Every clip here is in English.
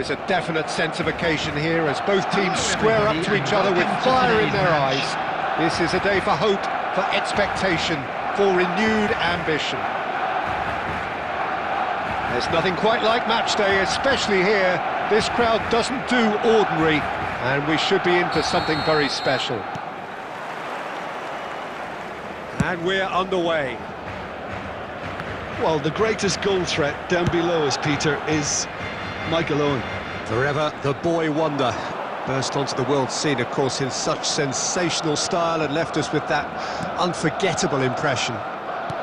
is a definite sense of occasion here as both teams square up to each other with fire in their eyes. This is a day for hope, for expectation, for renewed ambition. There's nothing quite like match day, especially here. This crowd doesn't do ordinary, and we should be in for something very special. And we're underway. Well, the greatest goal threat down below us, Peter, is Michael Owen. Forever the boy wonder. Burst onto the world scene, of course, in such sensational style and left us with that unforgettable impression.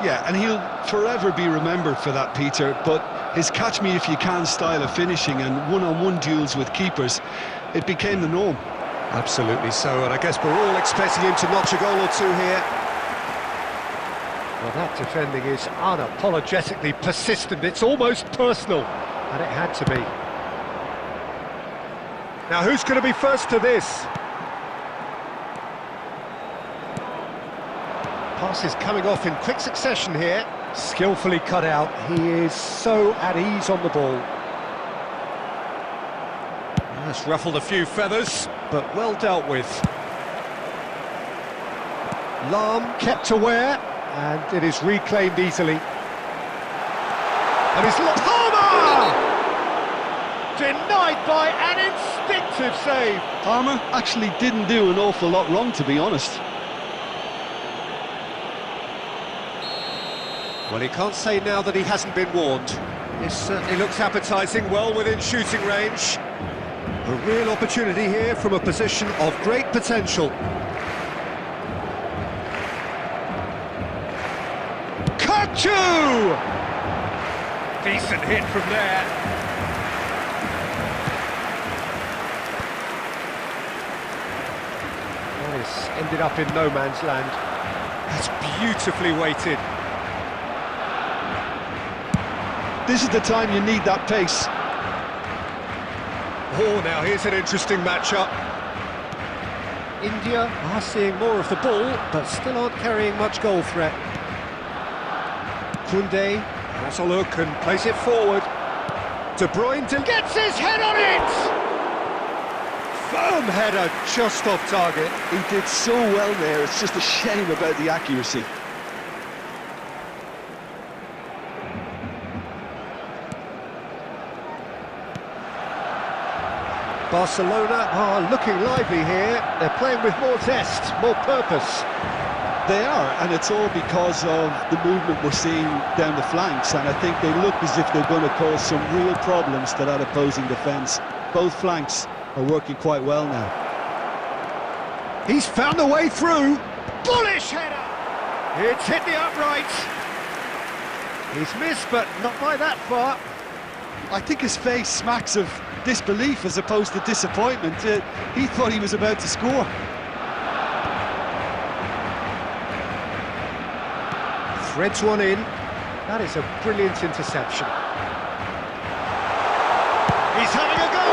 Yeah, and he'll forever be remembered for that, Peter, but his catch-me-if-you-can style of finishing and one-on-one duels with keepers, it became the norm. Absolutely so, and I guess we're all expecting him to notch a goal or two here. Well, that defending is unapologetically persistent. It's almost personal, and it had to be. Now, who's going to be first to this? Pass is coming off in quick succession here. Skillfully cut out. He is so at ease on the ball. That's ruffled a few feathers, but well dealt with. Lahm kept aware, and it is reclaimed easily. And it's lost. Palmer! Denied by an instinctive save. Palmer actually didn't do an awful lot wrong, to be honest. Well, he can't say now that he hasn't been warned. This certainly looks appetising, well within shooting range. A real opportunity here from a position of great potential. Kachu! Decent hit from there. That has ended up in no man's land. That's beautifully weighted. This is the time you need that pace. Oh, now here's an interesting matchup. India are seeing more of the ball, but still aren't carrying much goal threat. Koundé has a look and plays it forward. De Bruyne gets his head on it! Firm header, just off target. He did so well there, it's just a shame about the accuracy. Barcelona are looking lively here. They're playing with more zest, more purpose. They are, and it's all because of the movement we're seeing down the flanks, and I think they look as if they're going to cause some real problems to that opposing defence. Both flanks are working quite well now. He's found a way through. Bullish header! It's hit the upright. He's missed, but not by that far. I think his face smacks of disbelief as opposed to disappointment. He thought he was about to score. Threads one in. That is a brilliant interception. He's having a go!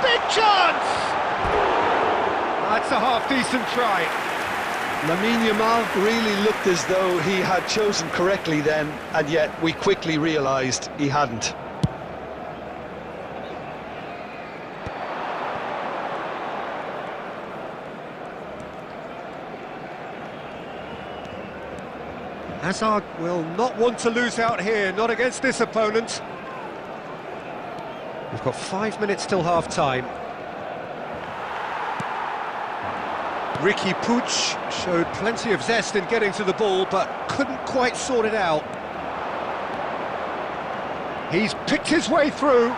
Big chance! That's a half-decent try. Lamine Yamal really looked as though he had chosen correctly then, and yet we quickly realised he hadn't. Hazard will not want to lose out here, not against this opponent. We've got 5 minutes till half-time. Ricky Puig showed plenty of zest in getting to the ball, but couldn't quite sort it out. He's picked his way through.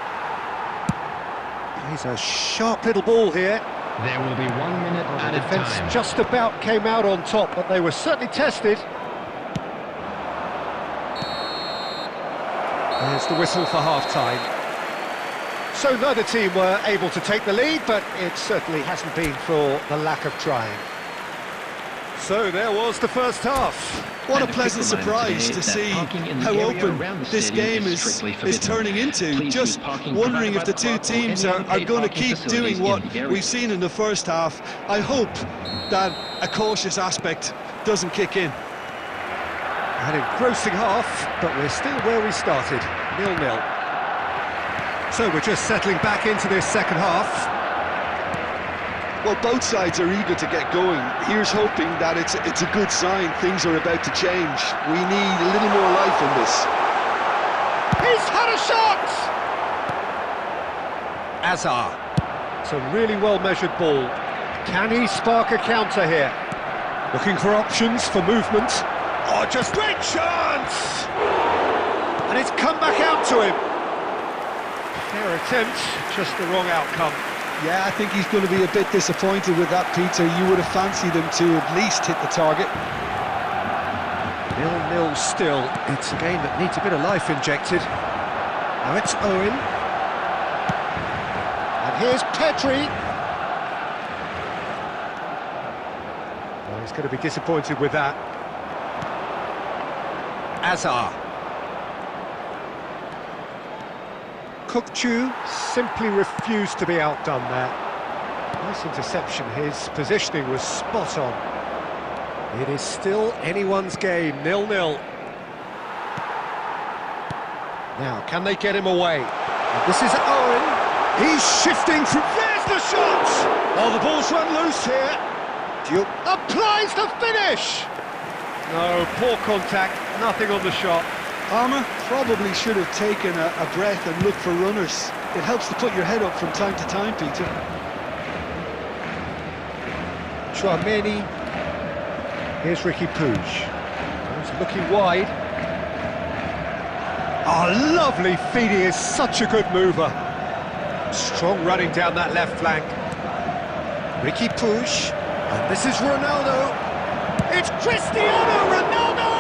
He's a sharp little ball here. There will be 1 minute added time. The defence just about came out on top, but they were certainly tested. There's the whistle for half-time. So neither team were able to take the lead, but it certainly hasn't been for the lack of trying. So there was the first half. What a pleasant surprise to see how open this game is turning into. Just wondering if the two teams are going to keep doing what we've seen in the first half. I hope that a cautious aspect doesn't kick in. An engrossing half, but we're still where we started, 0-0. So we're just settling back into this second half. Well, both sides are eager to get going. Here's hoping that it's a good sign. Things are about to change. We need a little more life in this. He's had a shot! Azar. It's a really well-measured ball. Can he spark a counter here? Looking for options for movement. Oh, just great chance! And it's come back out to him. Fair attempt, just the wrong outcome. Yeah, I think he's going to be a bit disappointed with that, Peter. You would have fancied him to at least hit the target. 0-0 still. It's a game that needs a bit of life injected. Now it's Owen. And here's Pedri. Well, he's going to be disappointed with that. Azar. Kukçu simply refused to be outdone there. Nice interception, his positioning was spot on. It is still anyone's game, 0-0. Now, can they get him away? And this is Owen. He's shifting through. There's the shot! Oh, the ball's run loose here. Duke applies the finish! No, poor contact, nothing on the shot. Palmer probably should have taken a breath and looked for runners. It helps to put your head up from time to time, Peter. Chouameni. Here's Ricky Puig. He's looking wide. Oh, lovely feed. He is such a good mover. Strong running down that left flank. Ricky Puig. And this is Ronaldo. It's Cristiano Ronaldo!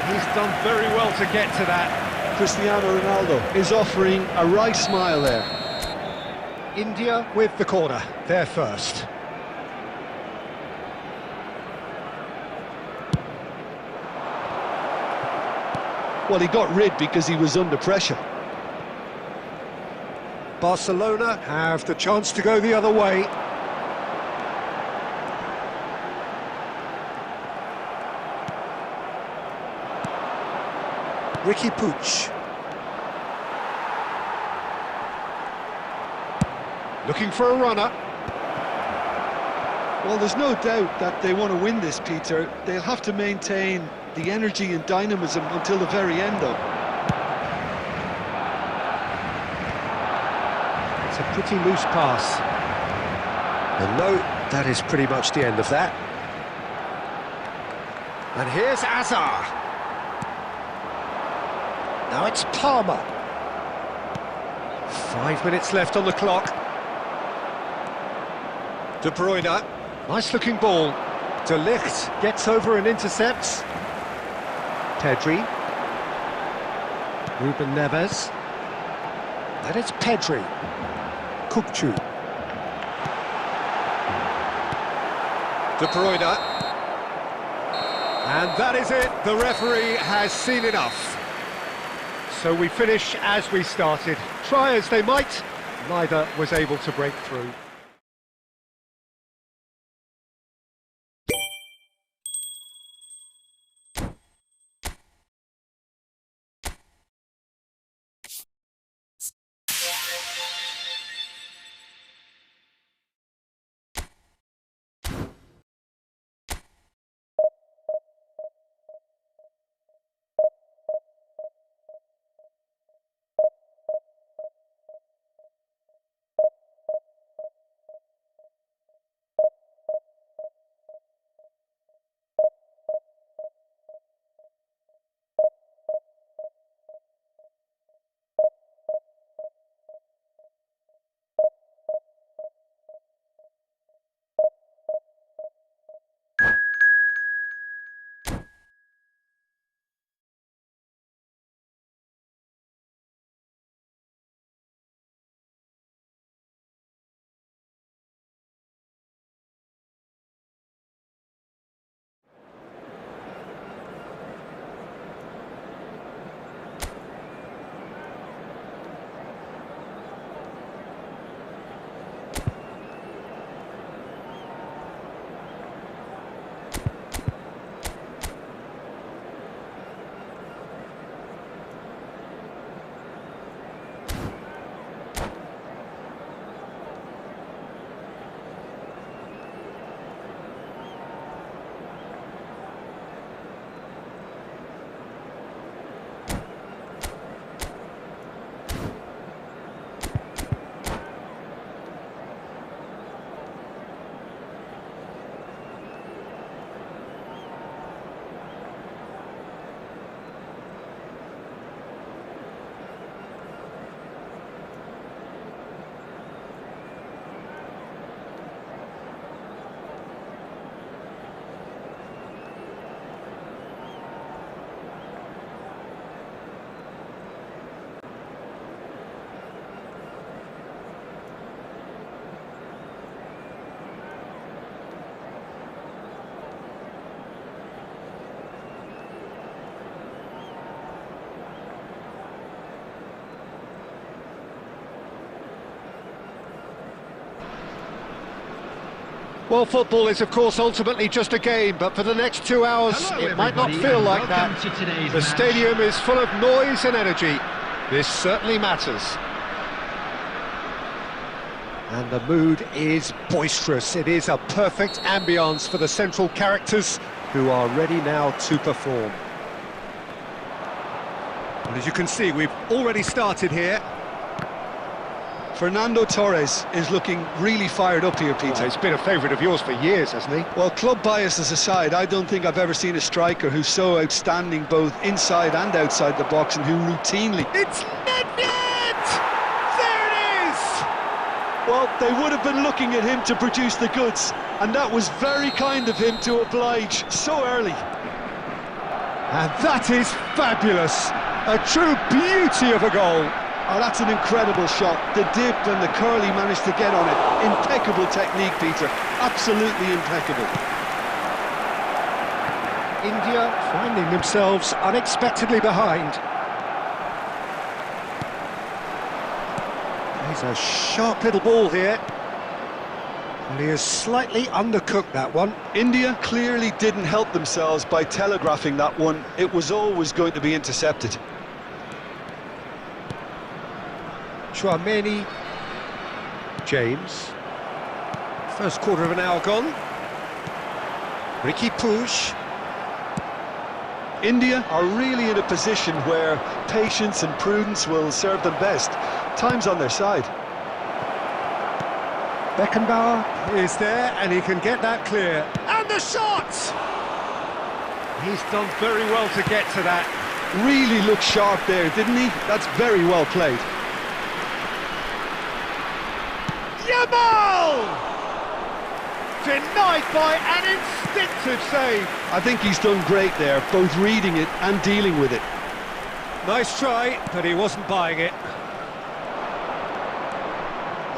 He's done very well to get to that. Cristiano Ronaldo is offering a wry smile there. India with the corner. They're first. Well, he got rid because he was under pressure. Barcelona have the chance to go the other way. Ricky Puig. Looking for a runner. Well, there's no doubt that they want to win this, Peter. They'll have to maintain the energy and dynamism until the very end, though. It's a pretty loose pass. And no, that is pretty much the end of that. And here's Azar. Now it's Palmer. 5 minutes left on the clock. De Bruyne. Nice looking ball. De Ligt gets over and intercepts. Pedri. Ruben Neves. And it's Pedri. Kukçu. De Bruyne. And that is it. The referee has seen enough. So we finish as we started. Try as they might, neither was able to break through. Well, football is, of course, ultimately just a game, but for the next 2 hours, Hello, it might not everybody, feel and like welcome that. to today's The match. stadium is full of noise and energy. This certainly matters. And the mood is boisterous. It is a perfect ambience for the central characters who are ready now to perform. And as you can see, we've already started here. Fernando Torres is looking really fired up here, Peter. Well, he's been a favourite of yours for years, hasn't he? Well, club biases aside, I don't think I've ever seen a striker who's so outstanding both inside and outside the box and who routinely... It's Nedved! There it is! Well, they would have been looking at him to produce the goods, and that was very kind of him to oblige so early. And that is fabulous! A true beauty of a goal! Oh, that's an incredible shot. The dip and the curl he managed to get on it. Impeccable technique, Peter. Absolutely impeccable. India finding themselves unexpectedly behind. There's a sharp little ball here. And he has slightly undercooked that one. India clearly didn't help themselves by telegraphing that one. It was always going to be intercepted. Chouameni, James, first quarter of an hour gone. Ricky Puig. India are really in a position where patience and prudence will serve them best. Time's on their side. Beckenbauer is there and he can get that clear. And the shot! He's done very well to get to that. Really looked sharp there, didn't he? That's very well played. Yamal! Denied by an instinctive save. I think he's done great there, both reading it and dealing with it. Nice try, but he wasn't buying it.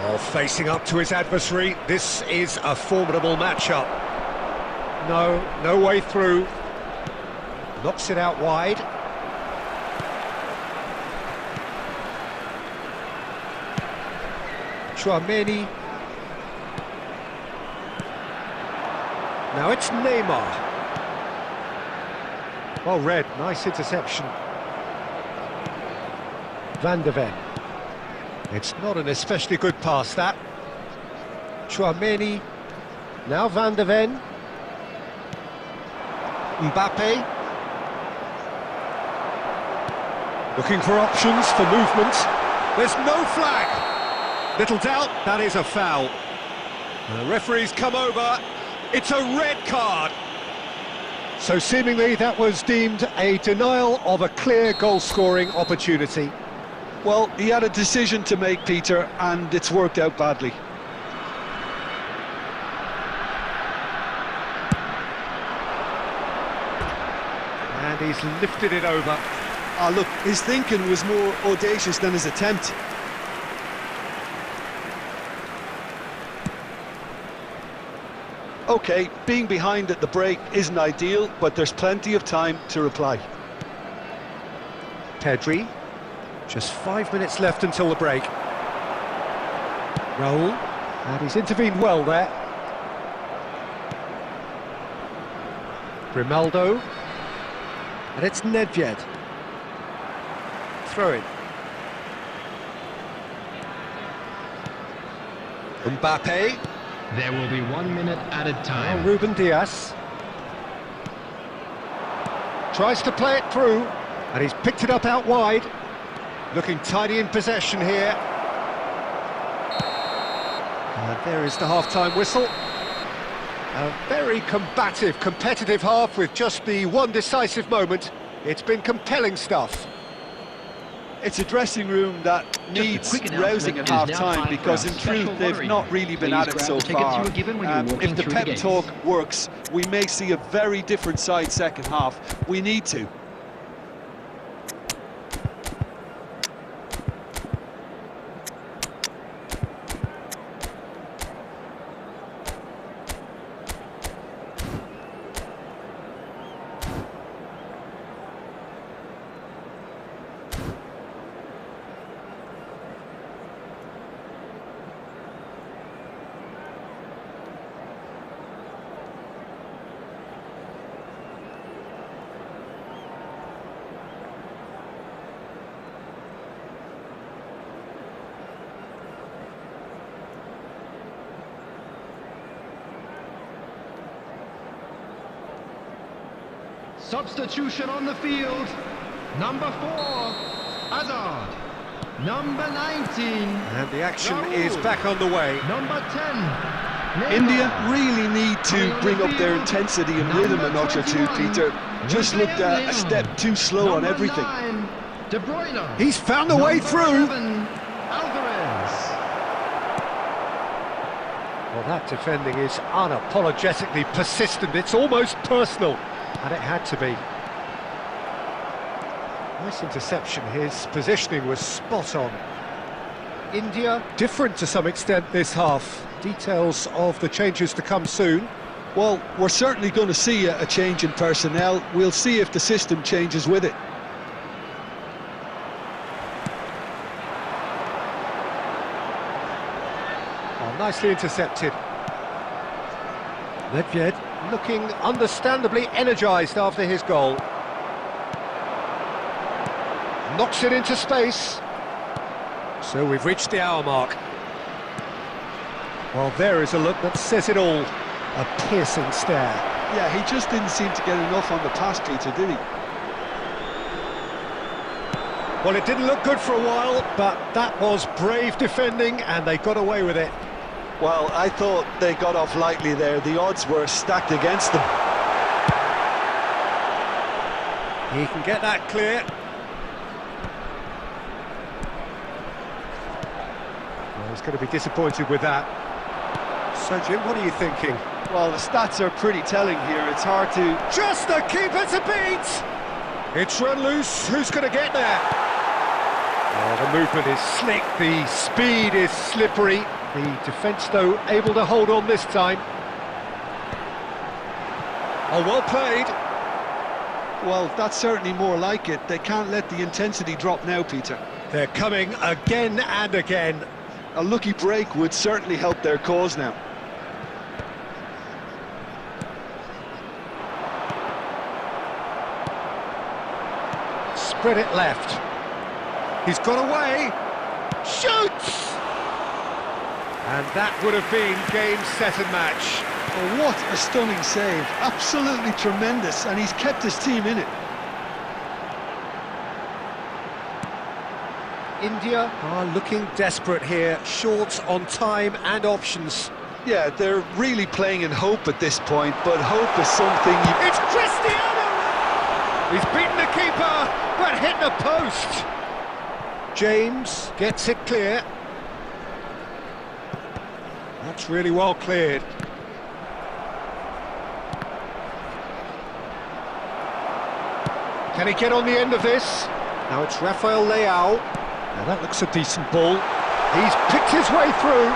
Oh, facing up to his adversary, this is a formidable matchup. No way through. Knocks it out wide. Chouameni. Now it's Neymar. Well read, nice interception. Van de Ven. It's not an especially good pass, that. Chouameni. Now Van de Ven. Mbappe. Looking for options for movement. There's no flag. Little doubt, that is a foul. The referee's come over. It's a red card. So seemingly that was deemed a denial of a clear goal-scoring opportunity. Well, he had a decision to make, Peter, and it's worked out badly. And he's lifted it over. Ah, look, his thinking was more audacious than his attempt. OK, being behind at the break isn't ideal, but there's plenty of time to reply. Pedri. Just 5 minutes left until the break. Raul. And he's intervened well there. Grimaldo. And it's Nedved. Throw in. Mbappe. There will be 1 minute added time. Now Ruben Diaz. Tries to play it through, and he's picked it up out wide. Looking tidy in possession here. And there is the half-time whistle. A very combative, competitive half with just the one decisive moment. It's been compelling stuff. It's a dressing room that needs rousing at half-time because in truth they've not really been at it so far. If the pep talk works, we may see a very different side second half. We need to. Substitution on the field. Number 4, Hazard. Number 19. And the action Raul. is back on the way. Number 10. Neymar. India really need to bring up their intensity and rhythm a notch or two, Peter. Just looked a step too slow on everything. 9, De Bruyne. He's found a way through. 11, Alvarez. Well, that defending is unapologetically persistent. It's almost personal, and it had to be. Nice interception. His positioning was spot on. India, different to some extent this half. Details of the changes to come soon. Well, we're certainly going to see a change in personnel. We'll see if the system changes with it. Oh, nicely intercepted. Nedved looking understandably energised after his goal. Knocks it into space. So we've reached the hour mark. Well, there is a look that says it all. A piercing stare. Yeah, he just didn't seem to get enough on the pass, Peter, did he? Well, it didn't look good for a while, but that was brave defending, and they got away with it. Well, I thought they got off lightly there. The odds were stacked against them. He can get that clear. Well, he's going to be disappointed with that. So, Jim, what are you thinking? Well, the stats are pretty telling here. It's hard to... Just the keeper to beat! It's run loose. Who's going to get there? Oh, the movement is slick. The speed is slippery. The defence, though, able to hold on this time. Oh, well played. Well, that's certainly more like it. They can't let the intensity drop now, Peter. They're coming again and again. A lucky break would certainly help their cause now. Spread it left. He's got away. Shoots! And that would have been game, set and match. Oh, what a stunning save. Absolutely tremendous, and he's kept his team in it. India are looking desperate here, short on time and options. Yeah, they're really playing in hope at this point, but hope is something you... It's Cristiano! He's beaten the keeper, but hit the post. James gets it clear. That's really well cleared. Can he get on the end of this? Now it's Rafael Leao. Now that looks a decent ball. He's picked his way through.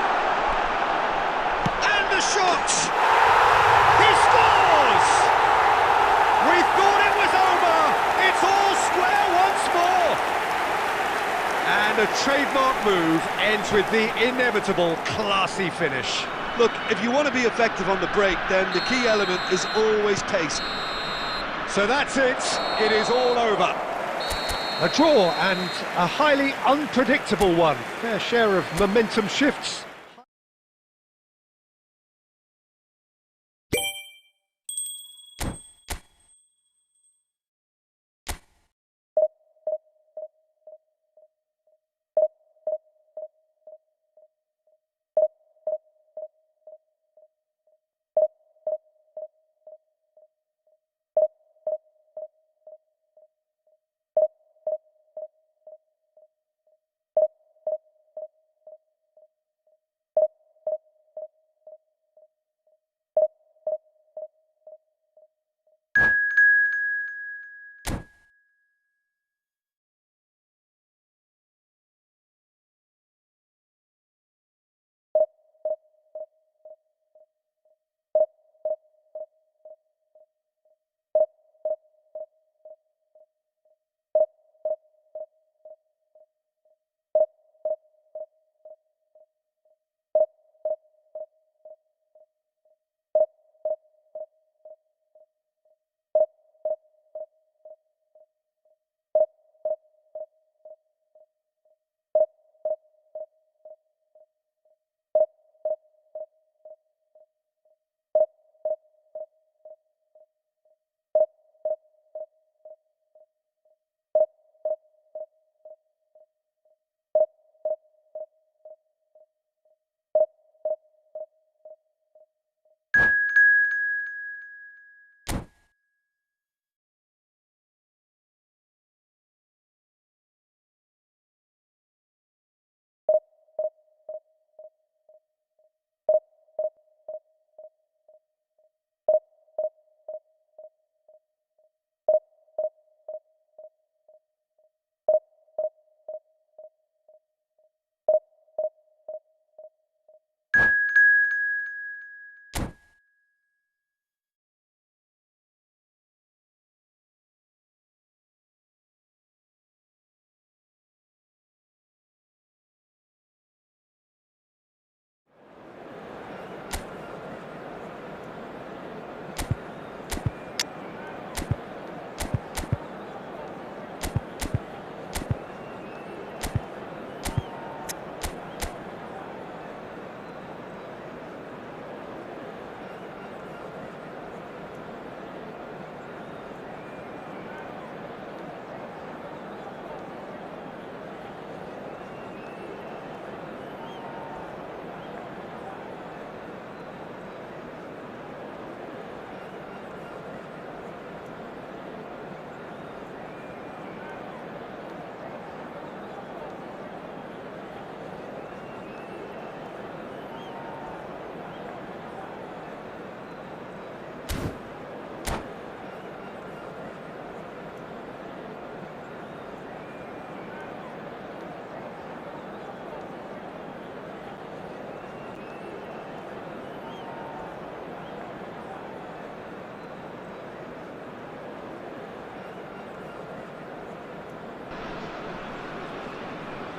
And the shot! He scores! We thought it was over! It's all square once more! And a trademark move ends with the inevitable classy finish. Look, if you want to be effective on the break, then the key element is always pace. So that's it. It is all over. A draw, and a highly unpredictable one. Fair share of momentum shifts.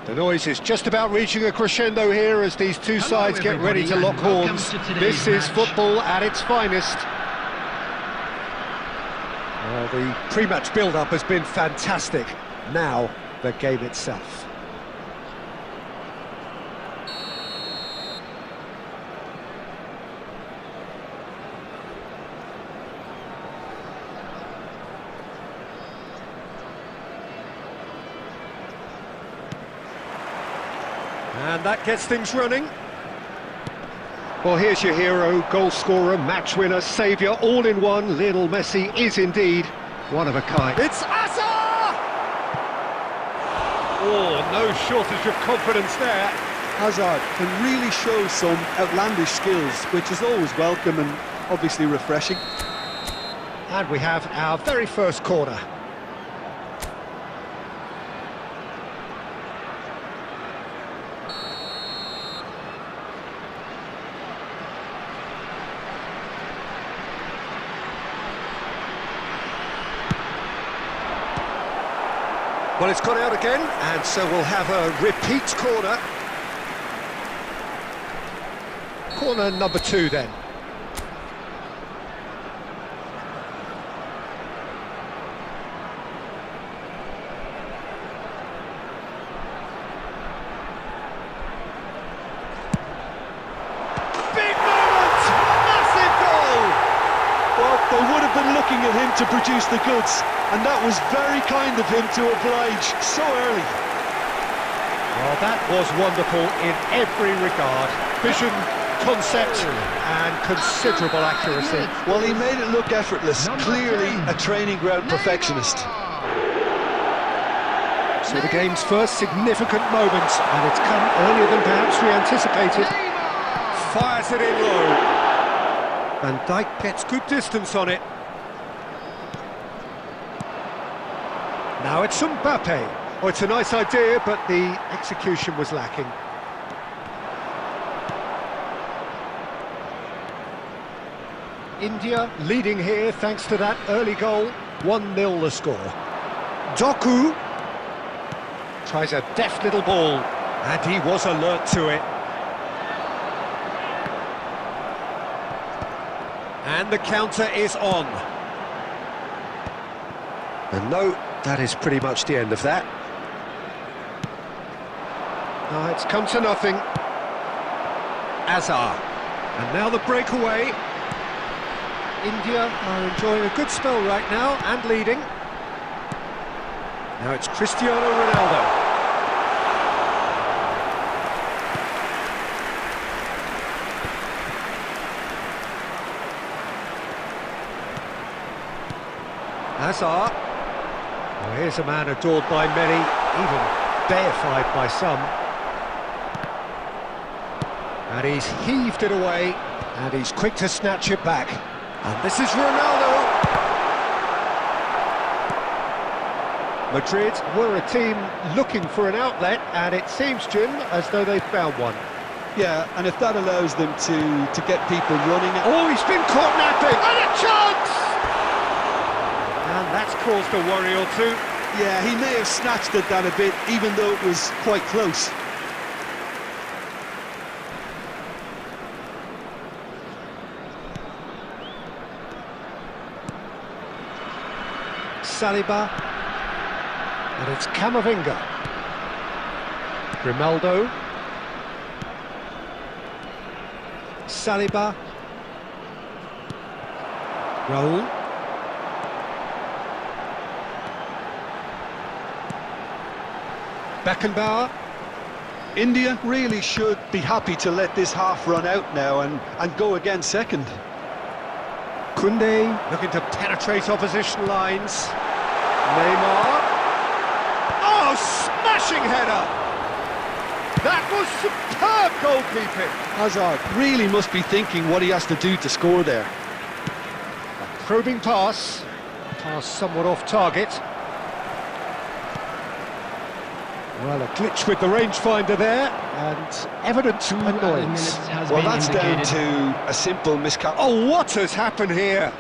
The noise is just about reaching a crescendo here as these two sides get ready to lock horns. This is football at its finest. Well, the pre-match build-up has been fantastic. Now, the game itself. And that gets things running. Well, here's your hero, goal scorer, match winner, saviour, all in one. Lionel Messi is indeed one of a kind. It's Hazard! Oh, no shortage of confidence there. Hazard can really show some outlandish skills, which is always welcome and obviously refreshing. And we have our very first corner. Well, it's gone out again, and so we'll have a repeat corner. Corner number 2 then. Big moment! Massive goal! Well, they would have been looking at him to produce the goods, and that was very kind of him to oblige so early. Well, that was wonderful in every regard. Vision, concept, and considerable accuracy. Well, he made it look effortless. Clearly a training ground perfectionist. So the game's first significant moment, and it's come earlier than perhaps we anticipated. Fires it in low. Van Dijk gets good distance on it. Now it's Mbappe. Oh, it's a nice idea, but the execution was lacking. India leading here thanks to that early goal. 1-0 the score. Doku tries a deft little ball, and he was alert to it. And the counter is on. And no, that is pretty much the end of that. It's come to nothing. Hazard. And now the breakaway. India are enjoying a good spell right now and leading. Now it's Cristiano Ronaldo. Hazard. Oh, here's a man adored by many, even deified by some. And he's heaved it away, and he's quick to snatch it back. And this is Ronaldo. Madrid were a team looking for an outlet, and it seems, Jim, as though they've found one. Yeah, and if that allows them to get people running... Oh, he's been caught napping! And a chance! And that's caused a worry or two. Yeah, he may have snatched at that a bit, even though it was quite close. Saliba, and it's Camavinga. Grimaldo. Saliba. Raul. Beckenbauer. India really should be happy to let this half run out now and go again second. Koundé looking to penetrate opposition lines. Neymar. Oh, smashing header! That was superb goalkeeping. Hazard really must be thinking what he has to do to score there. A probing pass. Pass somewhat off target. Well, a glitch with the rangefinder there, and evident annoyance. Well, that's down to a simple miscalculation. Oh, what has happened here?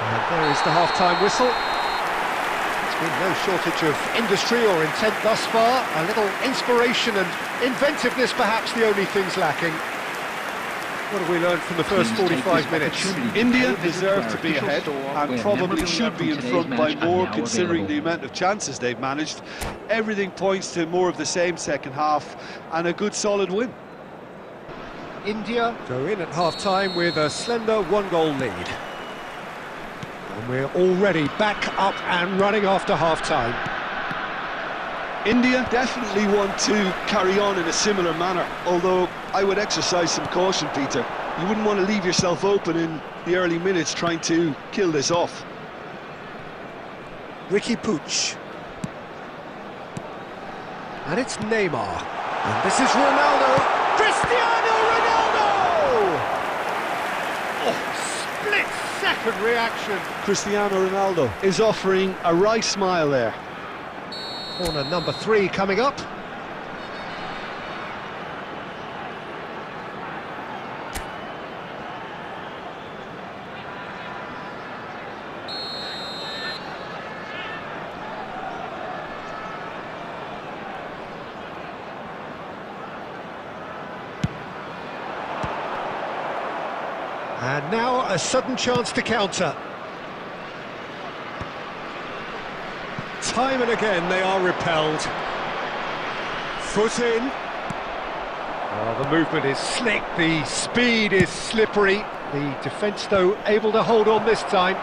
And There is the half-time whistle. There's been no shortage of industry or intent thus far. A little inspiration and inventiveness, perhaps the only things lacking. What have we learned from the first 45 minutes? India deserve to be ahead and probably should be in front by more, considering the amount of chances they've managed. Everything points to more of the same second half and a good solid win. India go in at half-time with a slender one-goal lead. And we're already back up and running after half-time. India definitely want to carry on in a similar manner, although I would exercise some caution, Peter. You wouldn't want to leave yourself open in the early minutes trying to kill this off. Ricky Puig. And it's Neymar. And this is Ronaldo. Cristiano Ronaldo! Oh, split-second reaction. Cristiano Ronaldo is offering a wry smile there. Corner number 3 coming up. And now a sudden chance to counter. Time and again they are repelled. Foot in. Oh, the movement is slick, the speed is slippery. The defence, though, able to hold on this time.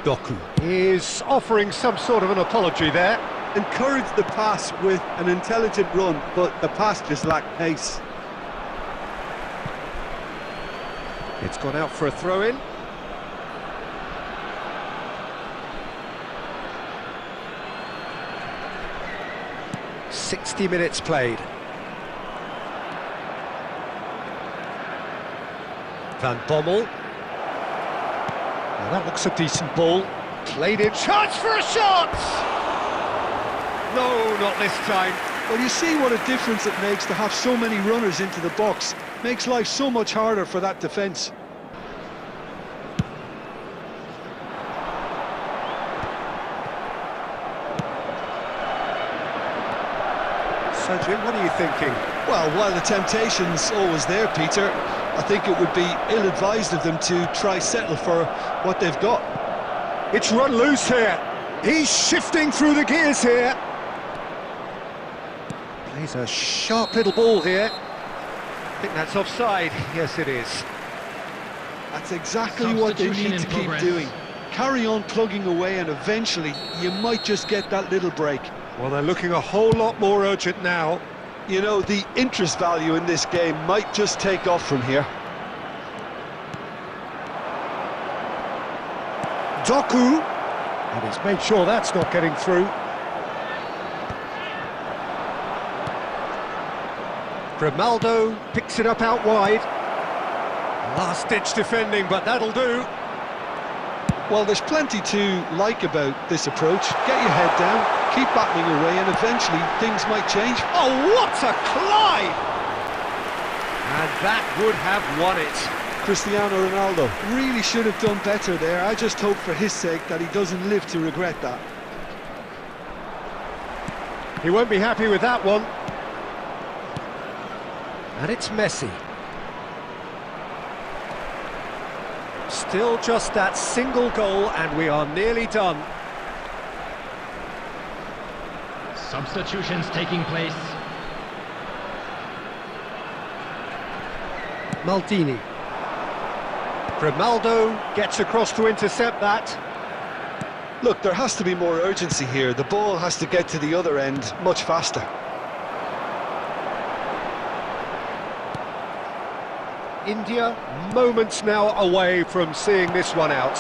Doku is offering some sort of an apology there. Encouraged the pass with an intelligent run, but the pass just lacked pace. It's gone out for a throw-in. "60 minutes played. Van Bommel. Now that looks a decent ball. Played in. Chance for a shot! No, not this time. Well, you see what a difference it makes to have so many runners into the box. Makes life so much harder for that defence. So, Jim, what are you thinking? Well, while the temptation's always there, Peter, I think it would be ill-advised of them to try settle for what they've got. It's run loose here. He's shifting through the gears here. Plays a sharp little ball here. I think that's offside. Yes, it is. That's exactly what they need to keep doing. Carry on plugging away and eventually you might just get that little break. Well, they're looking a whole lot more urgent now. You know, the interest value in this game might just take off from here. Doku. And he's made sure that's not getting through. Grimaldo picks it up out wide. Last-ditch defending, but that'll do. Well, there's plenty to like about this approach. Get your head down, keep battling away, and eventually things might change. Oh, what a climb! And that would have won it. Cristiano Ronaldo really should have done better there. I just hope for his sake that he doesn't live to regret that. He won't be happy with that one. And it's Messi. Still just that single goal and we are nearly done. Substitutions taking place. Maldini. Grimaldo gets across to intercept that. Look, there has to be more urgency here. The ball has to get to the other end much faster. India moments now away from seeing this one out.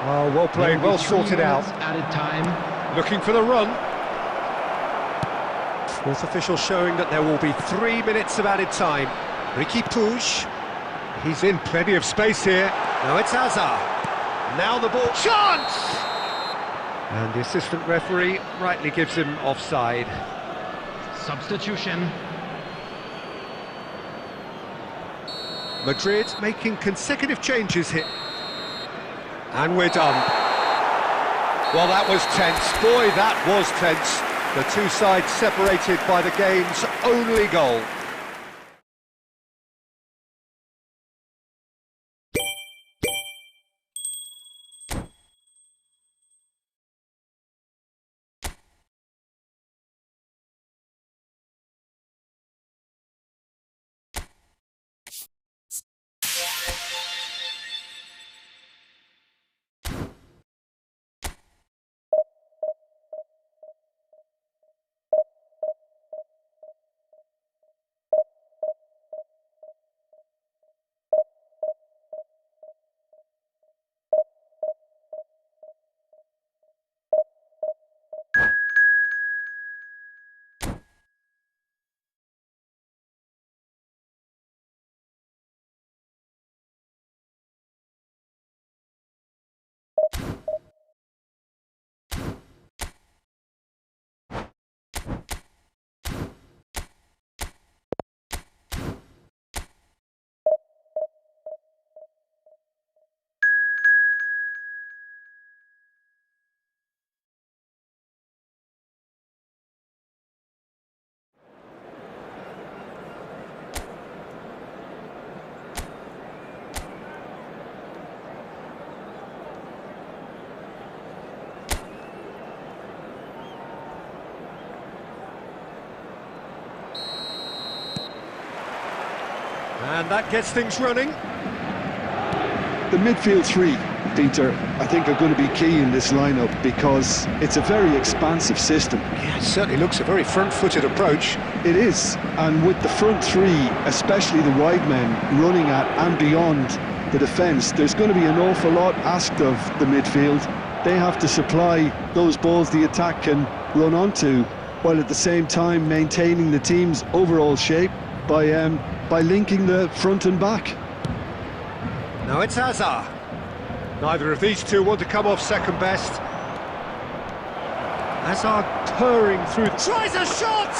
Oh, well played, well sorted out. Added time. Looking for the run. Fourth official showing that there will be 3 minutes of added time. Ricky Puig. He's in plenty of space here. Now it's Hazard. Now the ball. Chance! And the assistant referee rightly gives him offside. Substitution. Madrid making consecutive changes here. And we're done. Well, that was tense. Boy, that was tense. The two sides separated by the game's only goal. And that gets things running. The midfield three, Peter, I think are going to be key in this lineup because it's a very expansive system. Yeah, it certainly looks a very front-footed approach. It is, and with the front three, especially the wide men, running at and beyond the defence, there's going to be an awful lot asked of the midfield. They have to supply those balls the attack can run onto, while at the same time maintaining the team's overall shape by linking the front and back. Now it's Hazard. Neither of these two want to come off second best. Hazard purring through. Tries a shot!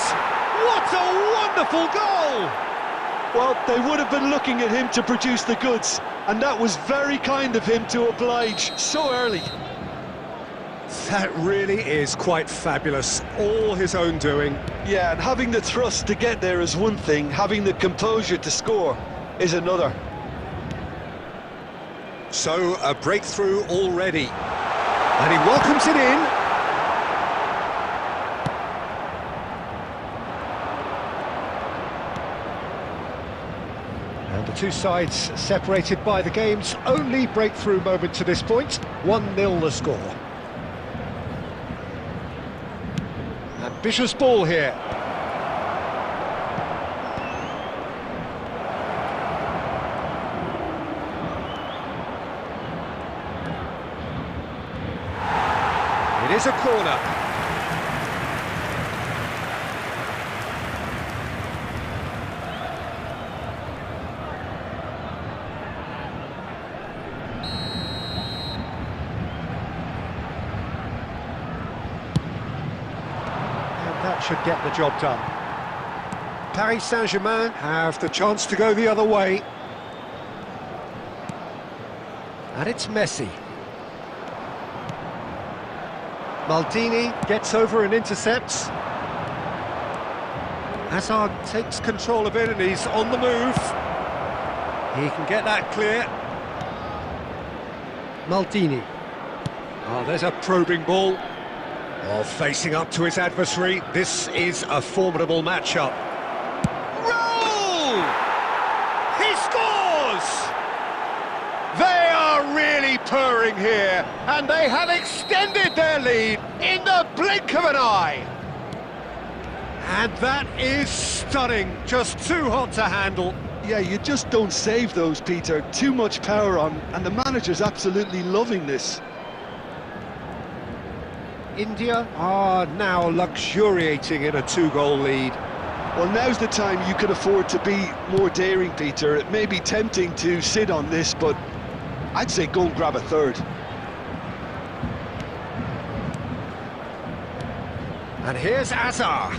What a wonderful goal! Well, they would have been looking at him to produce the goods, and that was very kind of him to oblige so early. That really is quite fabulous. All his own doing. Yeah, and having the thrust to get there is one thing, having the composure to score is another. So, a breakthrough already. And he welcomes it in. And the two sides separated by the game's only breakthrough moment to this point. 1-0 the score. Ambitious ball here. It is a corner. That should get the job done. Paris Saint-Germain have the chance to go the other way. And it's Messi. Maldini gets over and intercepts. Hazard takes control of it and he's on the move. He can get that clear. Maldini. Oh, there's a probing ball. Oh, facing up to his adversary, this is a formidable matchup. Roll! He scores! They are really purring here, and they have extended their lead in the blink of an eye. And that is stunning, just too hot to handle. Yeah, you just don't save those, Peter. Too much power on, and the manager's absolutely loving this. India are now luxuriating in a two-goal lead. Well, now's the time you can afford to be more daring, Peter. It may be tempting to sit on this, but I'd say go and grab a third. And here's Hazard.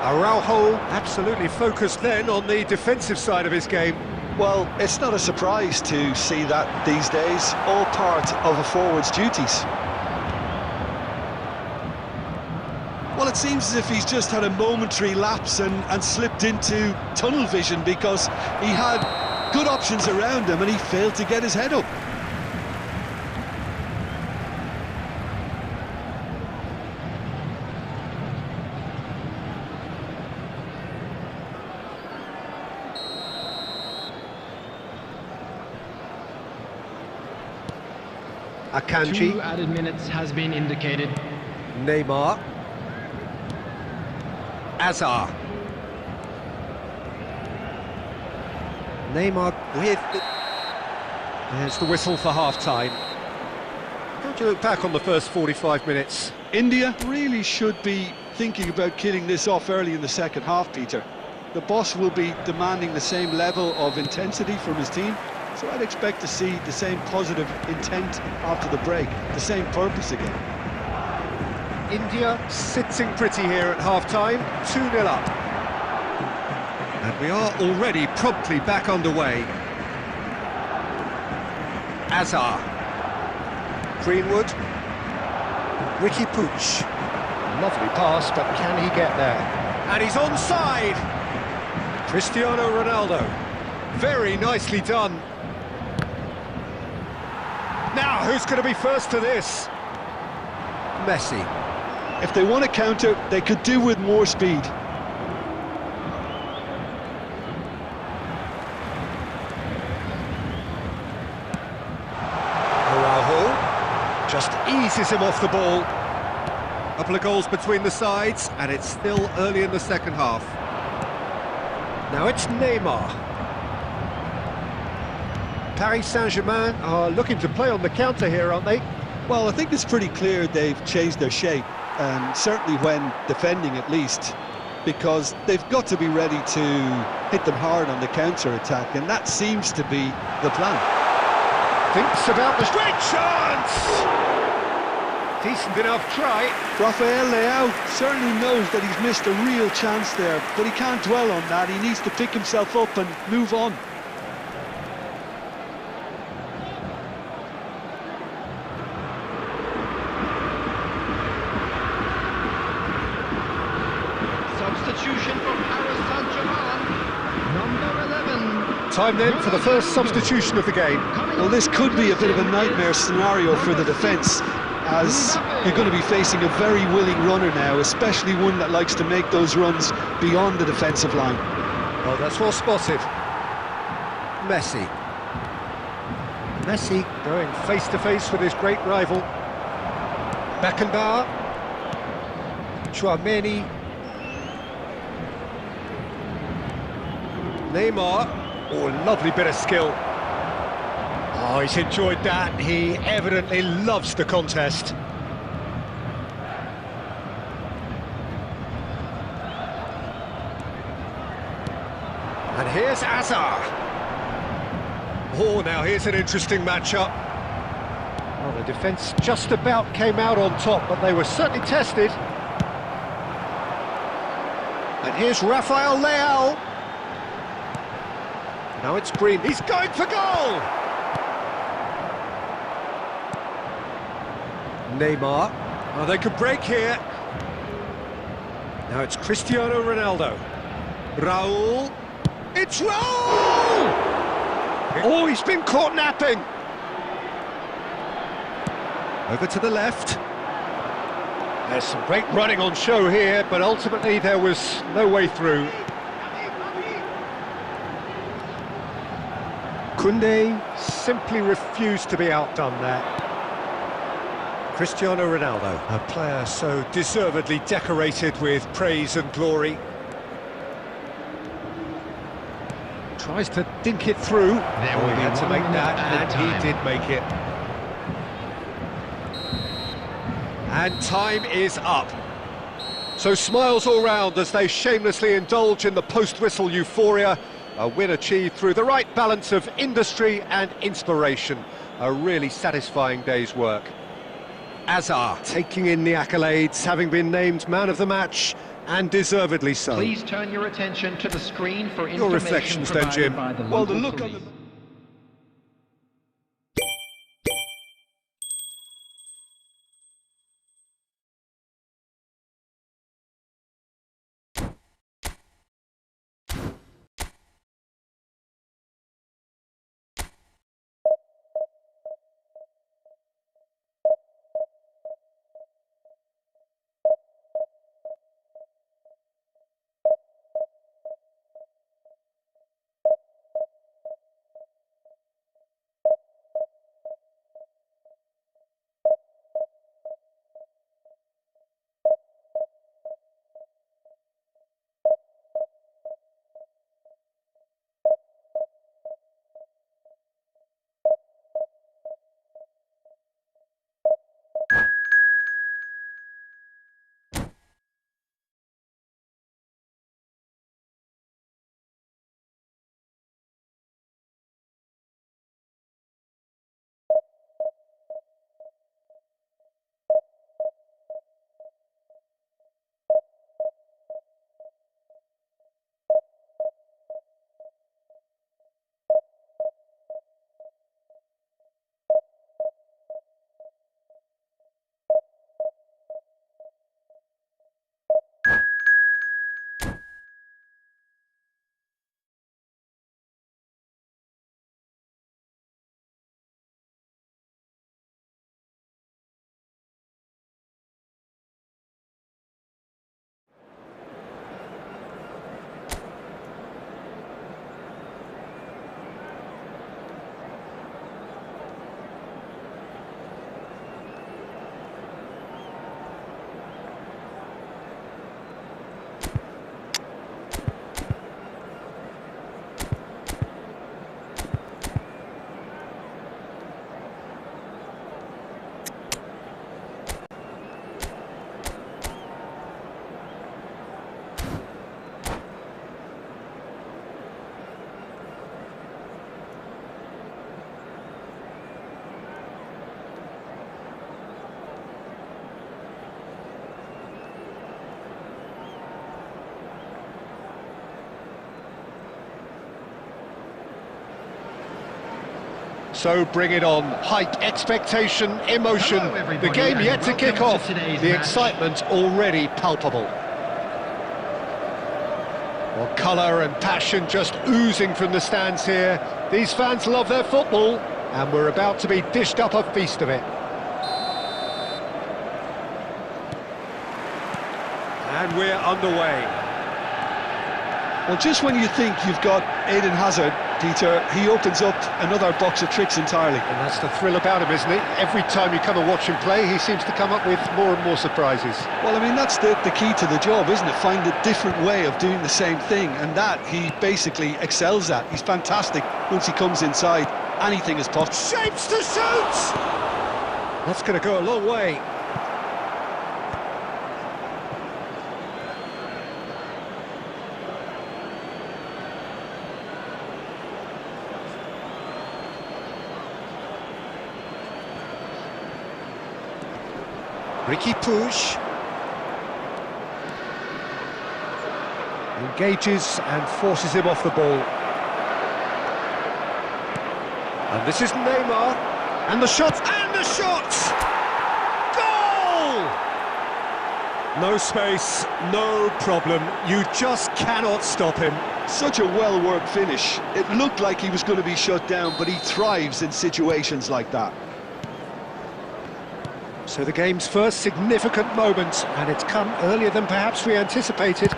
Araujo absolutely focused then on the defensive side of his game. Well, it's not a surprise to see that these days, all part of a forward's duties. Well, it seems as if he's just had a momentary lapse and slipped into tunnel vision, because he had good options around him and he failed to get his head up. Akanji. 2 added minutes has been indicated. Neymar. Azar. Neymar with... There's the whistle for half-time. How do you look back on the first 45 minutes? India really should be thinking about killing this off early in the second half, Peter. The boss will be demanding the same level of intensity from his team, so I'd expect to see the same positive intent after the break, the same purpose again. India sitting pretty here at half-time, 2-0 up. And we are already promptly back underway. Azar. Greenwood. Ricky Puig. Lovely pass, but can he get there? And he's onside! Cristiano Ronaldo. Very nicely done. Now, who's going to be first to this? Messi. If they want to counter, they could do with more speed. Araujo just eases him off the ball. A couple of goals between the sides, and it's still early in the second half. Now it's Neymar. Paris Saint-Germain are looking to play on the counter here, aren't they? Well, I think it's pretty clear they've changed their shape, certainly when defending at least, because they've got to be ready to hit them hard on the counter-attack, and that seems to be the plan. Thinks about the great chance! Decent enough try. Rafael Leao certainly knows that he's missed a real chance there, but he can't dwell on that. He needs to pick himself up and move on. Substitution for Paris Saint-Germain, number 11. Time then for the first substitution of the game. Well, this could be a bit of a nightmare scenario for the defence, as you're going to be facing a very willing runner now, especially one that likes to make those runs beyond the defensive line. Oh, that's well spotted. Messi. Messi going face-to-face with his great rival. Beckenbauer. Chouameni. Neymar. Oh, lovely bit of skill. Oh, he's enjoyed that. He evidently loves the contest. And here's Azar. Oh, now here's an interesting matchup. Well, the defence just about came out on top, but they were certainly tested. And here's Rafael Leao. Now it's Green. He's going for goal! Neymar. Oh, they could break here. Now it's Cristiano Ronaldo. Raul. It's Raul! Oh, he's been caught napping. Over to the left. There's some great running on show here, but ultimately there was no way through. Koundé simply refused to be outdone there. Cristiano Ronaldo, a player so deservedly decorated with praise and glory. Tries to dink it through. There Oh, will he be had to 1 make minute that, added and he time. did make it. And time is up. So smiles all round as they shamelessly indulge in the post-whistle euphoria. A win achieved through the right balance of industry and inspiration. A really satisfying day's work. Azar taking in the accolades, having been named man of the match And deservedly so. Please turn your attention to the screen for Your information reflections then, provided Jim. by the Well, the local look on police. the... So bring it on. Hype, expectation, emotion. Hello, everybody, The game and yet to kick welcome off. to today's The match. excitement already palpable. Well, colour and passion just oozing from the stands here. These fans love their football, and we're about to be dished up a feast of it. And we're underway. Well, just when you think you've got Eden Hazard, Peter, he opens up another box of tricks entirely. And that's the thrill about him, isn't it? Every time you come and watch him play, he seems to come up with more and more surprises. Well, I mean, that's the key to the job, isn't it? Find a different way of doing the same thing, and that he basically excels at. He's fantastic once he comes inside. Anything is possible. Shapes to shoot! That's going to go a long way. Ricky Puig engages and forces him off the ball. And this is Neymar, and the shot, and the shot! Goal! No space, no problem. You just cannot stop him. Such a well-worked finish. It looked like he was going to be shut down, but he thrives in situations like that. So the game's first significant moment, and it's come earlier than perhaps we anticipated.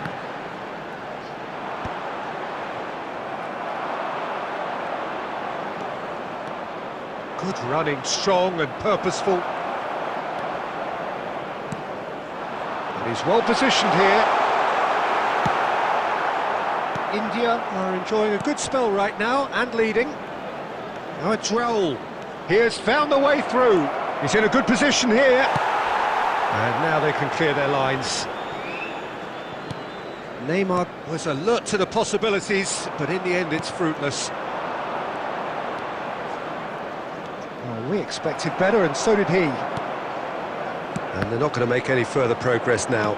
Good running, strong and purposeful. And he's well positioned here. India are enjoying a good spell right now and leading. Now it's Raul. He has found the way through. He's in a good position here. And now they can clear their lines. Neymar was alert to the possibilities, but in the end it's fruitless. Well, we expected better, and so did he. And they're not going to make any further progress now.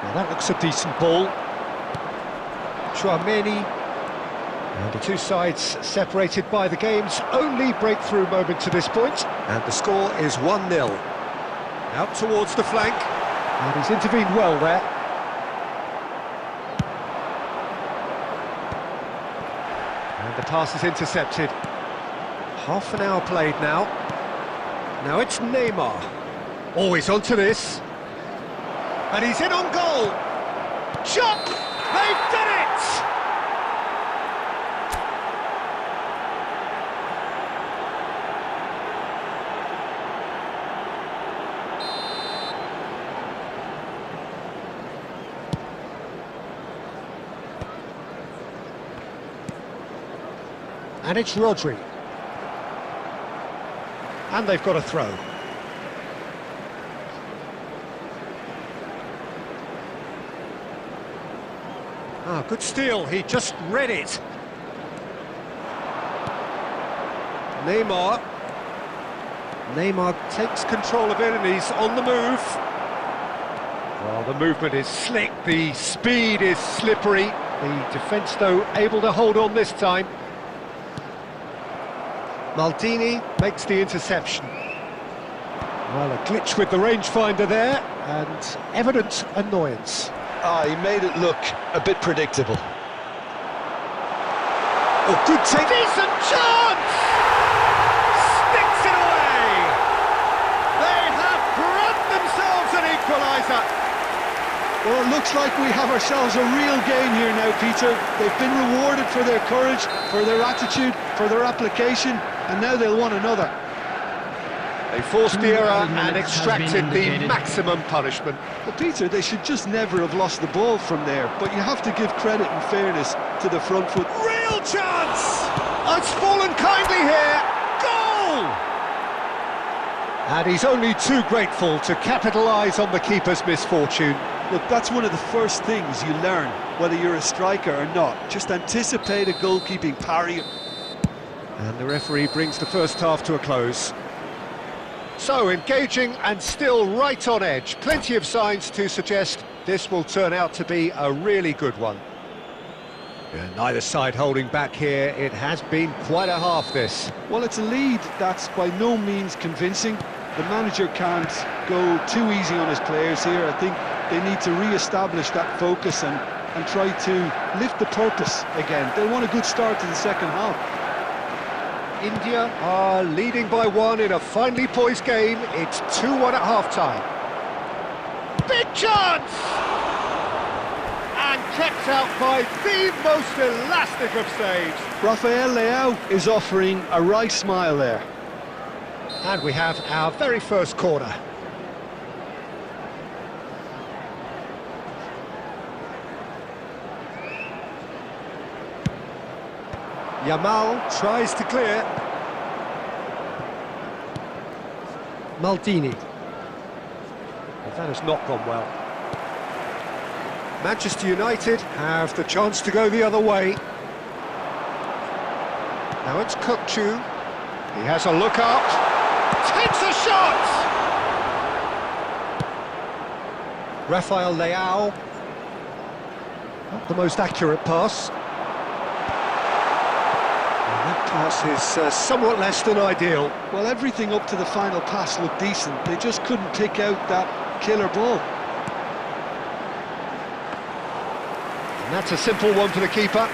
Now that looks a decent ball. Chouameni. And the two sides separated by the game's only breakthrough moment to this point. And the score is 1-0. Out towards the flank. And he's intervened well there. And the pass is intercepted. Half an hour played now. Now it's Neymar. Always onto this. And he's in on goal. Shot! They've done it! And it's Rodri. And they've got a throw. Ah, good steal, he just read it. Neymar. Neymar takes control of it and he's on the move. Well, the movement is slick, the speed is slippery. The defence, though, able to hold on this time. Maldini makes the interception. Well, a glitch with the rangefinder there, and evident annoyance. He made it look a bit predictable. Oh, good take. Decent chance! Sticks it away! They have grabbed themselves an equaliser. Well, it looks like we have ourselves a real game here now, Peter. They've been rewarded for their courage, for their attitude, for their application, and now they'll want another. They forced the error and extracted the maximum punishment. Well, Peter, they should just never have lost the ball from there, but you have to give credit and fairness to the front foot. Real chance! It's fallen kindly here. Goal! And he's only too grateful to capitalise on the keeper's misfortune. Look, that's one of the first things you learn, whether you're a striker or not. Just anticipate a goalkeeping parry. And the referee brings the first half to a close. So, engaging and still right on edge. Plenty of signs to suggest this will turn out to be a really good one. Yeah, neither side holding back here. It has been quite a half, this. Well, it's a lead that's by no means convincing. The manager can't go too easy on his players here. I think they need to re-establish that focus and try to lift the purpose again. They want a good start to the second half. India are leading by 1 in a finely poised game. It's 2-1 at half-time. Big chance! And kept out by the most elastic of saves. Rafael Leao is offering a right smile there. And we have our very first corner. Yamal tries to clear. Maldini. Well, that has not gone well. Manchester United have the chance to go the other way. Now it's Kukçu. He has a look up. Takes a shot! Rafael Leao. Not the most accurate pass. Pass is somewhat less than ideal. Well, everything up to the final pass looked decent. They just couldn't pick out that killer ball. And that's a simple one for the keeper.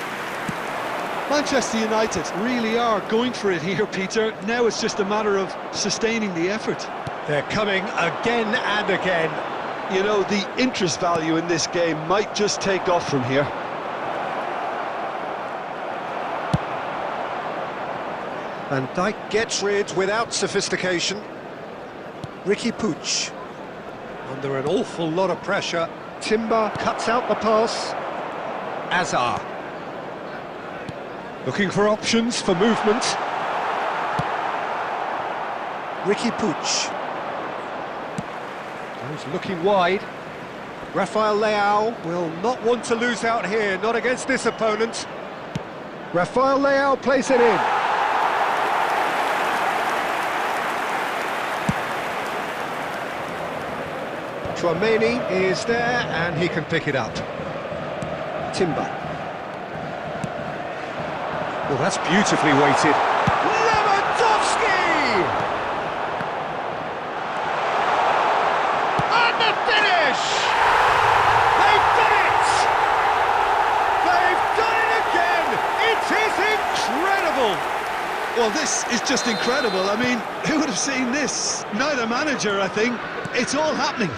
Manchester United really are going for it here, Peter. Now it's just a matter of sustaining the effort. They're coming again and again. You know, the interest value in this game might just take off from here. Van Dijk gets rid without sophistication. Ricky Puig. Under an awful lot of pressure. Timber cuts out the pass. Azar. Looking for options for movement. Ricky Puig. He's looking wide. Rafael Leao will not want to lose out here, not against this opponent. Rafael Leao plays it in. Chouameni is there, and he can pick it up. Timber. Well, that's beautifully weighted. Lewandowski! And the finish! They've done it! They've done it again! It is incredible! Well, this is just incredible. I mean, who would have seen this? Neither manager, I think. It's all happening.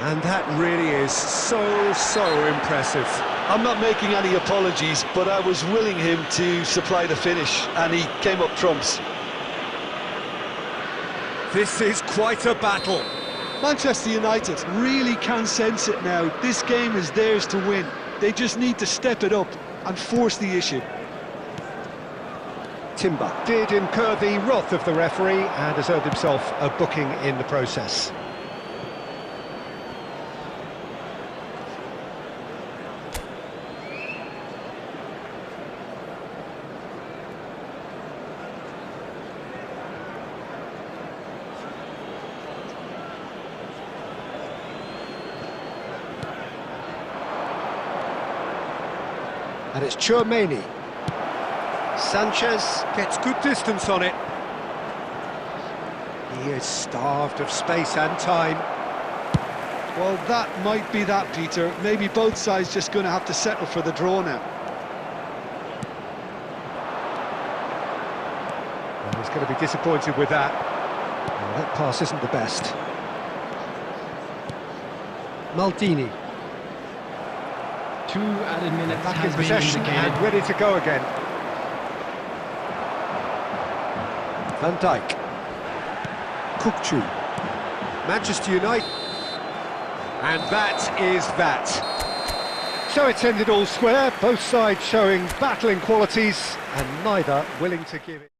And that really is so impressive. I'm not making any apologies, but I was willing him to supply the finish, and he came up trumps. This is quite a battle. Manchester United really can sense it now. This game is theirs to win. They just need to step it up and force the issue. Timber did incur the wrath of the referee and has earned himself a booking in the process. And it's Chouameni. Sanchez gets good distance on it. He is starved of space and time. Well, that might be that, Peter. Maybe both sides just going to have to settle for the draw now. Well, he's going to be disappointed with that. Well, that pass isn't the best. Maldini. 2 added minutes Back in possession and ready to go again. Van Dijk. Kukçu. Manchester United. And that is that. So it's ended all square, both sides showing battling qualities and neither willing to give it.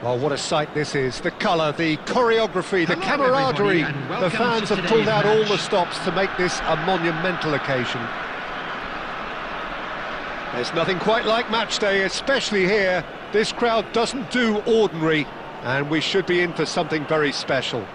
Well, what a sight this is. The colour, the choreography, the camaraderie. The fans have pulled out all the stops to make this a monumental occasion. There's nothing quite like match day, especially here. This crowd doesn't do ordinary, and we should be in for something very special.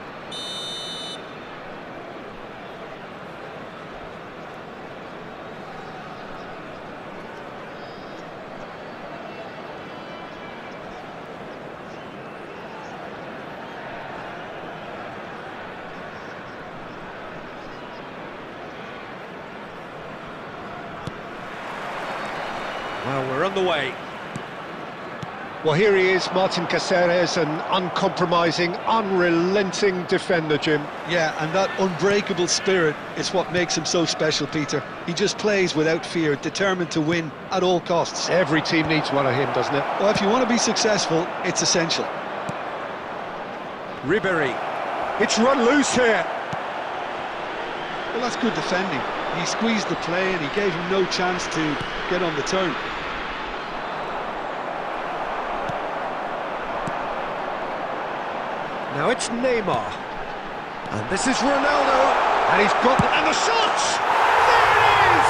Well, we're on the way. Well, here he is, Martin Caceres, an uncompromising, unrelenting defender, Jim. Yeah, and that unbreakable spirit is what makes him so special, Peter. He just plays without fear, determined to win at all costs. Every team needs one of him, doesn't it? Well, if you want to be successful, it's essential. Ribéry. It's run loose here. Well, that's good defending. He squeezed the play and he gave him no chance to get on the turn. Now it's Neymar, and this is Ronaldo, and he's got and the shot! There it is!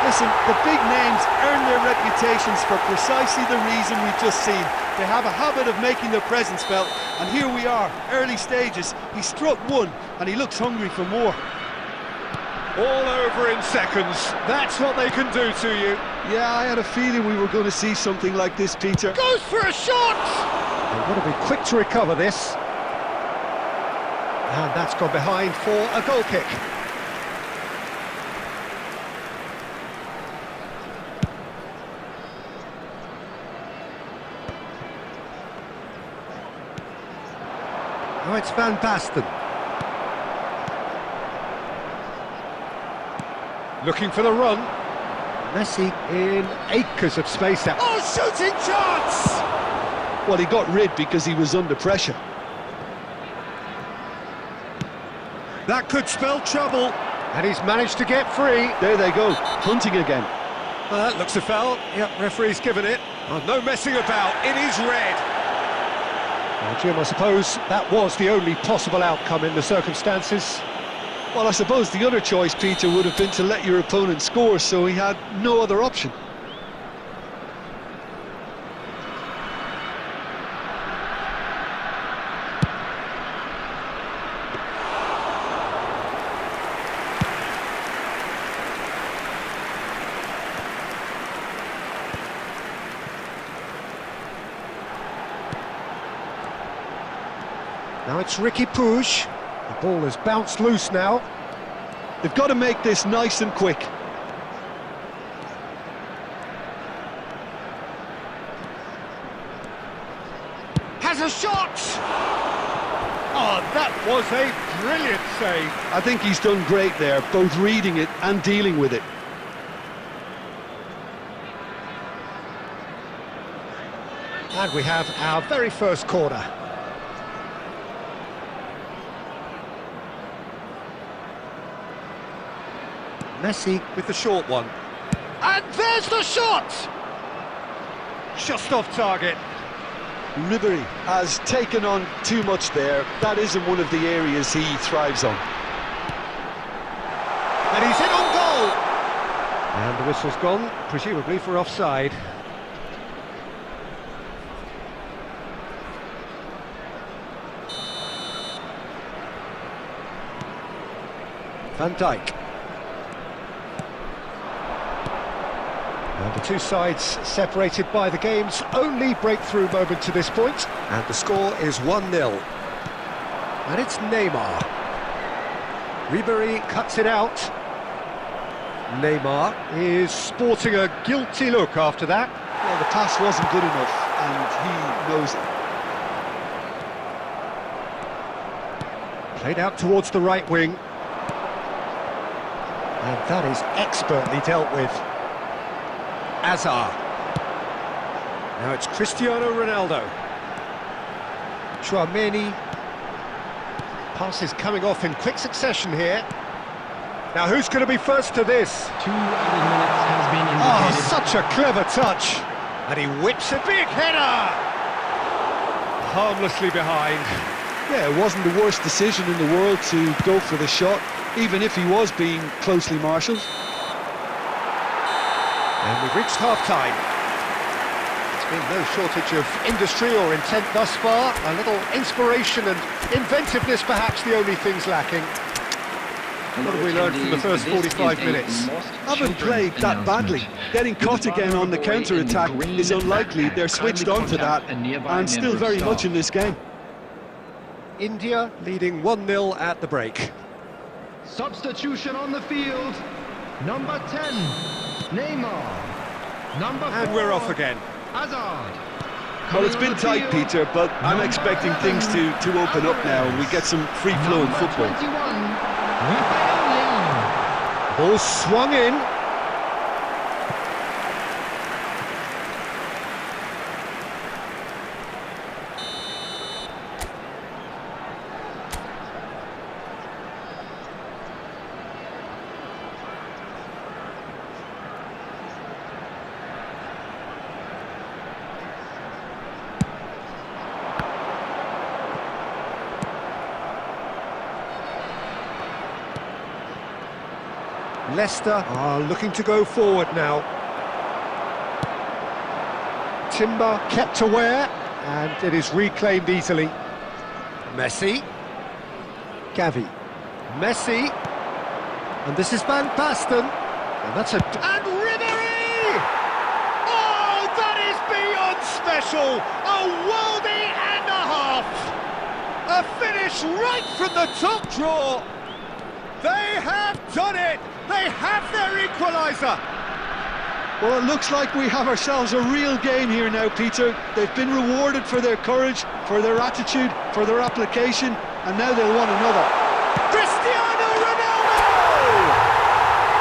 Listen, the big names earn their reputations for precisely the reason we've just seen. They have a habit of making their presence felt, and here we are, early stages. He struck one, and he looks hungry for more. All over in seconds. That's what they can do to you. Yeah, I had a feeling we were going to see something like this, Peter. Goes for a shot! They've got to be quick to recover this. And that's gone behind for a goal kick. Now it's Van Basten. Looking for the run. Messi in acres of space there. Oh, shooting chance! Well, he got rid because he was under pressure. That could spell trouble. And he's managed to get free. There they go, hunting again. Well, that looks a foul. Yep, referee's given it. Oh, no messing about. It is red. Well, Jim, I suppose that was the only possible outcome in the circumstances. Well, I suppose the other choice, Peter, would have been to let your opponent score, so he had no other option. Now it's Ricky Puig. The ball has bounced loose now. They've got to make this nice and quick. Has a shot! Oh, that was a brilliant save. I think he's done great there, both reading it and dealing with it. And we have our very first corner. Messi with the short one. And there's the shot! Just off target. Ribéry has taken on too much there. That isn't one of the areas he thrives on. And he's in on goal! And the whistle's gone, presumably for offside. Van Dijk. And the two sides separated by the game's only breakthrough moment to this point, and the score is 1-0. And it's Neymar. Ribéry cuts it out. Neymar is sporting a guilty look after that. Well, the pass wasn't good enough, and he knows it. Played out towards the right wing. And that is expertly dealt with. Hazard. Now it's Cristiano Ronaldo. Chouameni. Passes coming off in quick succession here. Now who's going to be first to this? 2 added minutes has been indicated. Oh, such a clever touch. And he whips a big header. harmlessly behind. Yeah, it wasn't the worst decision in the world to go for the shot, even if he was being closely marshalled. And we've reached half-time. There's been no shortage of industry or intent thus far. A little inspiration and inventiveness, perhaps the only things lacking. What have we learned from the first 45 minutes? Haven't played that badly. Getting caught again on the counter-attack is unlikely. They're switched on to that and still very much in this game. India leading 1-0 at the break. Substitution on the field. Number 10, Neymar. Number 4, And we're off again. Hazard. Well, it's been tight, Peter, but I'm expecting things to open up now and we get some free-flowing football. 21, Rafael. Ball swung in. Leicester are looking to go forward now. Timber kept aware, and it is reclaimed easily. Messi. Gavi. Messi. And this is Van Basten. And that's a... And Ribéry! Oh, that is beyond special! A worldie and a half! A finish right from the top drawer! They have done it! They have their equaliser! Well, it looks like we have ourselves a real game here now, Peter. They've been rewarded for their courage, for their attitude, for their application, and now they'll want another. Cristiano Ronaldo!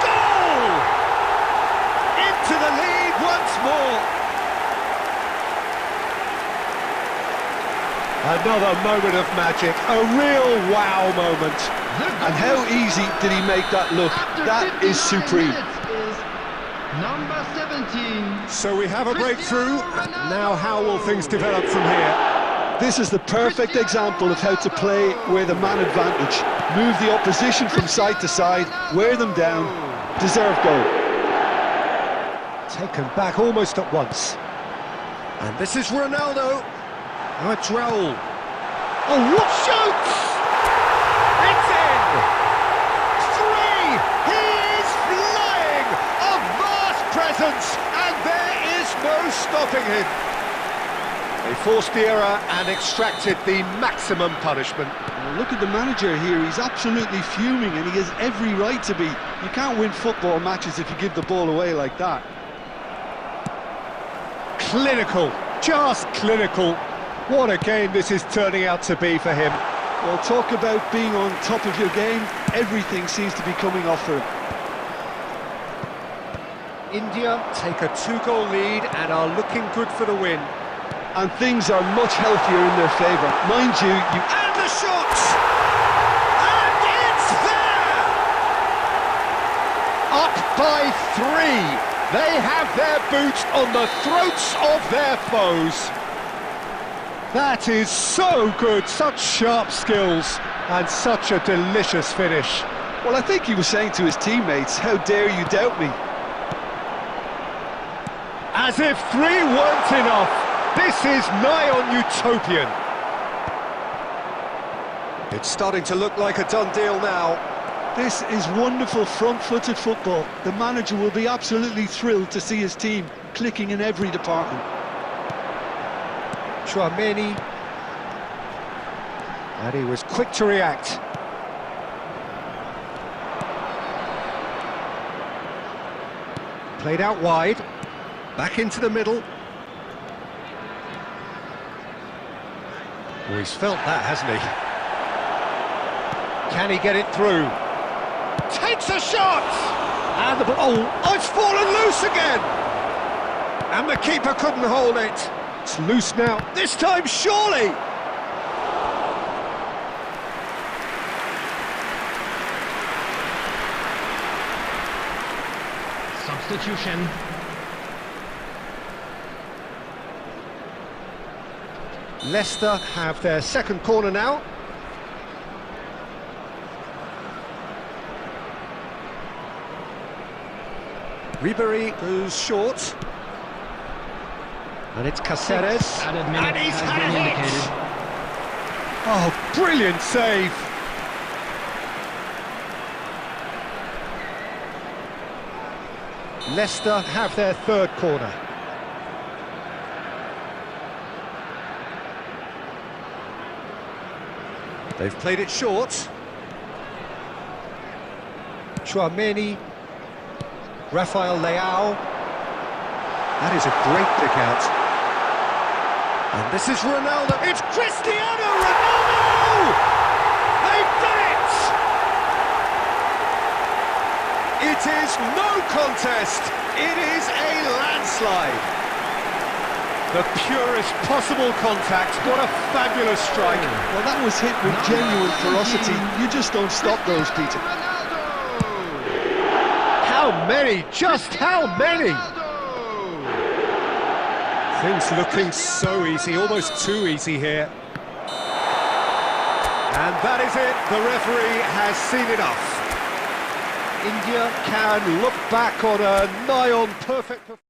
Goal! Into the lead once more. Another moment of magic, a real wow moment. And how easy did he make that look? That is supreme. Number 17. So we have a breakthrough. Now how will things develop from here? This is the perfect example of how to play with a man advantage. Move the opposition from side to side, wear them down, deserve goal. Taken back almost at once. And this is Ronaldo. Now it's Raul. Oh, what shoots! It's in! 3! He is flying! A vast presence, and there is no stopping him. They forced the error and extracted the maximum punishment. Well, look at the manager here, he's absolutely fuming and he has every right to be. You can't win football matches if you give the ball away like that. Clinical, just clinical. What a game this is turning out to be for him. Well, talk about being on top of your game. Everything seems to be coming off for him. India take a 2-goal lead and are looking good for the win. And things are much healthier in their favour. Mind you, And the shot! And it's there! Up by 3. They have their boots on the throats of their foes. That is so good, such sharp skills, and such a delicious finish. well, I think he was saying to his teammates, how dare you doubt me? As if 3 weren't enough, this is nigh on utopian. It's starting to look like a done deal now. This is wonderful front-footed football. The manager will be absolutely thrilled to see his team clicking in every department. Chouameni, and he was quick to react. Played out wide, back into the middle. Oh, he's felt that, hasn't he? Can he get it through? Takes a shot! And the ball, oh, it's fallen loose again! And the keeper couldn't hold it. It's loose now, this time surely! Substitution. Leicester have their second corner now. Ribery goes short. And it's Caceres. And he's had a hit! Oh, brilliant save! Leicester have their third corner. They've played it short. Chouameni, Rafael Leao. That is a great pick out. And this is Ronaldo. It's Cristiano Ronaldo! They've done it! It is no contest. It is a landslide. The purest possible contact. What a fabulous strike. Well, that was hit with genuine ferocity. You just don't stop those, Peter. How many? Just how many? Things looking so easy, almost too easy here. And that is it. The referee has seen enough. India can look back on a nigh-on perfect performance.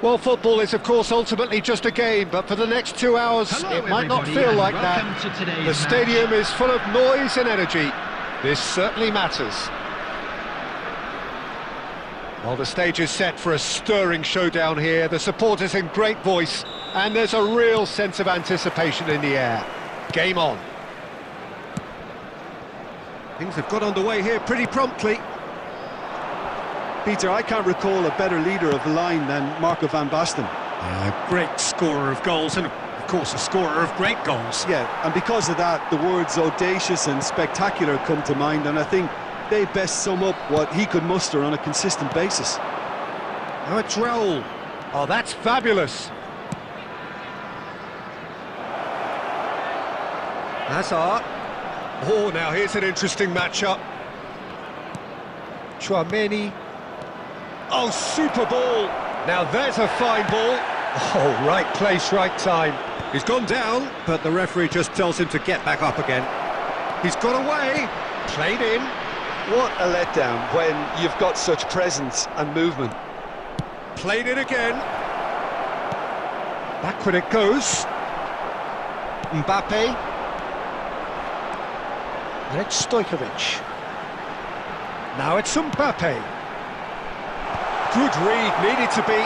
Well, football is, of course, ultimately just a game, but for the next 2 hours, Hello, it might not everybody, feel like welcome that. to today's The stadium is full of noise and energy. This certainly matters. Well, the stage is set for a stirring showdown here. The supporters in great voice, and there's a real sense of anticipation in the air. Game on. Things have got underway here pretty promptly. Peter, I can't recall a better leader of the line than Marco van Basten. A great scorer of goals and, of course, a scorer of great goals. Yeah, and because of that, the words audacious and spectacular come to mind, and I think they best sum up what he could muster on a consistent basis. Now it's Raul. Oh, that's fabulous. Hazard. Oh, now here's an interesting matchup. Chouameni. Oh, super ball. Now there's a fine ball. Oh, right place, right time. He's gone down, but the referee just tells him to get back up again. He's got away, played in. What a letdown when you've got such presence and movement. Played it again. Backward it goes. Mbappe. And it's Stojkovic. Now it's Mbappe. Good read, needed to be.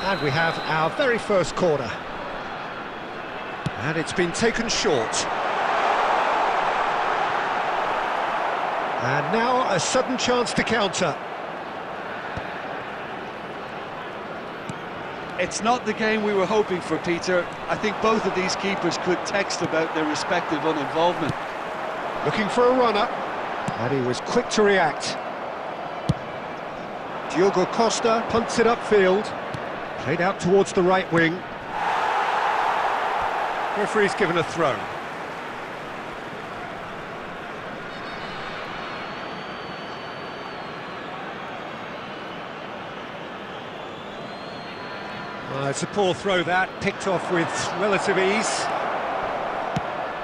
And we have our very first corner. And it's been taken short. And now a sudden chance to counter. It's not the game we were hoping for, Peter. I think both of these keepers could text about their respective uninvolvement. Looking for a runner, and he was quick to react. Diogo Costa punts it upfield, played out towards the right wing. Referee's given a throw. It's a poor throw that, picked off with relative ease.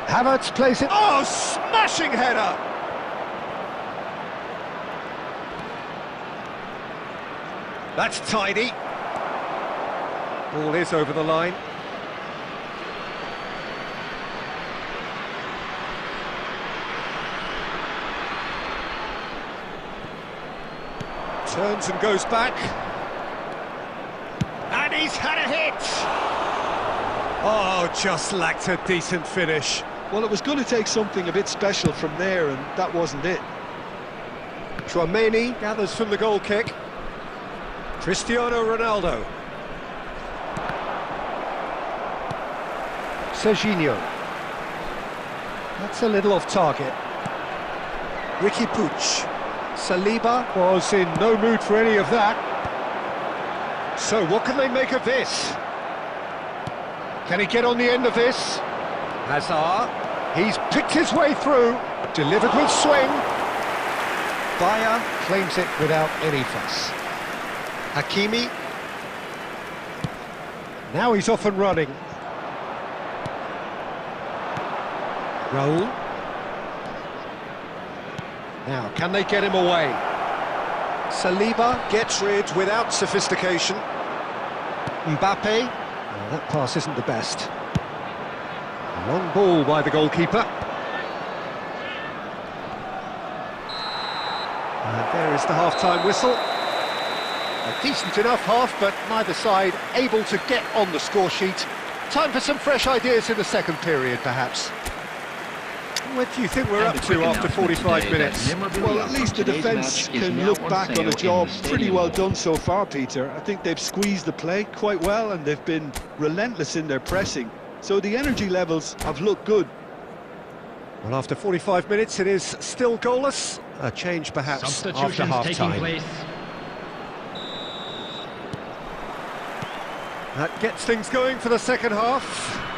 Havertz plays it. Oh, smashing header! That's tidy. Ball is over the line. Turns and goes back. And he's had a hit! Oh, just lacked a decent finish. Well, it was going to take something a bit special from there, and that wasn't it. Chouameni gathers from the goal kick. Cristiano Ronaldo. Serginho. That's a little off target. Riqui Puig. Saliba was in no mood for any of that. So what can they make of this? Can he get on the end of this? Hazard, he's picked his way through, delivered with swing. Bayer claims it without any fuss. Hakimi. Now he's off and running. Raul. Now, can they get him away? Saliba gets rid without sophistication. Mbappe. Oh, that pass isn't the best. A long ball by the goalkeeper. And there is the half-time whistle. A decent enough half, but neither side able to get on the score sheet. Time for some fresh ideas in the second period, perhaps. What do you think we're up to after 45 minutes? Well, at least the defence can look back on a job pretty well done so far, Peter. I think they've squeezed the play quite well and they've been relentless in their pressing. So the energy levels have looked good. Well, after 45 minutes, it is still goalless. A change, perhaps, after half-time. That gets things going for the second half.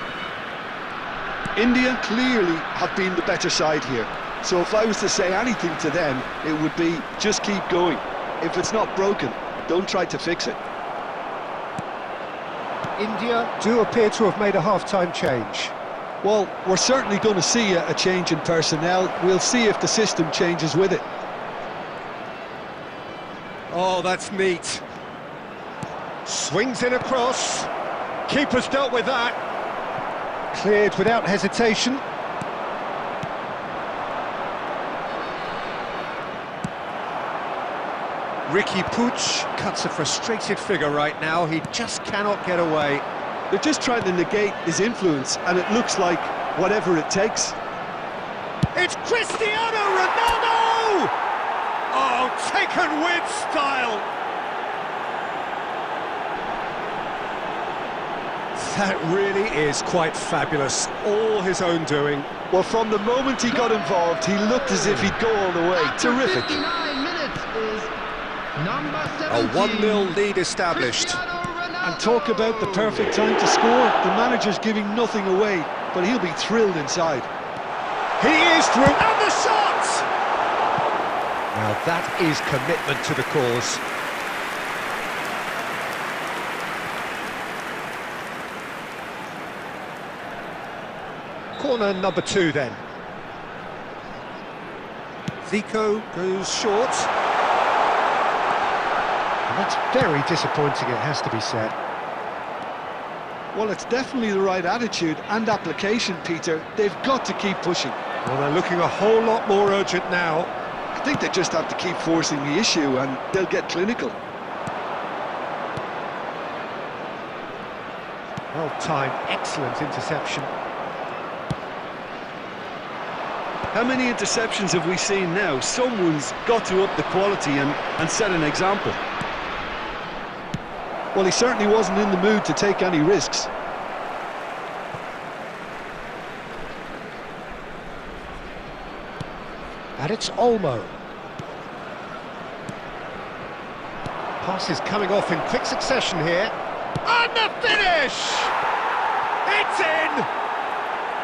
India clearly have been the better side here. So if I was to say anything to them, it would be just keep going. If it's not broken, don't try to fix it. India do appear to have made a half-time change. Well, we're certainly going to see a change in personnel. We'll see if the system changes with it. Oh, that's neat. Swings in across. Keeper's dealt with that. Cleared without hesitation. Riqui Puig cuts a frustrated figure right now. He just cannot get away. They're just trying to negate his influence, and it looks like whatever it takes. It's Cristiano Ronaldo! Oh, taken with style! That really is quite fabulous, all his own doing. Well, from the moment he got involved, he looked as if he'd go all the way. Terrific. 59 minutes is number 17. A 1-0 lead established. And talk about the perfect time to score. The manager's giving nothing away, but he'll be thrilled inside. He is through, and the shot! Now that is commitment to the cause. Corner number 2 then. Zico goes short. And that's very disappointing, it has to be said. Well, it's definitely the right attitude and application, Peter. They've got to keep pushing. Well, they're looking a whole lot more urgent now. I think they just have to keep forcing the issue and they'll get clinical. Well timed, excellent interception. How many interceptions have we seen now? Someone's got to up the quality and set an example. Well, he certainly wasn't in the mood to take any risks. And it's Olmo. Pass is coming off in quick succession here. And the finish! It's in!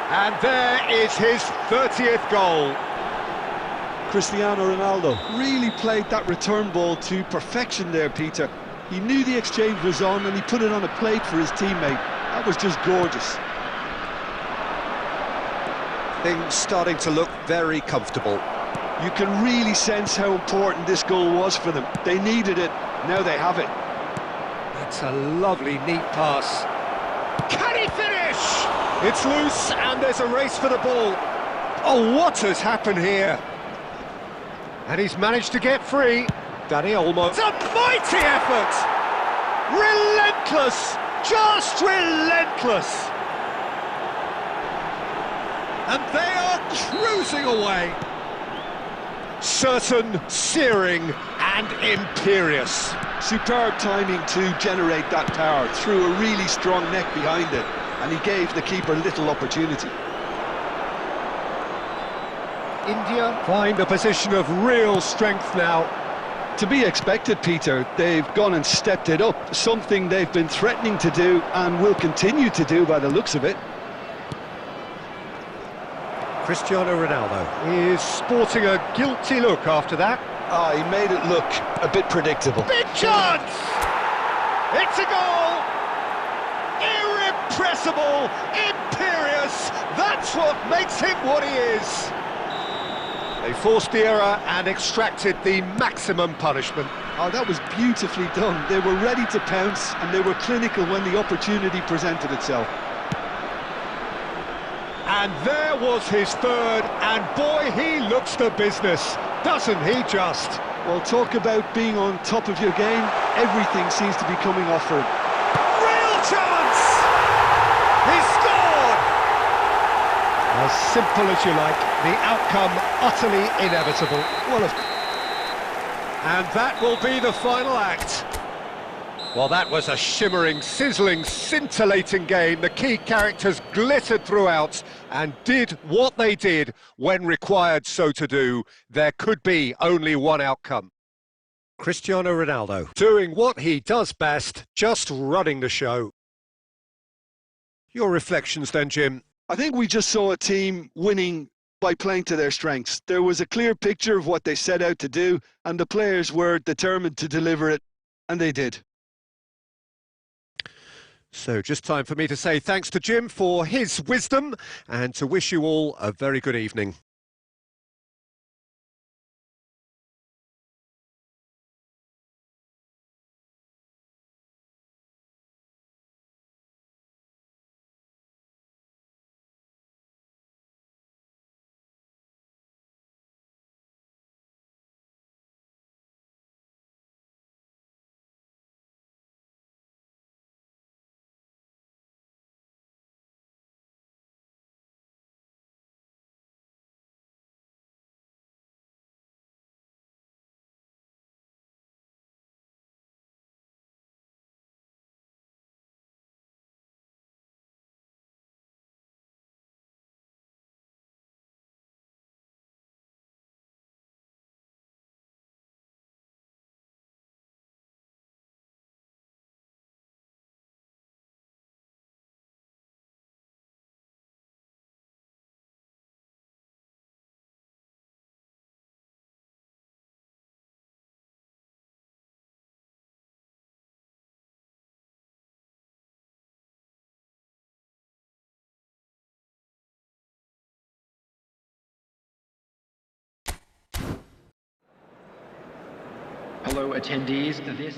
And there is his 30th goal. Cristiano Ronaldo really played that return ball to perfection there, Peter. He knew the exchange was on and he put it on a plate for his teammate. That was just gorgeous. Things starting to look very comfortable. You can really sense how important this goal was for them. They needed it, now they have it. That's a lovely, neat pass. Can he finish? It's loose and there's a race for the ball. Oh, what has happened here? And he's managed to get free. Danny Olmo. It's a mighty effort! Relentless! Just relentless! And they are cruising away. Certain, searing and imperious. Superb timing to generate that power, threw a really strong neck behind it, and he gave the keeper little opportunity. India find a position of real strength now. To be expected, Peter. They've gone and stepped it up, something they've been threatening to do and will continue to do by the looks of it. Cristiano Ronaldo is sporting a guilty look after that. He made it look a bit predictable. Big chance! It's a goal! Irrepressible, imperious, that's what makes him what he is. They forced the error and extracted the maximum punishment. Oh, that was beautifully done. They were ready to pounce and they were clinical when the opportunity presented itself. And there was his third, and boy, he looks the business, doesn't he just? Well, talk about being on top of your game. Everything seems to be coming off for him. Real chance! He scored! As simple as you like, the outcome utterly inevitable. Well, and that will be the final act. Well, that was a shimmering, sizzling, scintillating game. The key characters glittered throughout and did what they did when required so to do. There could be only one outcome. Cristiano Ronaldo doing what he does best, just running the show. Your reflections then, Jim? I think we just saw a team winning by playing to their strengths. There was a clear picture of what they set out to do, and the players were determined to deliver it, and they did. So just time for me to say thanks to Jim for his wisdom and to wish you all a very good evening. Hello, attendees. This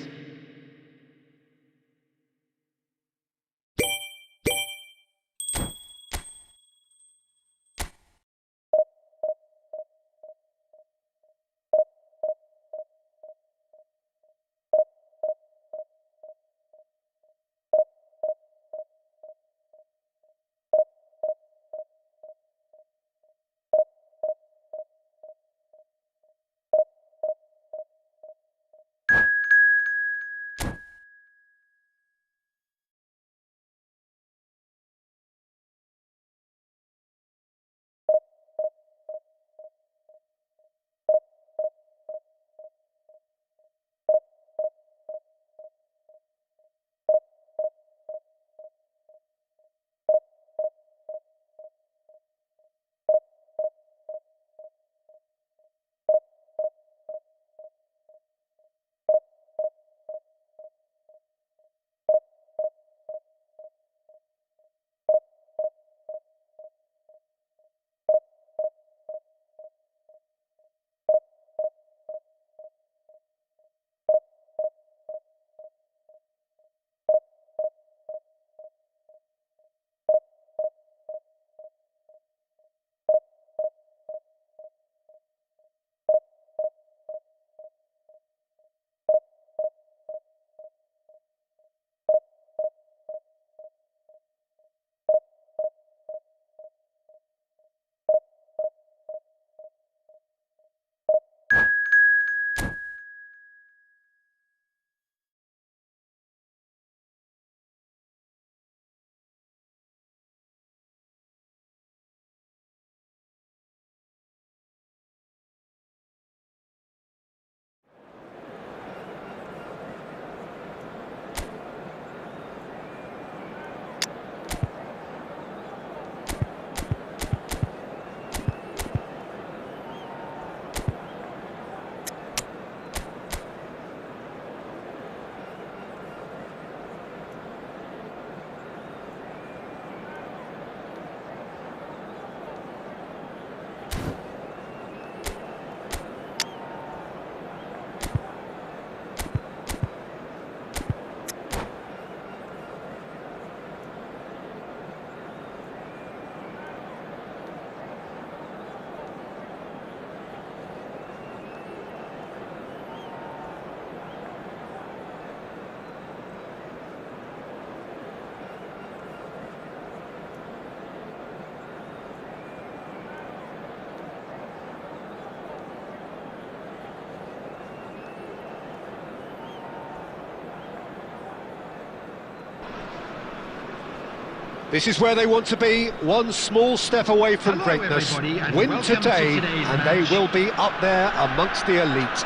This is where they want to be, one small step away from Hello, greatness. everybody, and Win welcome to today, today's and match. they will be up there amongst the elite.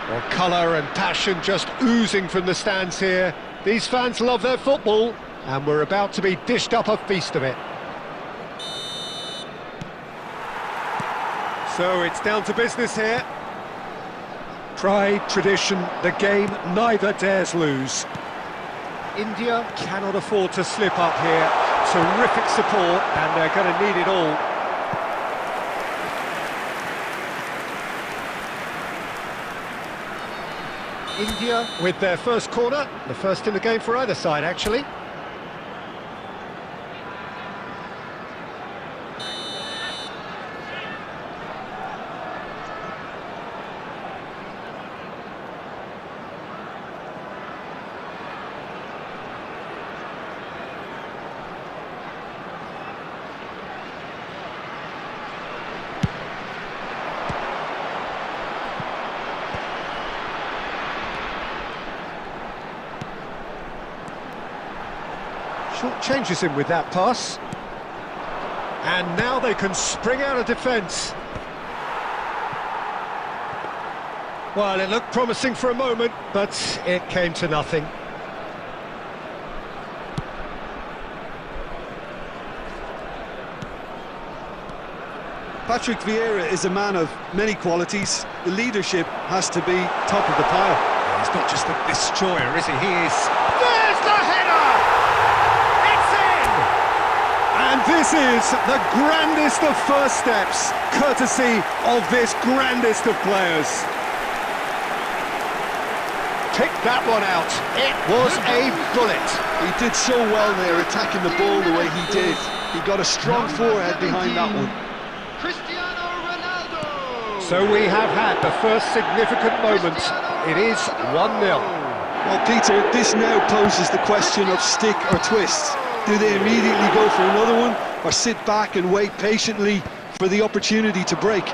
Well, colour and passion just oozing from the stands here. These fans love their football, and we're about to be dished up a feast of it. So it's down to business here. Pride, tradition, the game neither dares lose. India cannot afford to slip up here. Terrific support, and they're going to need it all. India with their first corner, the first in the game for either side, actually. Short changes him with that pass. And now they can spring out of defence. Well, it looked promising for a moment, but it came to nothing. Patrick Vieira is a man of many qualities. The leadership has to be top of the pile. He's not just a destroyer, is he? He is... There's the header! It's in! And this is the grandest of first steps, courtesy of this grandest of players. that one out. It was a bullet. He did so well there, attacking the ball the way he did. He got a strong forehead behind that one. Cristiano Ronaldo. So we have had the first significant moment. It is 1-0. Well, Peter, this now poses the question of stick or twist. Do they immediately go for another one, or sit back and wait patiently for the opportunity to break?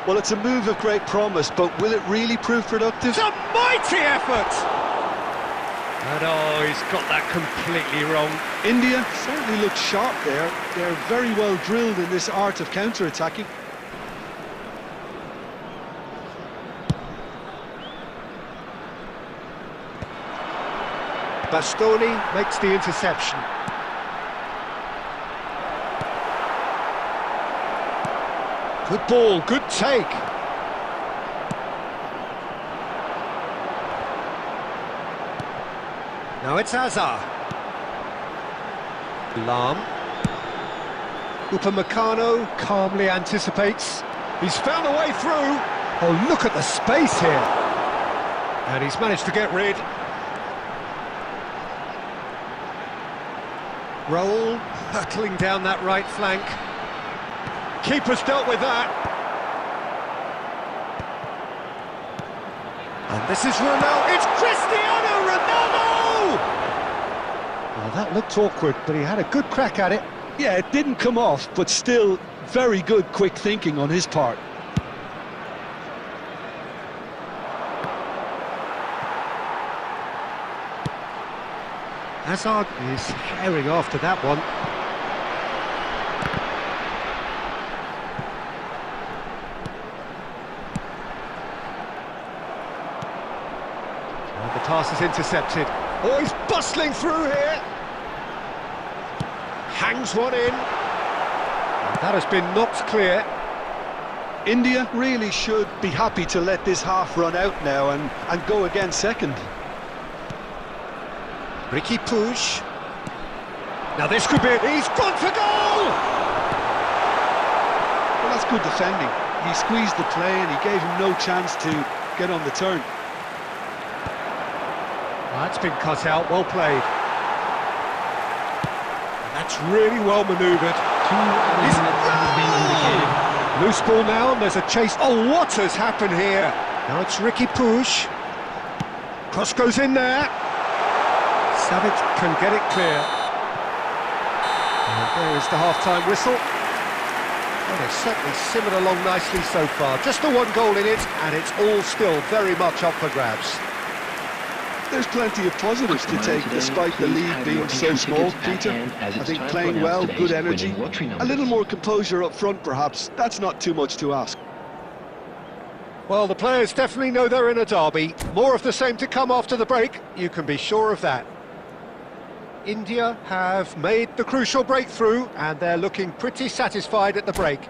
Well, it's a move of great promise, but will it really prove productive? It's a mighty effort! And oh, he's got that completely wrong. India certainly look sharp there. They're very well drilled in this art of counter-attacking. Bastoni makes the interception. Good ball, good take. Now it's Azar. Lam. Upamecano calmly anticipates. He's found a way through. Oh, look at the space here. And he's managed to get rid. Roll, hurtling down that right flank. Keeper's dealt with that. And this is Ronaldo. It's Cristiano Ronaldo! Well, that looked awkward, but he had a good crack at it. Yeah, it didn't come off, but still very good quick thinking on his part. Hazard is herring after that one. And the pass is intercepted. Oh, he's bustling through here. Hangs one in. And that has been knocked clear. India really should be happy to let this half run out now and go again second. Ricky Puig. Now this could be it. He's gone for goal! Well, that's good defending. He squeezed the play and he gave him no chance to get on the turn. That's been cut out, well played. And that's really well manoeuvred. Loose ball now, and there's a chase. Oh, what has happened here? Now it's Ricky Puig. Cross goes in there. Savage can get it clear. And there is the half-time whistle. Well, they've certainly simmered along nicely so far. Just the one goal in it, and it's all still very much up for grabs. There's plenty of positives to take, despite the lead being so small, Peter. I think playing well, good energy, a little more composure up front perhaps. That's not too much to ask. Well, the players definitely know they're in a derby. More of the same to come after the break, you can be sure of that. India have made the crucial breakthrough, and they're looking pretty satisfied at the break.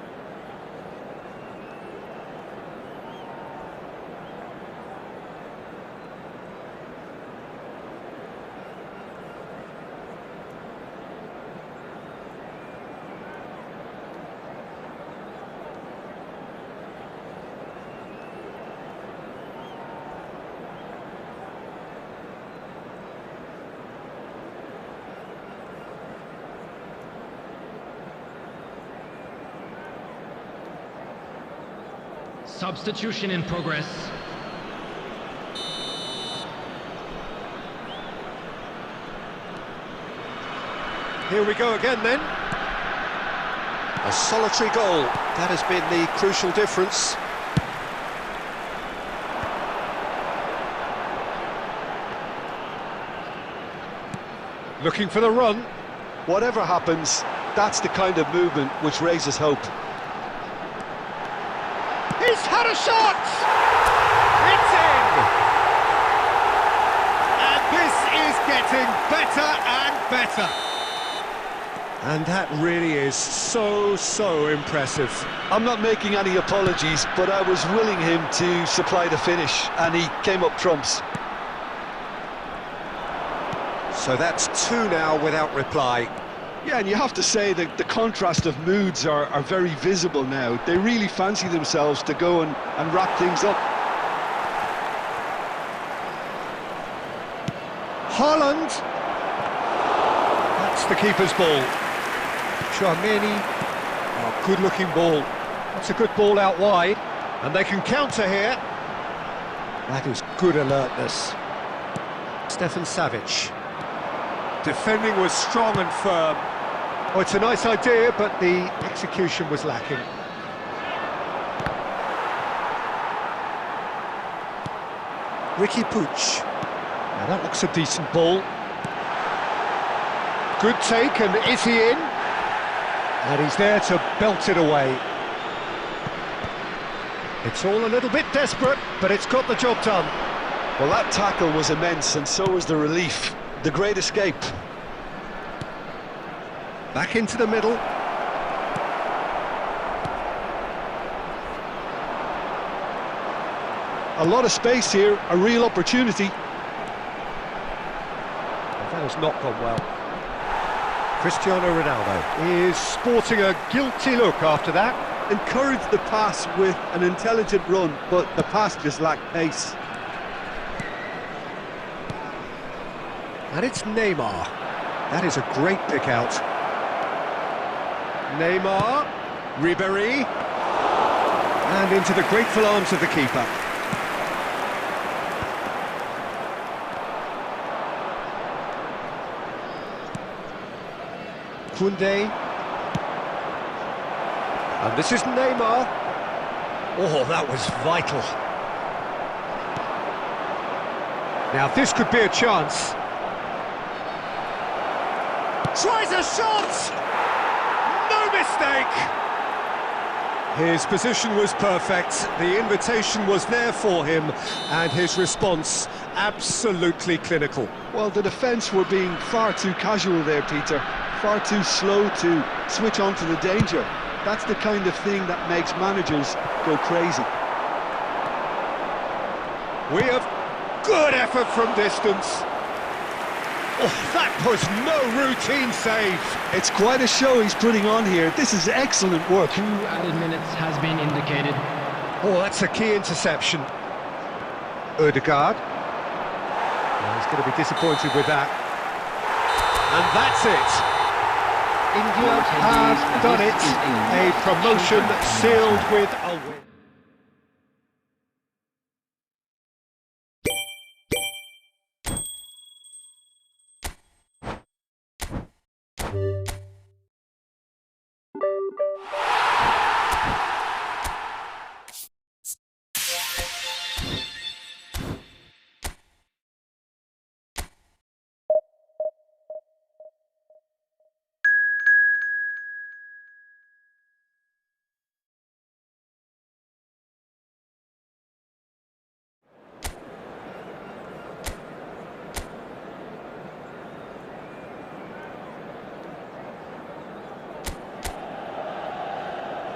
Substitution in progress. Here we go again then. A solitary goal. That has been the crucial difference. Looking for the run. Whatever happens, that's the kind of movement which raises hope. He's had a shot! It's in! And this is getting better and better. And that really is so impressive. I'm not making any apologies, but I was willing him to supply the finish, and he came up trumps. So that's two now without reply. Yeah, and you have to say that the contrast of moods are very visible now. They really fancy themselves to go and wrap things up. Haaland. That's the keeper's ball. Tchouaméni. Oh, good-looking ball. That's a good ball out wide. And they can counter here. That is good alertness. Stefan Savic. Defending was strong and firm. Oh, it's a nice idea, but the execution was lacking. Ricky Puig. Now that looks a decent ball. Good take, and is he in? And he's there to belt it away. It's all a little bit desperate, but it's got the job done. Well, that tackle was immense, and so was the relief. The great escape. Back into the middle. A lot of space here, a real opportunity. That has not gone well. Cristiano Ronaldo is sporting a guilty look after that. Encouraged the pass with an intelligent run, but the pass just lacked pace. And it's Neymar. That is a great pick out. Neymar, Ribéry, and into the grateful arms of the keeper. Koundé. And this is Neymar. Oh, that was vital. Now this could be a chance. Tries a shot! No mistake! His position was perfect, the invitation was there for him, and his response absolutely clinical. Well, the defence were being far too casual there, Peter. Far too slow to switch on to the danger. That's the kind of thing that makes managers go crazy. We have good effort from distance. Oh, that was no routine save. It's quite a show he's putting on here. This is excellent work. 2 added minutes has been indicated. Oh, that's a key interception. Ødegaard. Well, he's going to be disappointed with that. And that's it. India have done it. A promotion sealed with a win.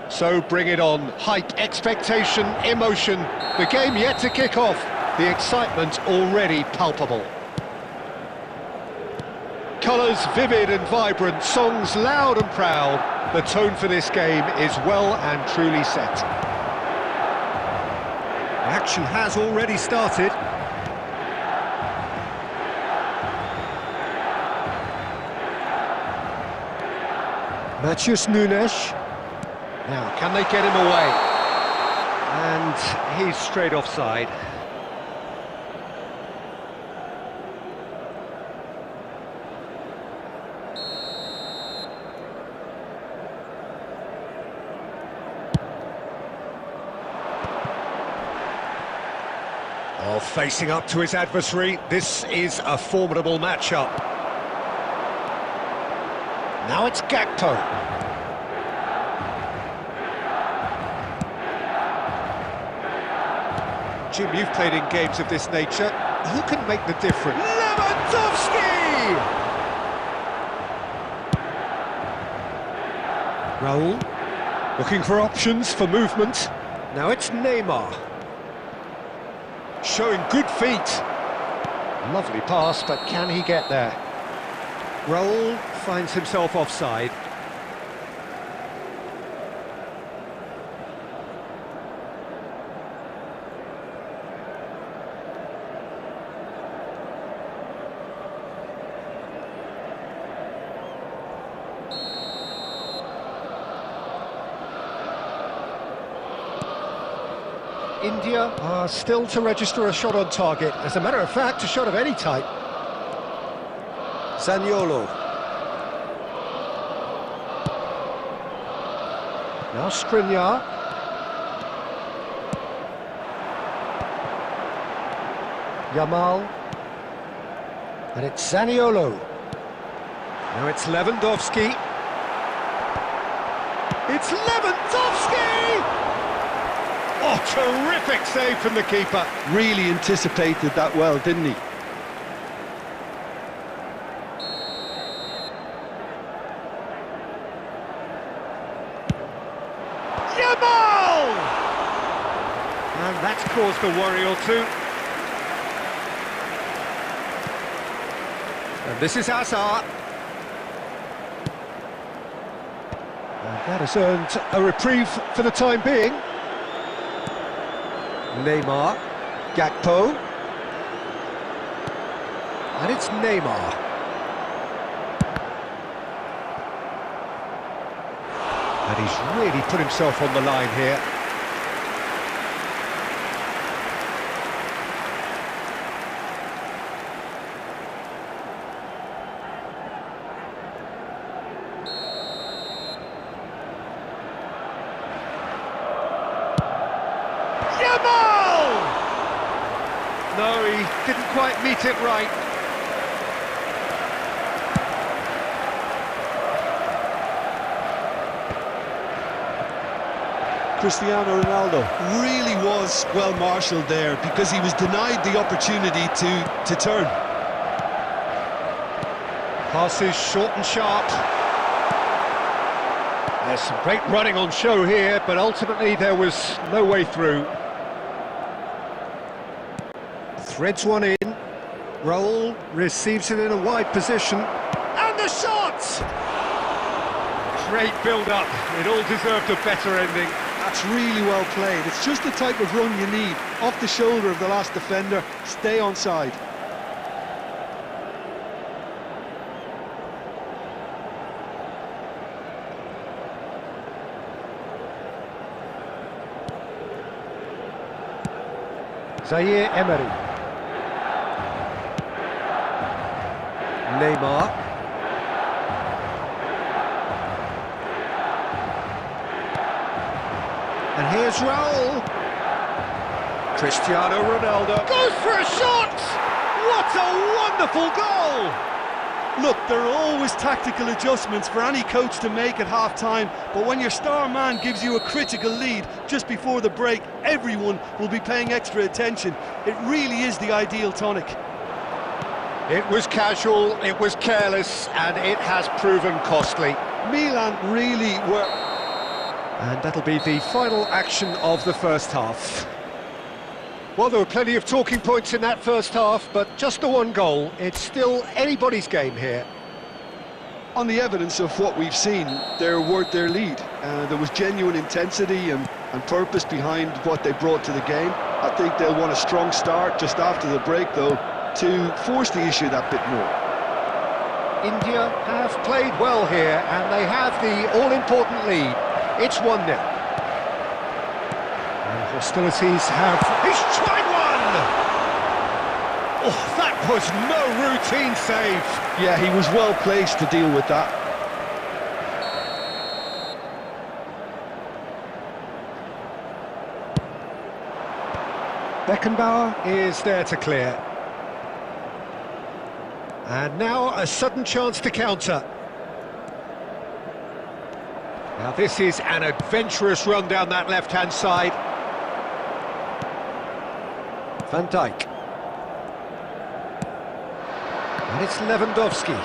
So bring it on. Hype, expectation, emotion. The game yet to kick off. The excitement already palpable. Colours vivid and vibrant, songs loud and proud. The tone for this game is well and truly set. The action has already started. Matheus Nunes. Now, can they get him away? And he's straight offside. Oh, facing up to his adversary, this is a formidable matchup. Now it's Gakpo. Jim, you've played in games of this nature. Who can make the difference? Lewandowski! Raul, looking for options for movement. Now it's Neymar. Showing good feet. Lovely pass, but can he get there? Raul finds himself offside. India are still to register a shot on target. As a matter of fact, a shot of any type. Zaniolo. Now Skriniar. Yamal. And it's Zaniolo. Now it's Lewandowski. It's Lewandowski! Oh, terrific save from the keeper. Really anticipated that well, didn't he? Yamal! And that's caused a worry or two. And this is Hazard. And that has earned a reprieve for the time being. Neymar, Gakpo, and it's Neymar. And he's really put himself on the line here. No, he didn't quite meet it right. Cristiano Ronaldo really was well marshalled there because he was denied the opportunity to turn. Passes short and sharp. There's some great running on show here, but ultimately there was no way through. Threads one in, Raul receives it in a wide position, and the shot! Great build-up, it all deserved a better ending. That's really well played. It's just the type of run you need. Off the shoulder of the last defender, stay onside. Zaire Emery. Neymar. And here's Raul. Cristiano Ronaldo goes for a shot! What a wonderful goal! Look, there are always tactical adjustments for any coach to make at half-time, but when your star man gives you a critical lead just before the break, everyone will be paying extra attention. It really is the ideal tonic. It was casual, it was careless, and it has proven costly. Milan really were... And that'll be the final action of the first half. Well, there were plenty of talking points in that first half, but just the one goal. It's still anybody's game here. On the evidence of what we've seen, they're worth their lead. There was genuine intensity and purpose behind what they brought to the game. I think they'll want a strong start just after the break, though, to force the issue that bit more. India have played well here, and they have the all-important lead. It's 1-0. And hostilities have... He's tried one! Oh, that was no routine save. Yeah, he was well placed to deal with that. Beckenbauer is there to clear. And now a sudden chance to counter. Now this is an adventurous run down that left-hand side. Van Dijk. And it's Lewandowski.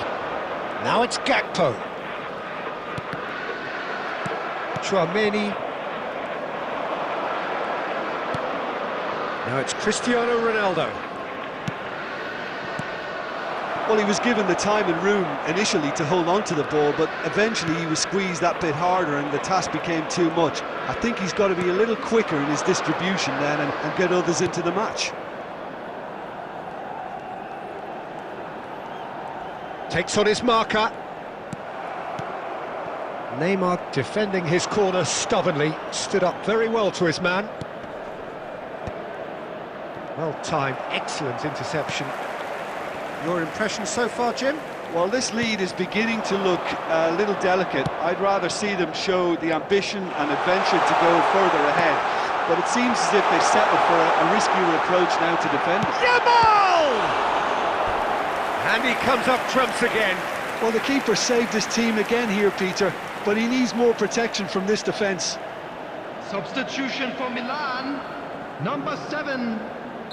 Now it's Gakpo. Chouameni. Now it's Cristiano Ronaldo. Well, he was given the time and room initially to hold on to the ball, but eventually he was squeezed that bit harder and the task became too much. I think he's got to be a little quicker in his distribution then and get others into the match. Takes on his marker. Neymar defending his corner stubbornly, stood up very well to his man. Well-timed, excellent interception. Your impression so far, Jim? Well, this lead is beginning to look a little delicate. I'd rather see them show the ambition and adventure to go further ahead. But it seems as if they've settled for a riskier approach now to defend. Yamal! And he comes up trumps again. Well, the keeper saved his team again here, Peter, but he needs more protection from this defence. Substitution for Milan, number 7,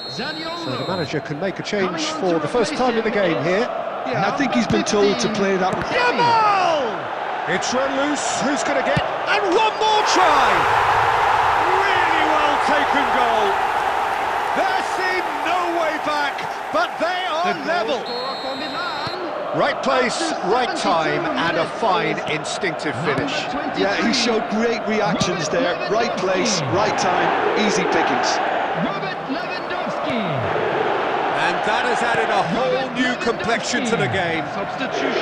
Zaniolo. So the manager can make a change for the first time in the game here. Yeah, I think he's been told to play that. Yamal! It's run loose, who's going to get... And one more try! Really well taken goal. There seemed no way back, but they are level. Right place, right time, and a fine instinctive finish. Yeah, he showed great reactions there. Right place, right time, easy pickings. And that has added a whole new complexion to the game.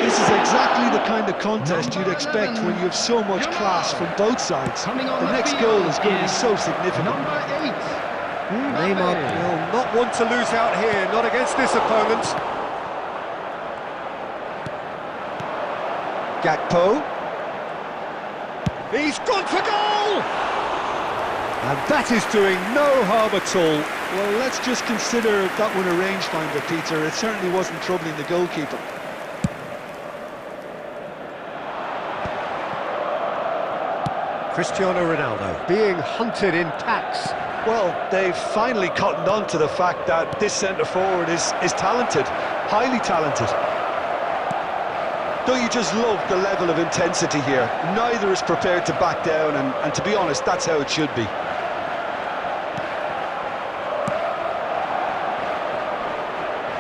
This is exactly the kind of contest you'd expect when you have so much class from both sides. The next goal is going to be so significant. Neymar will not want to lose out here, not against this opponent. Gakpo. He's gone for goal! And that is doing no harm at all. Well, let's just consider that one a rangefinder, Peter. It certainly wasn't troubling the goalkeeper. Cristiano Ronaldo being hunted in packs. Well, they've finally cottoned on to the fact that this centre-forward is talented, highly talented. Don't you just love the level of intensity here? Neither is prepared to back down, and to be honest, that's how it should be.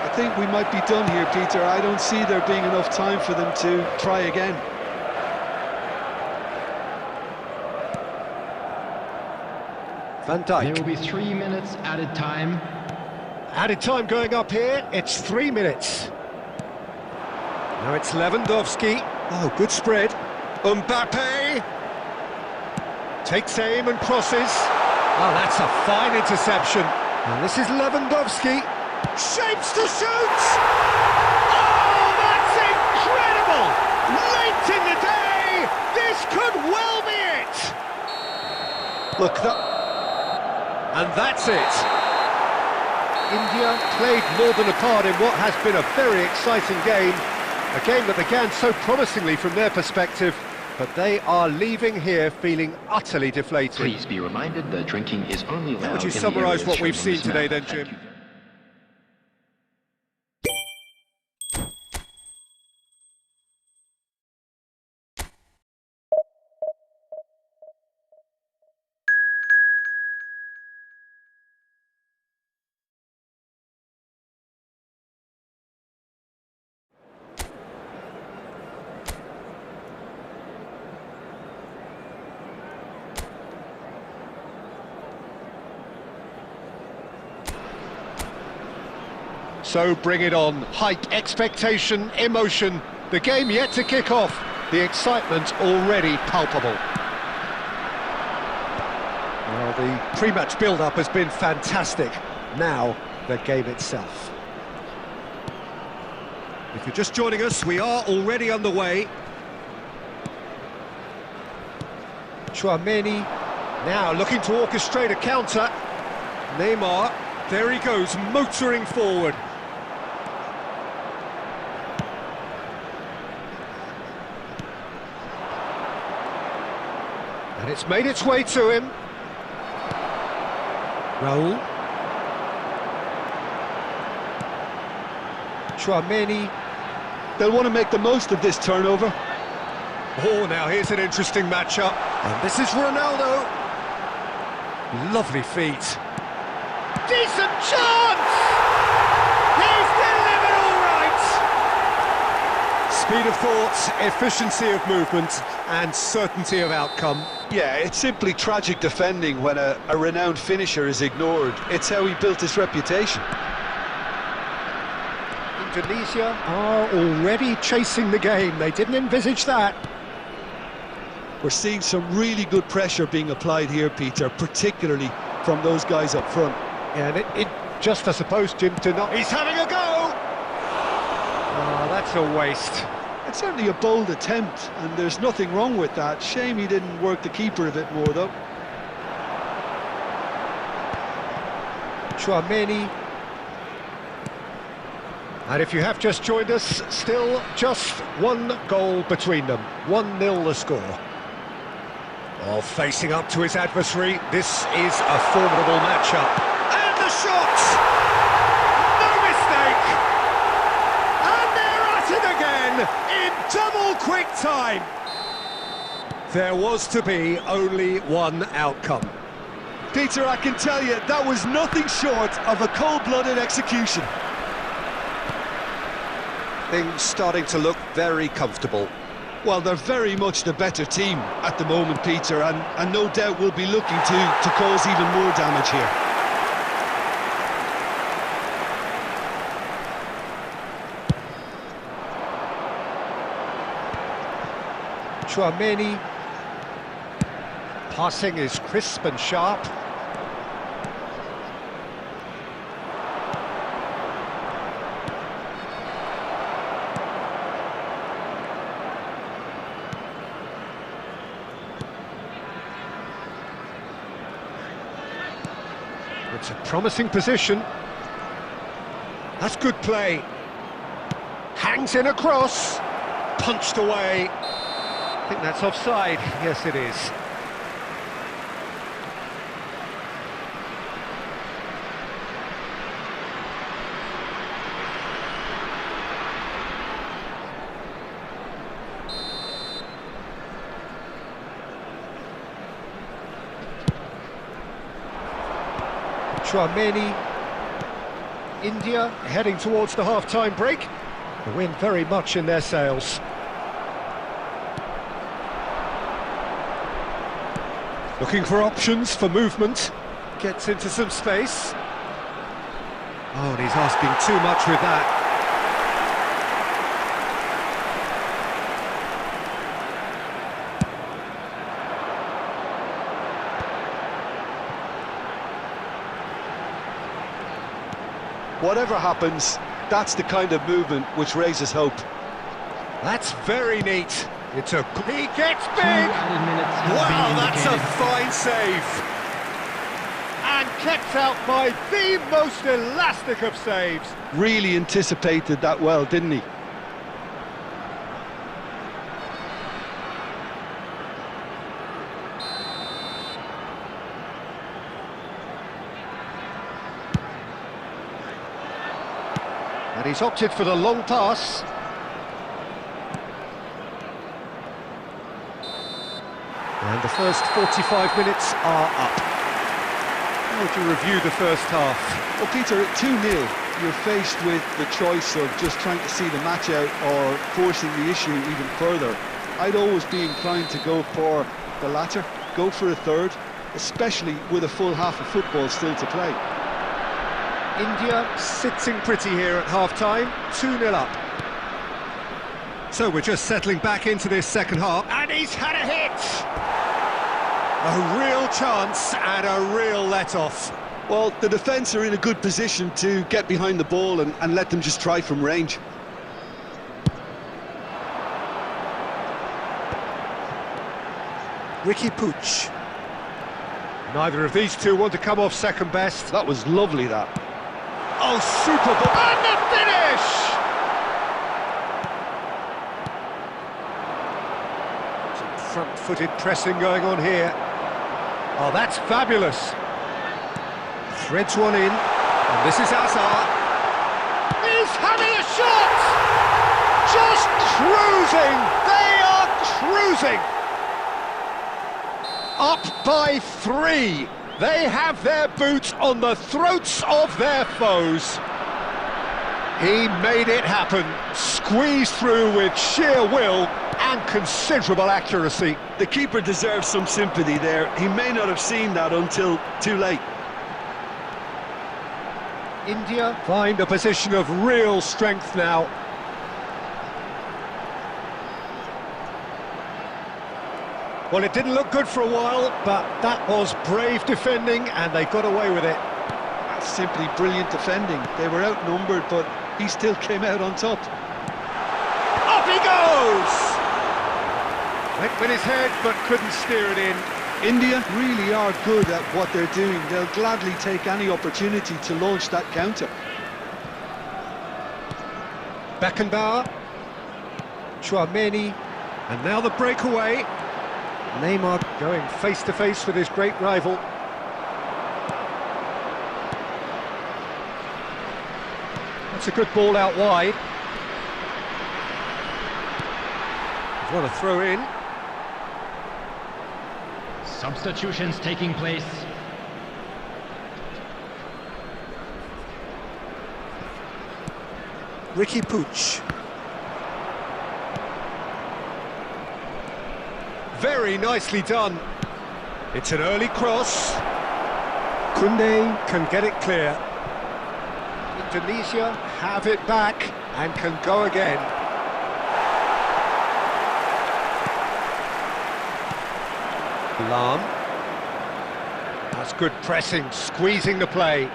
I think we might be done here, Peter. I don't see there being enough time for them to try again. Van Dijk. There will be 3 minutes added time. Added time going up here, it's 3 minutes. Now it's Lewandowski. Oh, good spread. Mbappe. Takes aim and crosses. Oh, that's a fine interception. And this is Lewandowski. Shapes to shoot! Oh, that's incredible! Late in the day, this could well be it! Look, that... And that's it. India played more than a part in what has been a very exciting game. A game that began so promisingly from their perspective, but they are leaving here feeling utterly deflated. Please be reminded that drinking is only allowed. How would you in the summarise areas what we've shown seen on this today map? then, Jim? So bring it on. Hype, expectation, emotion. The game yet to kick off. The excitement already palpable. Well, the pre-match build-up has been fantastic. Now, the game itself. If you're just joining us, we are already underway. Tchouaméni now looking to orchestrate a counter. Neymar, there he goes, motoring forward. And it's made its way to him. Raul. Tchouaméni. They'll want to make the most of this turnover. Oh, now here's an interesting matchup. And this is Ronaldo. Lovely feet. Decent chance! He's delivered all right! Speed of thought, efficiency of movement, and certainty of outcome. Yeah, it's simply tragic defending when a renowned finisher is ignored. It's how he built his reputation. Indonesia are already chasing the game. They didn't envisage that. We're seeing some really good pressure being applied here, Peter, particularly from those guys up front. Yeah, and it just, I suppose, Jim, to not... He's having a go! Oh, that's a waste. It's certainly a bold attempt, and there's nothing wrong with that. Shame he didn't work the keeper a bit more, though. Chouameni. And if you have just joined us, still just one goal between them. 1-0 the score. Well, facing up to his adversary, this is a formidable matchup. And the shot! No mistake! And they're at it again, in double quick time! There was to be only one outcome. Peter, I can tell you, that was nothing short of a cold-blooded execution. Things starting to look very comfortable. Well, they're very much the better team at the moment, Peter, and no doubt will be looking to cause even more damage here. Chouameni. Passing is crisp and sharp. It's a promising position. That's good play. Hangs in across. Punched away. I think that's offside. Yes, it is. Chouameni. India heading towards the half-time break. The wind very much in their sails. Looking for options for movement. Gets into some space. Oh, and he's asking too much with that. Whatever happens, that's the kind of movement which raises hope. That's very neat. It's a... He gets big! Wow, that's a fine save! And kept out by the most elastic of saves. Really anticipated that well, didn't he? And he's opted for the long pass. And the first 45 minutes are up. How would you review the first half? Well, Peter, at 2-0, you're faced with the choice of just trying to see the match out or forcing the issue even further. I'd always be inclined to go for the latter, go for a third, especially with a full half of football still to play. India sitting pretty here at half-time, 2-0 up. So we're just settling back into this second half, and he's had a hit! A real chance and a real let-off. Well, the defence are in a good position to get behind the ball and let them just try from range. Ricky Puig. Neither of these two want to come off second best. That was lovely, that. Oh, super ball! And the finish! Some front-footed pressing going on here. Oh, that's fabulous. Threads one in, and this is Hazard. He's having a shot! Just cruising! They are cruising! Up by 3. They have their boot on the throats of their foes. He made it happen, squeezed through with sheer will and considerable accuracy. The keeper deserves some sympathy there. He may not have seen that until too late. India find a position of real strength now. Well, it didn't look good for a while, but that was brave defending and they got away with it. Simply brilliant defending. They were outnumbered, but he still came out on top. Up he goes! Went with his head, but couldn't steer it in. India really are good at what they're doing. They'll gladly take any opportunity to launch that counter. Beckenbauer, Chouameni, and now the breakaway. Neymar going face-to-face with his great rival. That's a good ball out wide. What a throw in. Substitutions taking place. Ricky Puig. Very nicely done. It's an early cross. Koundé can get it clear. Indonesia have it back and can go again. Lam. That's good pressing, squeezing the play.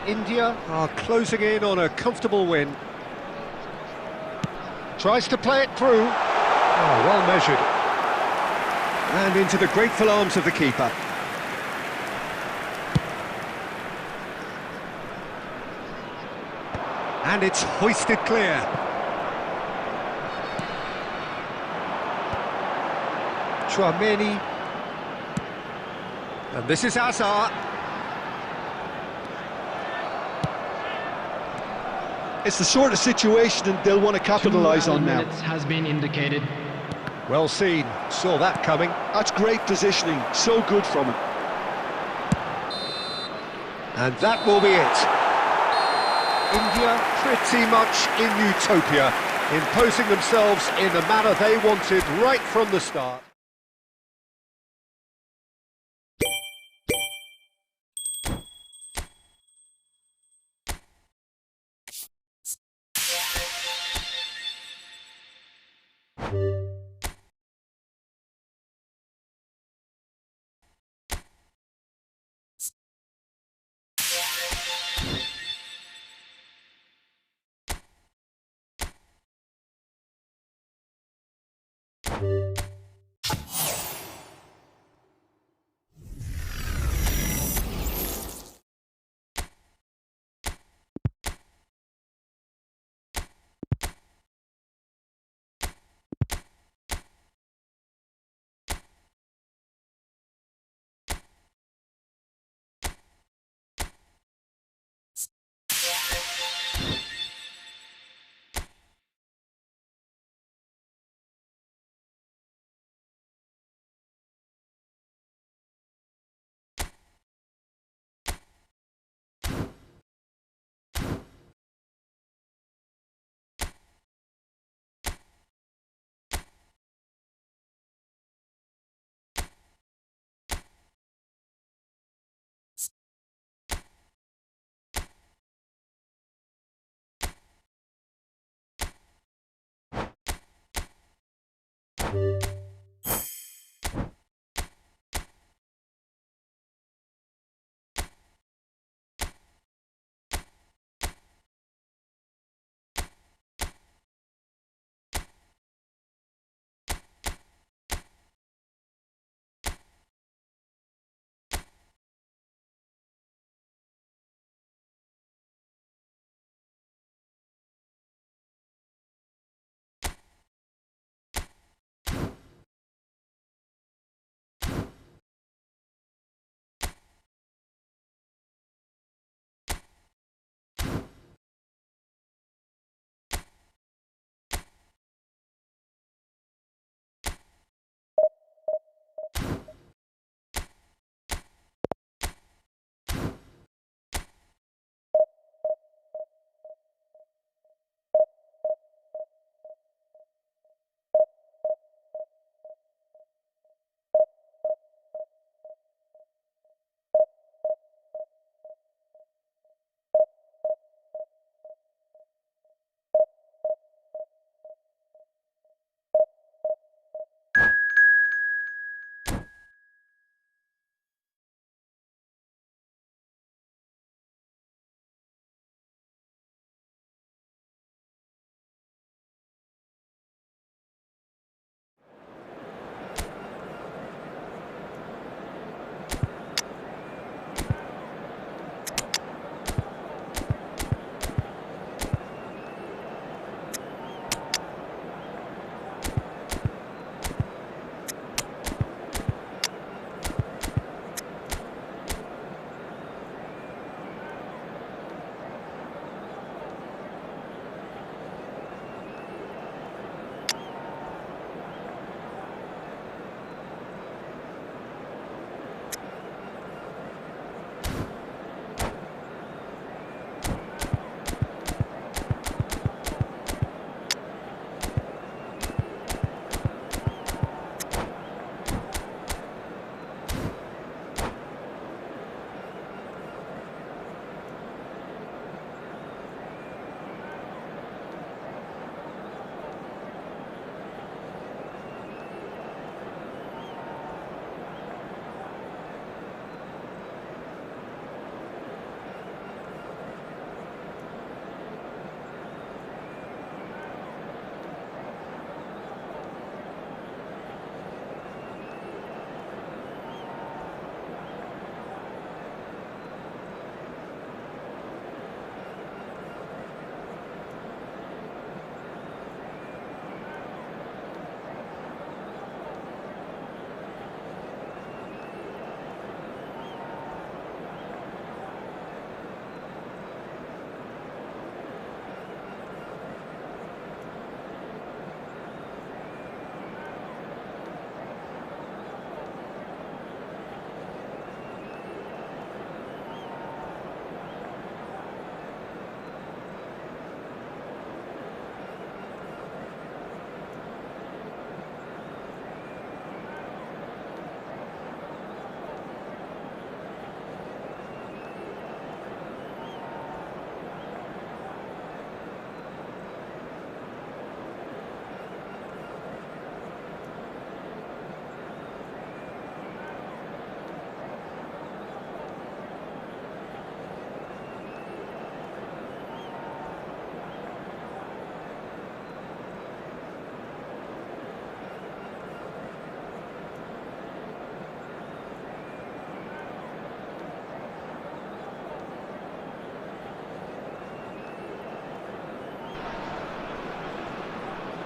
India are closing in on a comfortable win. Tries to play it through. Oh, well measured. And into the grateful arms of the keeper. And it's hoisted clear. Chouameni. And this is Hazard. It's the sort of situation that they'll want to capitalise on now. 2 minutes has been indicated. Well seen, saw that coming. That's great positioning, so good from him. And that will be it. India pretty much in utopia, imposing themselves in the manner they wanted right from the start.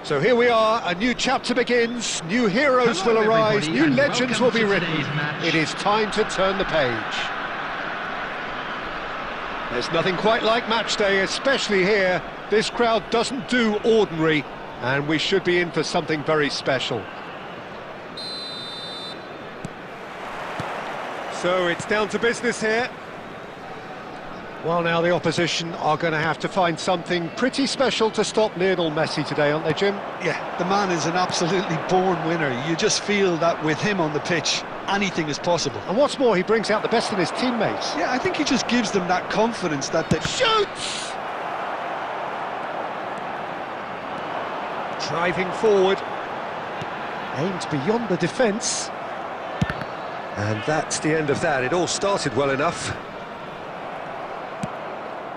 So here we are, a new chapter begins, new heroes will arise, new legends will be written. It is time to turn the page. There's nothing quite like match day, especially here. This crowd doesn't do ordinary, and we should be in for something very special. So it's down to business here. Well, now the opposition are going to have to find something pretty special to stop Lionel Messi today, aren't they, Jim? Yeah, the man is an absolutely born winner. You just feel that with him on the pitch, anything is possible. And what's more, he brings out the best in his teammates. Yeah, I think he just gives them that confidence that they... Shoots! Driving forward. Aimed beyond the defence. And that's the end of that. It all started well enough.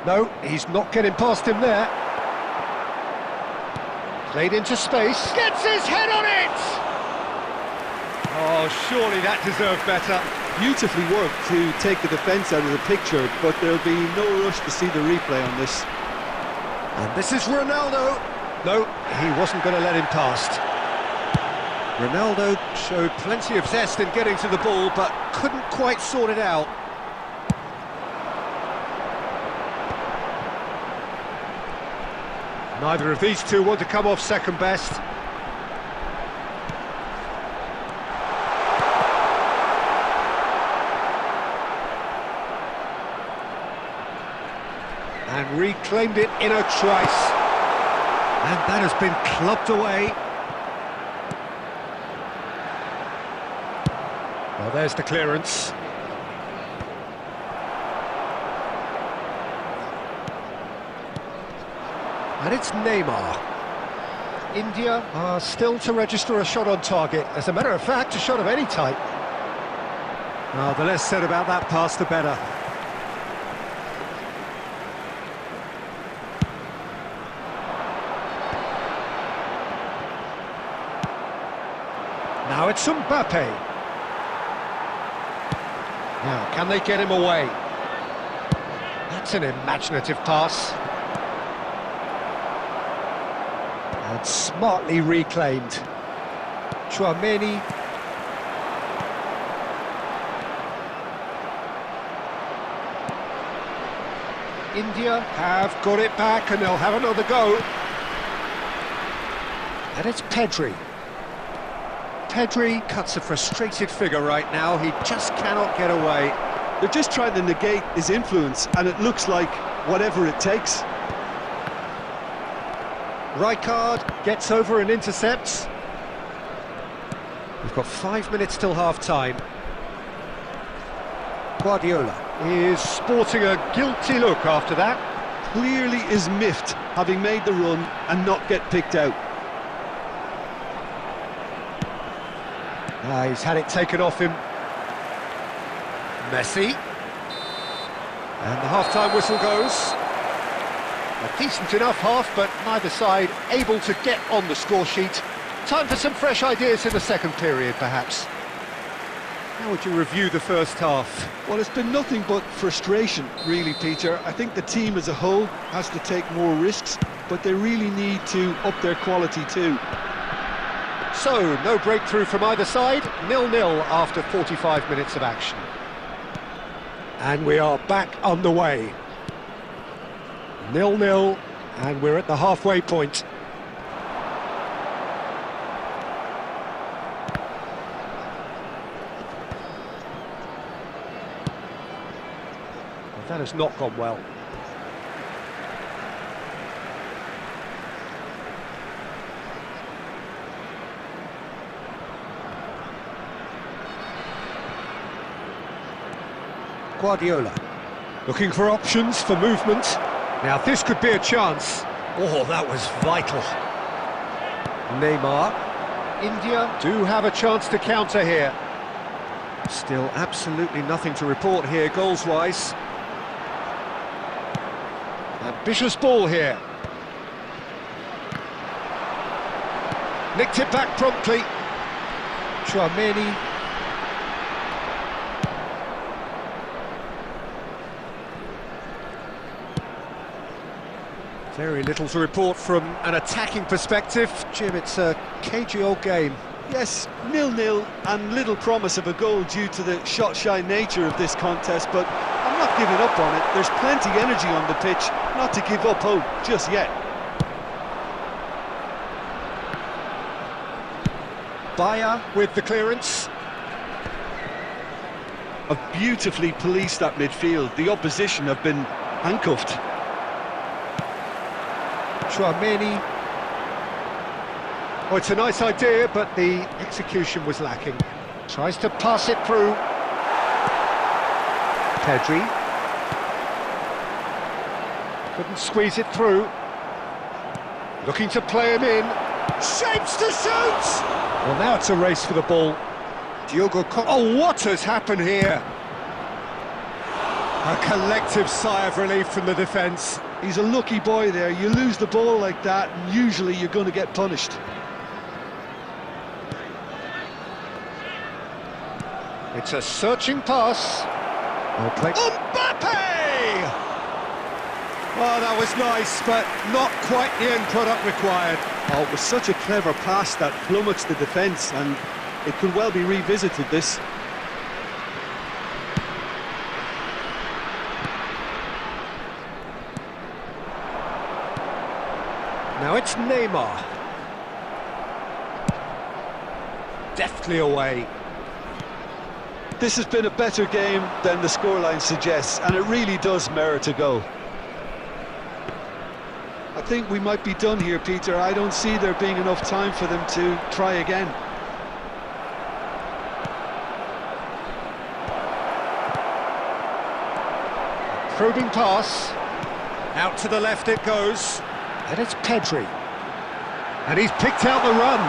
No, he's not getting past him there. Played into space. Gets his head on it! Oh, surely that deserved better. Beautifully worked to take the defence out of the picture, but there'll be no rush to see the replay on this. And this is Ronaldo. No, he wasn't going to let him past. Ronaldo showed plenty of zest in getting to the ball, but couldn't quite sort it out. Neither of these two want to come off second best. And reclaimed it in a trice. And that has been clubbed away. Well, there's the clearance. And it's Neymar. India are still to register a shot on target. As a matter of fact, a shot of any type. Oh, the less said about that pass, the better. Now it's Mbappe. Now, can they get him away? That's an imaginative pass. And smartly reclaimed. Chouameni. India have got it back and they'll have another go. And it's Pedri. Pedri cuts a frustrated figure right now. He just cannot get away. They're just trying to negate his influence, and it looks like whatever it takes. Rijkaard gets over and intercepts. We've got 5 minutes till half-time. Guardiola is sporting a guilty look after that. Clearly is miffed, having made the run and not get picked out. He's had it taken off him. Messi. And the half-time whistle goes. A decent enough half, but neither side able to get on the score sheet. Time for some fresh ideas in the second period, perhaps. How would you review the first half? Well, it's been nothing but frustration, really, Peter. I think the team as a whole has to take more risks, but they really need to up their quality too. So, no breakthrough from either side, 0-0 after 45 minutes of action. And we are back underway. 0-0, and we're at the halfway point. Well, that has not gone well. Guardiola, looking for options, for movement. Now this could be a chance. Oh, that was vital. Neymar. India do have a chance to counter here. Still absolutely nothing to report here, goals-wise. Ambitious ball here. Nicked it back promptly. Chouameni. Very little to report from an attacking perspective. Jim, it's a cagey old game. Yes, 0-0 and little promise of a goal due to the shot-shy nature of this contest, but I'm not giving up on it. There's plenty energy on the pitch, not to give up hope just yet. Bayer with the clearance. Have beautifully policed that midfield. The opposition have been handcuffed. Chouameni. Oh, it's a nice idea, but the execution was lacking. Tries to pass it through. Pedri. Couldn't squeeze it through. Looking to play him in. Shapes to shoot! Well, now it's a race for the ball. Oh, what has happened here? A collective sigh of relief from the defence. He's a lucky boy there. You lose the ball like that, and usually you're going to get punished. It's a searching pass. Well played. Mbappe! Oh, that was nice, but not quite the end product required. Oh, it was such a clever pass that flummoxed the defence, and it could well be revisited, this. Now it's Neymar. Deftly away. This has been a better game than the scoreline suggests, and it really does merit a goal. I think we might be done here, Peter. I don't see there being enough time for them to try again. Probing pass. Out to the left it goes. And it's Pedri. And he's picked out the run.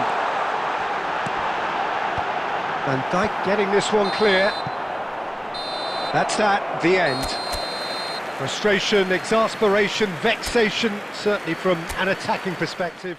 Van Dijk getting this one clear. That's that, the end. Frustration, exasperation, vexation, certainly from an attacking perspective.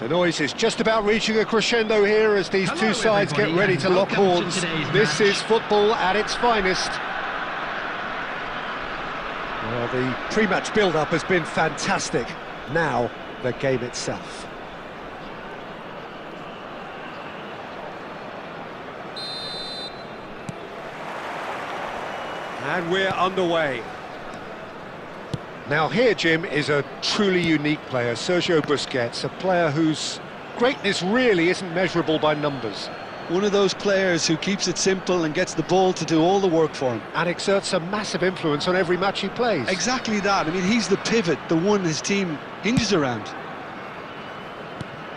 The noise is just about reaching a crescendo here as these two sides get ready to lock horns. This is football at its finest. Well, the pre-match build-up has been fantastic. Now, the game itself. And we're underway. Now here, Jim, is a truly unique player, Sergio Busquets, a player whose greatness really isn't measurable by numbers. One of those players who keeps it simple and gets the ball to do all the work for him. And exerts a massive influence on every match he plays. Exactly that. I mean, he's the pivot, the one his team hinges around.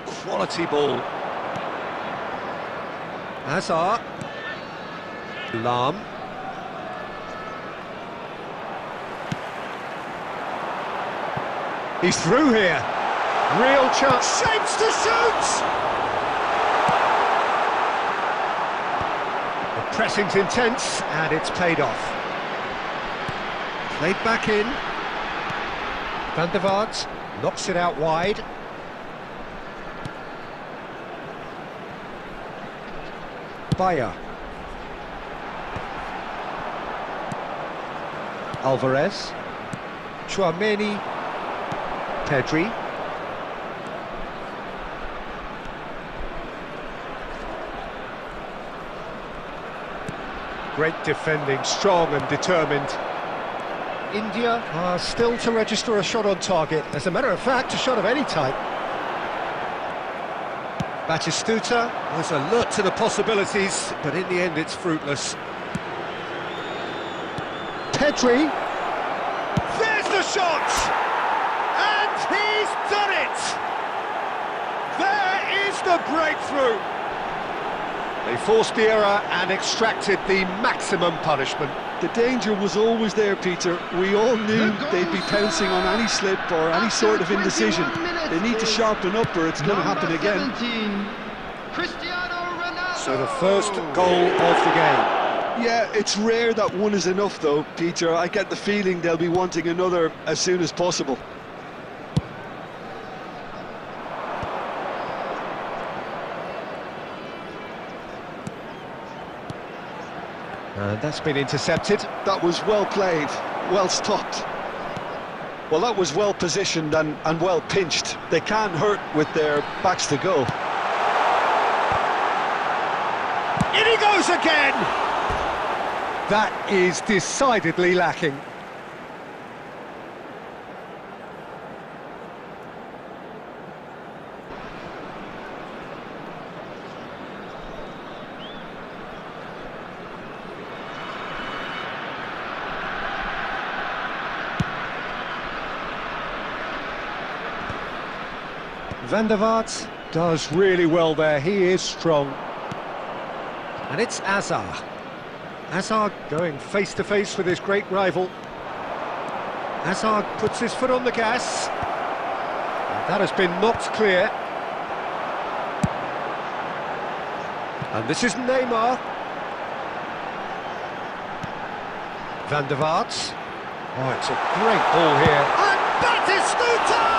Quality ball. Hazard. Lam. He's through here. Real chance. Shapes to shoot! The pressing's intense, and it's paid off. Played back in. Van der Vaart knocks it out wide. Bayer. Alvarez. Chouameni. Pedri. Great defending, strong and determined. India are still to register a shot on target. As a matter of fact, a shot of any type. Batistuta was alert to the possibilities, but in the end it's fruitless. Pedri. There's the shot! He's done it! There is the breakthrough! They forced the error and extracted the maximum punishment. The danger was always there, Peter. We all knew they'd be pouncing on any slip or any sort of indecision. They need to sharpen up or it's going to happen again. So the first goal of the game. Yeah, it's rare that one is enough though, Peter. I get the feeling they'll be wanting another as soon as possible. And that's been intercepted. That was well played, well stopped. Well, that was well positioned and well pinched. They can't hurt with their backs to goal. In he goes again! That is decidedly lacking. Van der Vaart does really well there, he is strong. And it's Hazard. Hazard going face to face with his great rival. Hazard puts his foot on the gas. And that has been knocked clear. And this is Neymar. Van der Vaart. Oh, it's a great ball here. And Batistuta!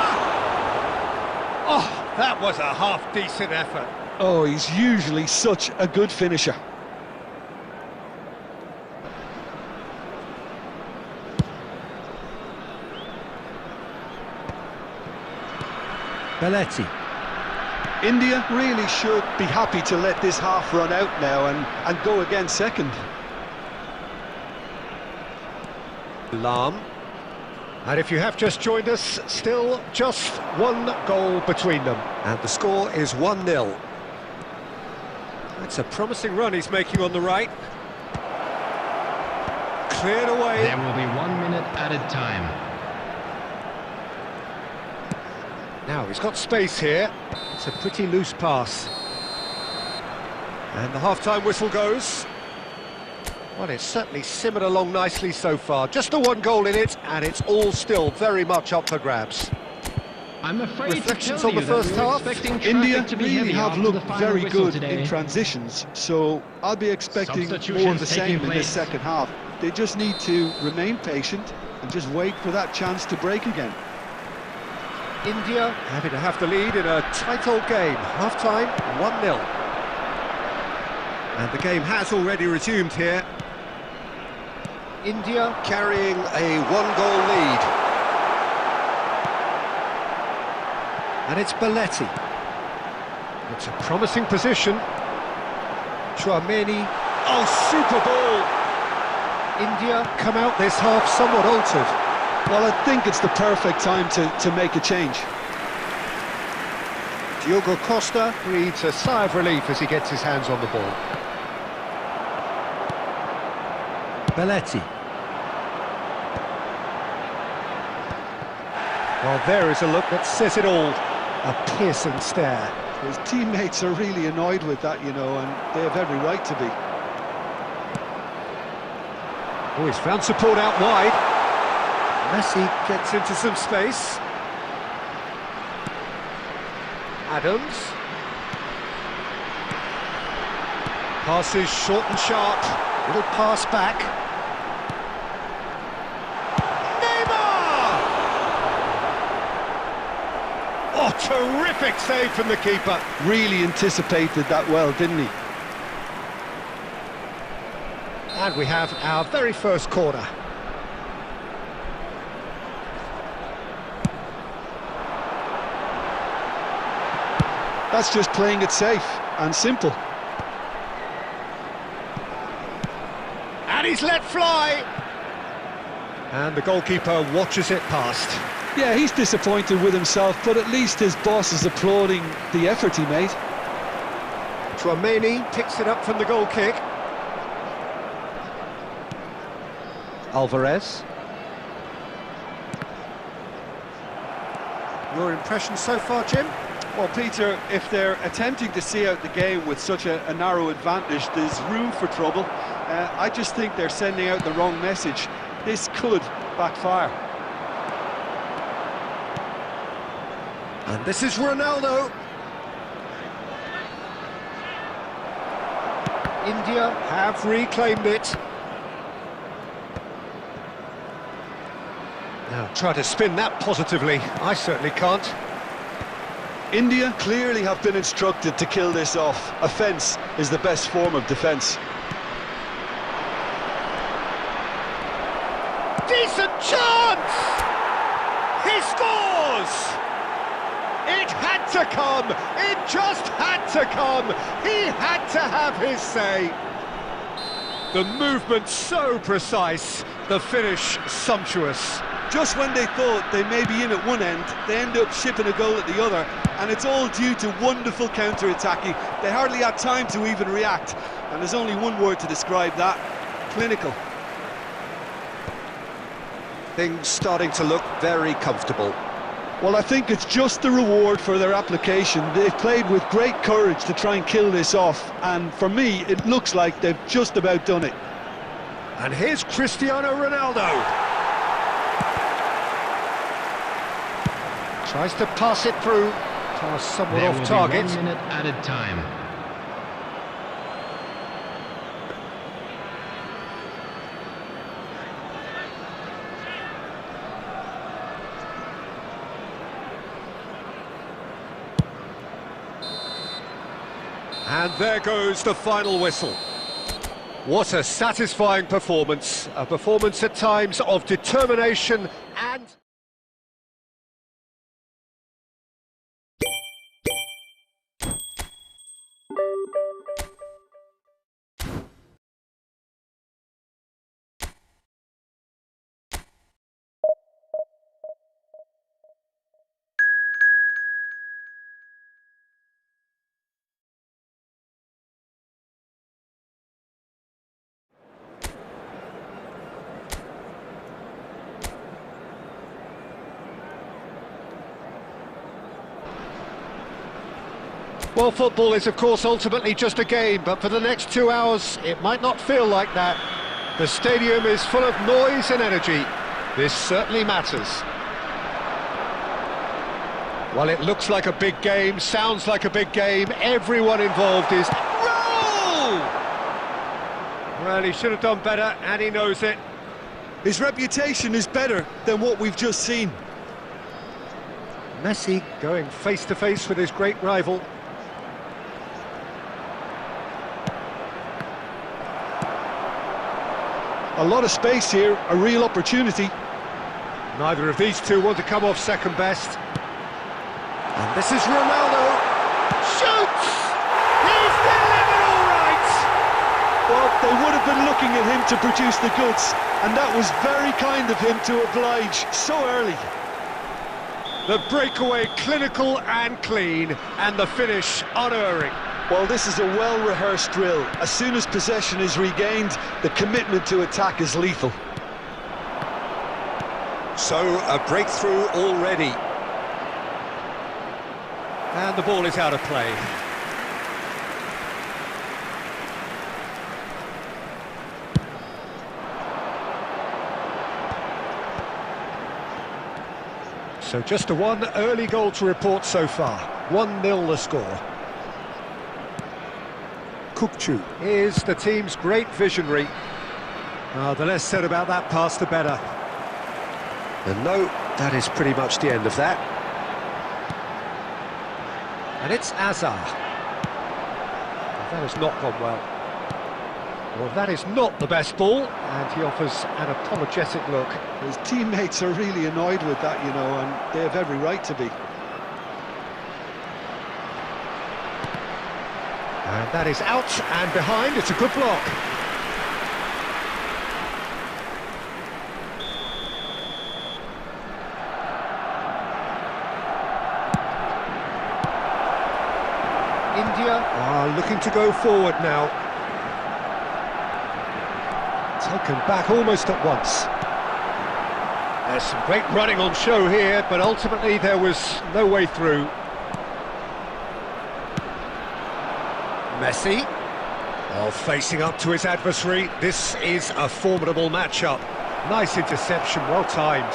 Oh, that was a half-decent effort. Oh, he's usually such a good finisher. Belletti. India really should be happy to let this half run out now and go again second. Lam. And if you have just joined us, still just one goal between them. And the score is 1-0. That's a promising run he's making on the right. Cleared away. There will be 1 minute added time. Now he's got space here. It's a pretty loose pass. And the half-time whistle goes. Well, it's certainly simmered along nicely so far. Just the one goal in it, and it's all still very much up for grabs. I'm afraid Reflections to on the first half. India really have looked very good in transitions, so I'll be expecting more of the same in this second half. They just need to remain patient and just wait for that chance to break again. India happy to have the lead in a tight old game. Half-time, 1-0. And the game has already resumed here. India carrying a one-goal lead. And it's Belletti. It's a promising position. Chouameni. Oh, super ball! India come out this half somewhat altered. Well, I think it's the perfect time to make a change. Diogo Costa breathes a sigh of relief as he gets his hands on the ball. Belletti. Well, there is a look that says it all. A piercing stare. His teammates are really annoyed with that, you know, and they have every right to be. Oh, he's found support out wide. Messi gets into some space. Adams. Passes short and sharp. Little pass back. Oh, terrific save from the keeper. Really anticipated that well, didn't he? And we have our very first corner. That's just playing it safe and simple. And he's let fly. And the goalkeeper watches it past. Yeah, he's disappointed with himself, but at least his boss is applauding the effort he made. Chouameni picks it up from the goal kick. Alvarez. Your impression so far, Jim? Well, Peter, if they're attempting to see out the game with such a narrow advantage, there's room for trouble. I just think they're sending out the wrong message. This could backfire. And this is Ronaldo. India have reclaimed it. Now try to spin that positively. I certainly can't. India clearly have been instructed to kill this off. Offence is the best form of defence. Decent chance! He scores! It had to come! It just had to come! He had to have his say! The movement so precise, the finish sumptuous. Just when they thought they may be in at one end, they end up shipping a goal at the other, and it's all due to wonderful counter-attacking. They hardly had time to even react, and there's only one word to describe that: clinical. Things starting to look very comfortable. Well, I think it's just the reward for their application. They've played with great courage to try and kill this off, and for me, it looks like they've just about done it. And here's Cristiano Ronaldo. Tries to pass it through. Pass somewhat off target. 1 minute added time. And there goes the final whistle. What a satisfying performance. A performance at times of determination and... Well, football is, of course, ultimately just a game, but for the next 2 hours, it might not feel like that. The stadium is full of noise and energy. This certainly matters. Well, it looks like a big game, sounds like a big game. Everyone involved is... Roll! Well, he should have done better, and he knows it. His reputation is better than what we've just seen. Messi going face to face with his great rival. A lot of space here, a real opportunity. Neither of these two want to come off second best. And this is Ronaldo. Shoots! He's delivered all right! Well, they would have been looking at him to produce the goods, and that was very kind of him to oblige so early. The breakaway clinical and clean, and the finish unerring. Well, this is a well-rehearsed drill. As soon as possession is regained, the commitment to attack is lethal. So, a breakthrough already. And the ball is out of play. So just a one early goal to report so far. 1-0 the score. Kukçu is the team's great visionary. The less said about that pass, the better. And no, that is pretty much the end of that. And it's Azar. That has not gone well. Well, that is not the best ball, and he offers an apologetic look. His teammates are really annoyed with that, you know, and they have every right to be. And that is out and behind. It's a good block. India are looking to go forward now. Taken back almost at once. There's some great running on show here, but ultimately there was no way through. Messi, facing up to his adversary. This is a formidable matchup. Nice interception, well timed.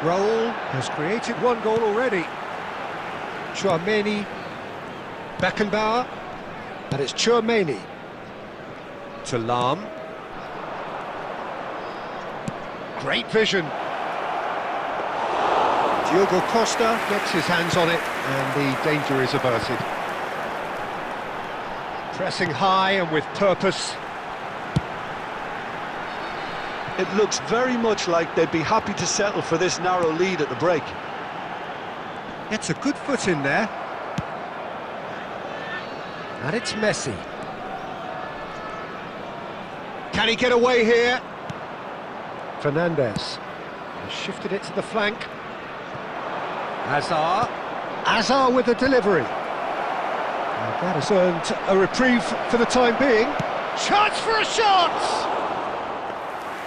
Raul has created one goal already. Chouameni, Beckenbauer, and it's Chouameni to Lam. Great vision. Diogo Costa gets his hands on it, and the danger is averted. Pressing high and with purpose. It looks very much like they'd be happy to settle for this narrow lead at the break. Gets a good foot in there. And it's Messi. Can he get away here? Fernandez has shifted it to the flank. Azar with the delivery. And that has earned a reprieve for the time being. Chance for a shot!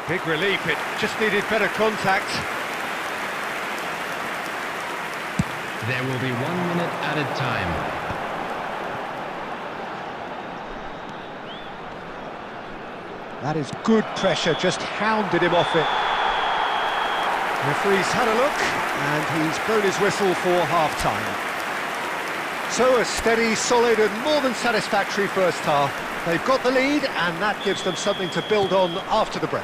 Big relief, it just needed better contact. There will be 1 minute added time. That is good pressure, just hounded him off it. The referee's had a look, and he's blown his whistle for half-time. So a steady, solid and more than satisfactory first half. They've got the lead, and that gives them something to build on after the break.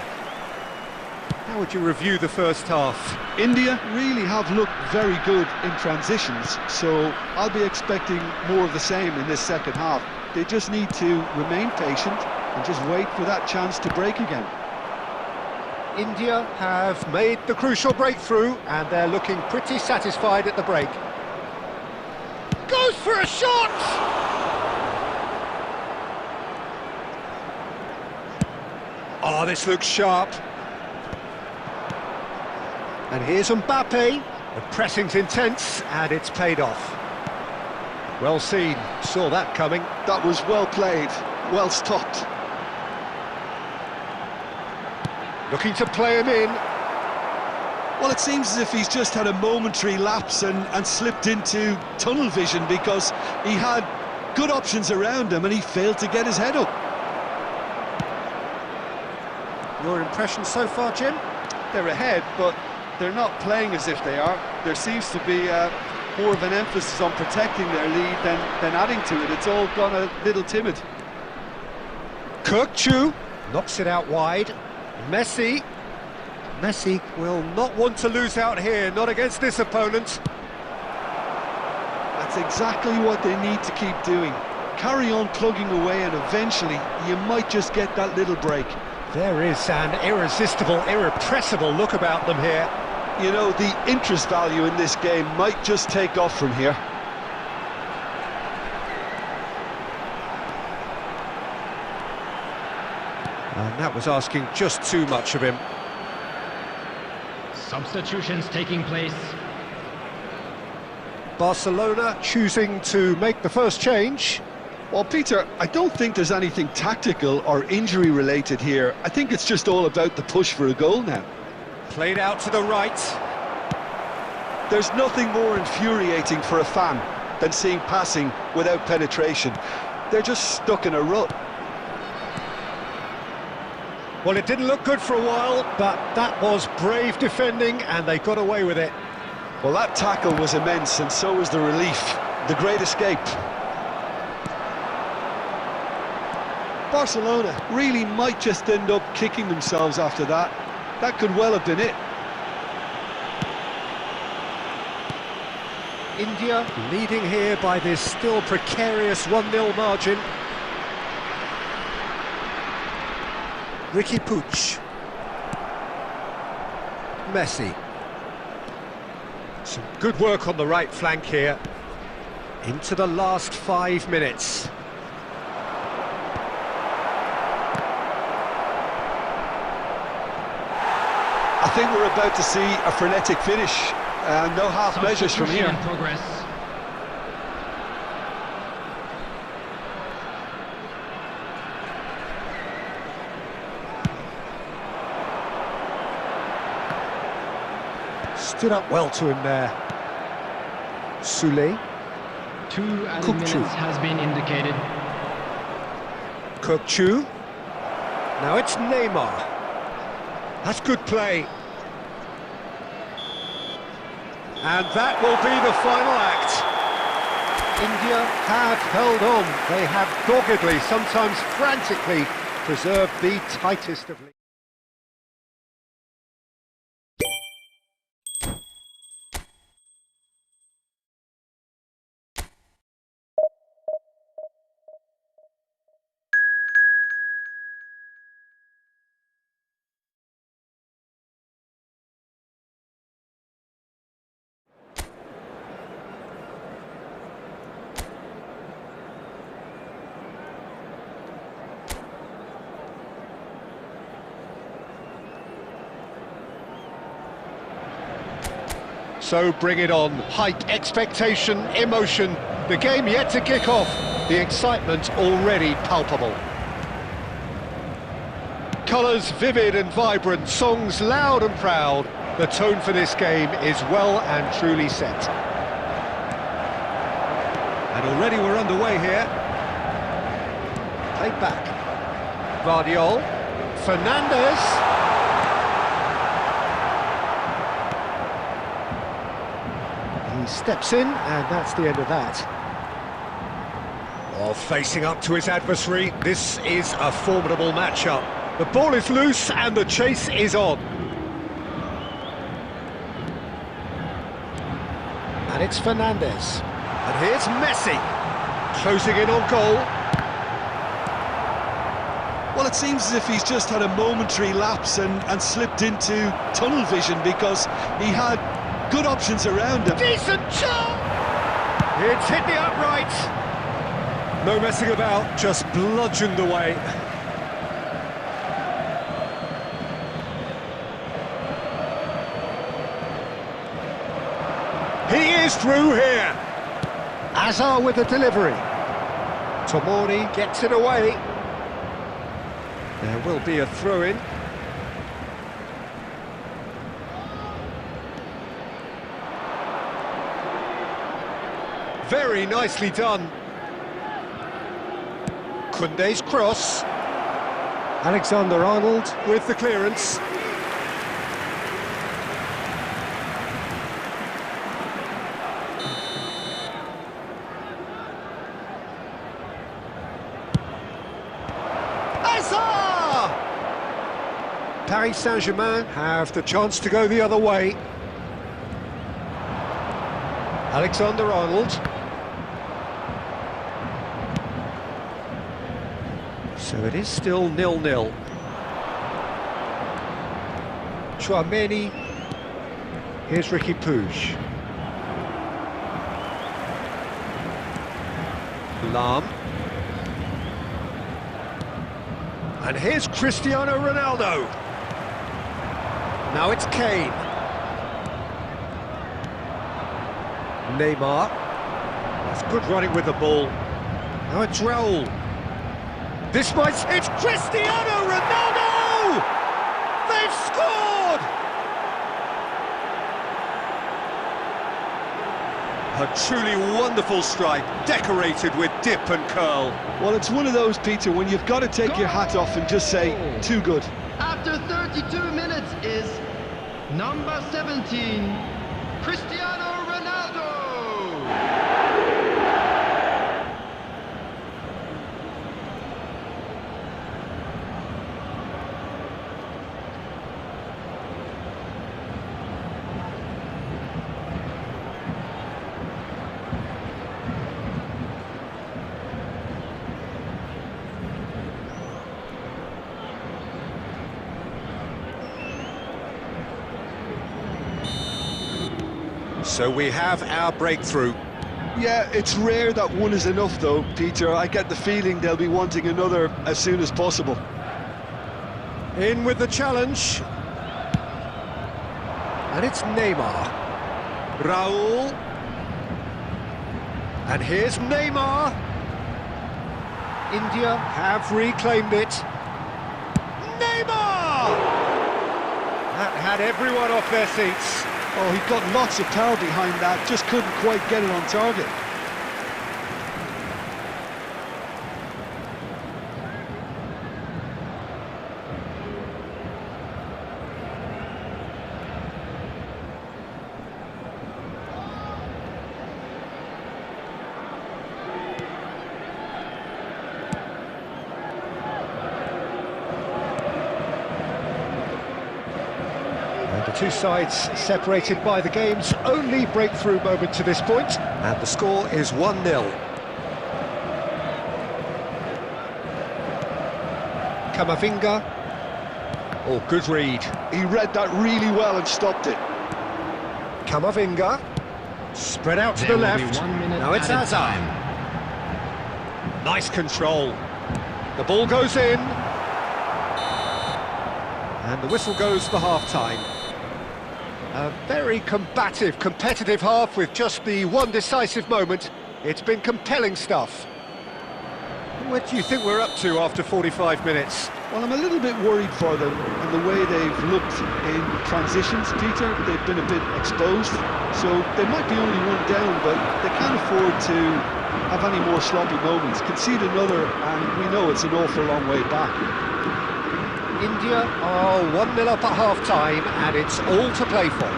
How would you review the first half? India really have looked very good in transitions, so I'll be expecting more of the same in this second half. They just need to remain patient and just wait for that chance to break again. India have made the crucial breakthrough, and they're looking pretty satisfied at the break. Goes for a shot! Oh, this looks sharp. And here's Mbappe. The pressing's intense, and it's paid off. Well seen, saw that coming. That was well played, well stopped. Looking to play him in. Well, it seems as if he's just had a momentary lapse and slipped into tunnel vision, because he had good options around him and he failed to get his head up. Your impression so far, Jim? They're ahead, but they're not playing as if they are. There seems to be more of an emphasis on protecting their lead than adding to it. It's all gone a little timid. Kukçu knocks it out wide. Messi. Messi will not want to lose out here, not against this opponent. That's exactly what they need to keep doing. Carry on plugging away and eventually you might just get that little break. There is an irresistible, irrepressible look about them here. You know, the interest value in this game might just take off from here. And that was asking just too much of him. Substitutions taking place. Barcelona choosing to make the first change. Well, Peter, I don't think there's anything tactical or injury related here. I think it's just all about the push for a goal now. Played out to the right. There's nothing more infuriating for a fan than seeing passing without penetration. They're just stuck in a rut. Well, it didn't look good for a while, but that was brave defending and they got away with it. Well, that tackle was immense, and so was the relief. The great escape. Barcelona really might just end up kicking themselves after that. That could well have been it. India leading here by this still precarious 1-0 margin. Ricky Puig. Messi. Some good work on the right flank here. Into the last 5 minutes. I think we're about to see a frenetic finish. No half measures from here. Progress. Stood up well to him there. Soulé. 2 added minutes has been indicated. Kokchu. Now it's Neymar. That's good play. And that will be the final act. India have held on. They have doggedly, sometimes frantically, preserved the tightest of leads. So bring it on. Hype, expectation, emotion. The game yet to kick off. The excitement already palpable. Colours vivid and vibrant, songs loud and proud. The tone for this game is well and truly set. And already we're underway here. Played back. Vardiol. Fernandes. He steps in, and that's the end of that. Oh, facing up to his adversary, this is a formidable matchup. The ball is loose, and the chase is on. And it's Fernandes. And here's Messi, closing in on goal. Well, it seems as if he's just had a momentary lapse and slipped into tunnel vision, because he had good options around him. Decent shot! It's hit the upright. No messing about, just bludgeoned away. He is through here. Azar with the delivery. Tomori gets it away. There will be a throw-in. Very nicely done. Koundé's cross. Alexander-Arnold with the clearance. Paris Saint-Germain have the chance to go the other way. Alexander-Arnold. So it is still 0-0. Chouameni. Here's Ricky Puig. Lam. And here's Cristiano Ronaldo. Now it's Kane. Neymar. That's good running with the ball. Now it's Raul. This might... It's Cristiano Ronaldo! They've scored! A truly wonderful strike, decorated with dip and curl. Well, it's one of those, Peter, when you've got to take your hat off and just say, too good. After 32 minutes is number 17, Cristiano Ronaldo. So we have our breakthrough. Yeah, it's rare that one is enough, though, Peter. I get the feeling they'll be wanting another as soon as possible. In with the challenge. And it's Neymar. Raul. And here's Neymar. India have reclaimed it. Neymar! That had everyone off their seats. Oh, he got lots of power behind that, just couldn't quite get it on target. The two sides separated by the game's only breakthrough moment to this point, and the score is 1-0. Camavinga. Oh, good read. He read that really well and stopped it. Camavinga. Spread out to the left. Now it's Hazard. Nice control. The ball goes in. And the whistle goes for half-time. A very combative, competitive half with just the one decisive moment. It's been compelling stuff. What do you think we're up to after 45 minutes? Well, I'm a little bit worried for them and the way they've looked in transitions, Peter. They've been a bit exposed, so they might be only one down, but they can't afford to have any more sloppy moments. Concede another, and we know it's an awful long way back. India are 1-0 up at half-time, and it's all to play for.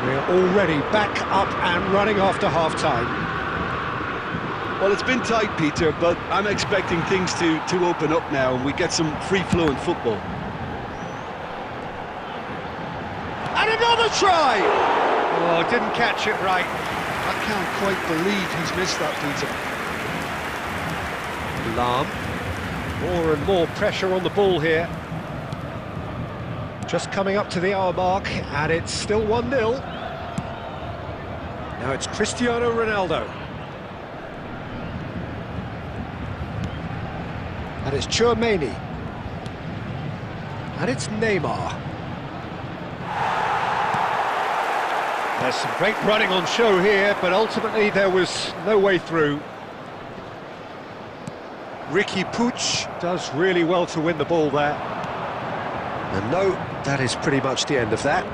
We're already back up and running after half-time. Well, it's been tight, Peter, but I'm expecting things to open up now and we get some free-flowing football. And another try! Oh, didn't catch it right. I can't quite believe he's missed that, Peter. Lam. More and more pressure on the ball here. Just coming up to the hour mark, and it's still 1-0. Now it's Cristiano Ronaldo. And it's Chouameni. And it's Neymar. There's some great running on show here, but ultimately there was no way through. Ricky Puig does really well to win the ball there. And no, that is pretty much the end of that.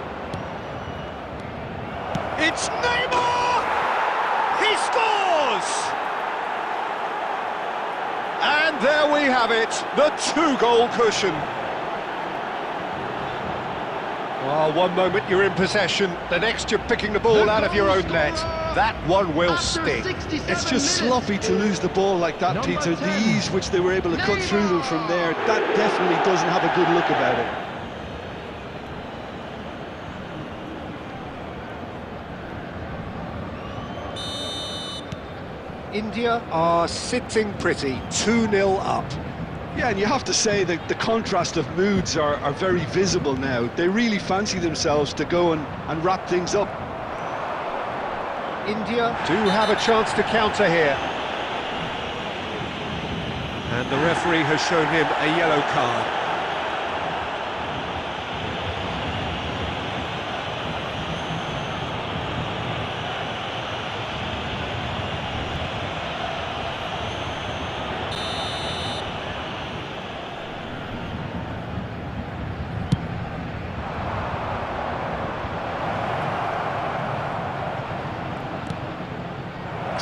It's Neymar! He scores! And there we have it, the two-goal cushion. Well, one moment you're in possession, the next you're picking the ball out of your own net. That one will sting. It's just sloppy to lose the ball like that, Peter. The ease which they were able to cut through them from there, that definitely doesn't have a good look about it. India are sitting pretty, 2-0 up. Yeah, and you have to say that the contrast of moods are very visible now. They really fancy themselves to go and wrap things up. India do have a chance to counter here. And the referee has shown him a yellow card.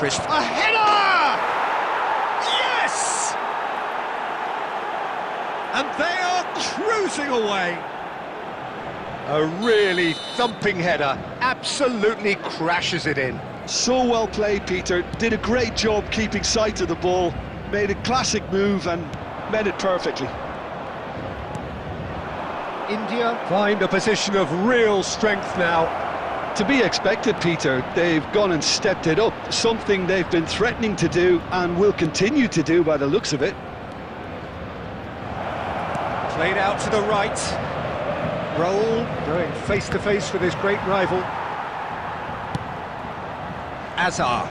A header! Yes! And they are cruising away. A really thumping header, absolutely crashes it in. So well played, Peter. Did a great job keeping sight of the ball, made a classic move and made it perfectly. India find a position of real strength now. To be expected, Peter. They've gone and stepped it up, something they've been threatening to do and will continue to do by the looks of it. Played out to the right. Roll, going face-to-face with his great rival. Azar.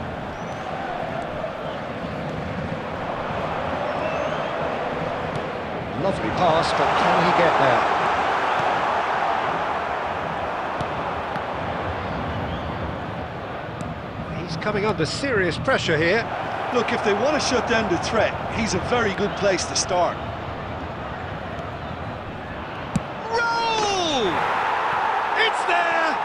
Lovely pass, but can he get there? He's coming under serious pressure here. Look, if they want to shut down the threat, he's a very good place to start. Roll! It's there!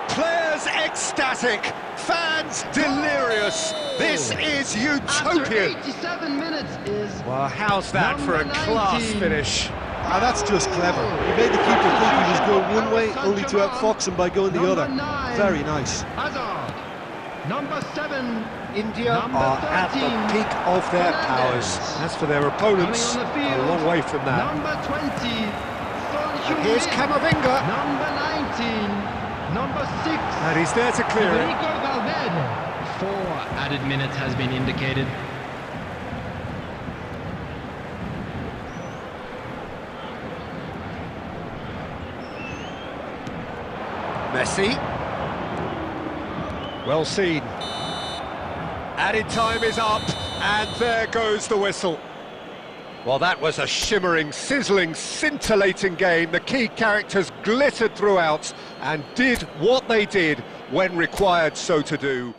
Players ecstatic, fans delirious. This is utopian. After 87 minutes is... Well, how's that for a class 19. finish? Ah, that's just clever. He made the keeper think he was going one way, only to outfox him by going the other. Very nice. Hazard. Number 7. India Number are at 13, the peak of their Fernandes. powers. As for their opponents, Coming on the field, a long way from that. Number 20. And here's Camavinga, Number 19. Number 6. and he's there to clear it. Federico Valverde. 4 added minutes has been indicated. Messi. Well seen. Added time is up, and there goes the whistle. Well, that was a shimmering, sizzling, scintillating game. The key characters glittered throughout and did what they did when required so to do.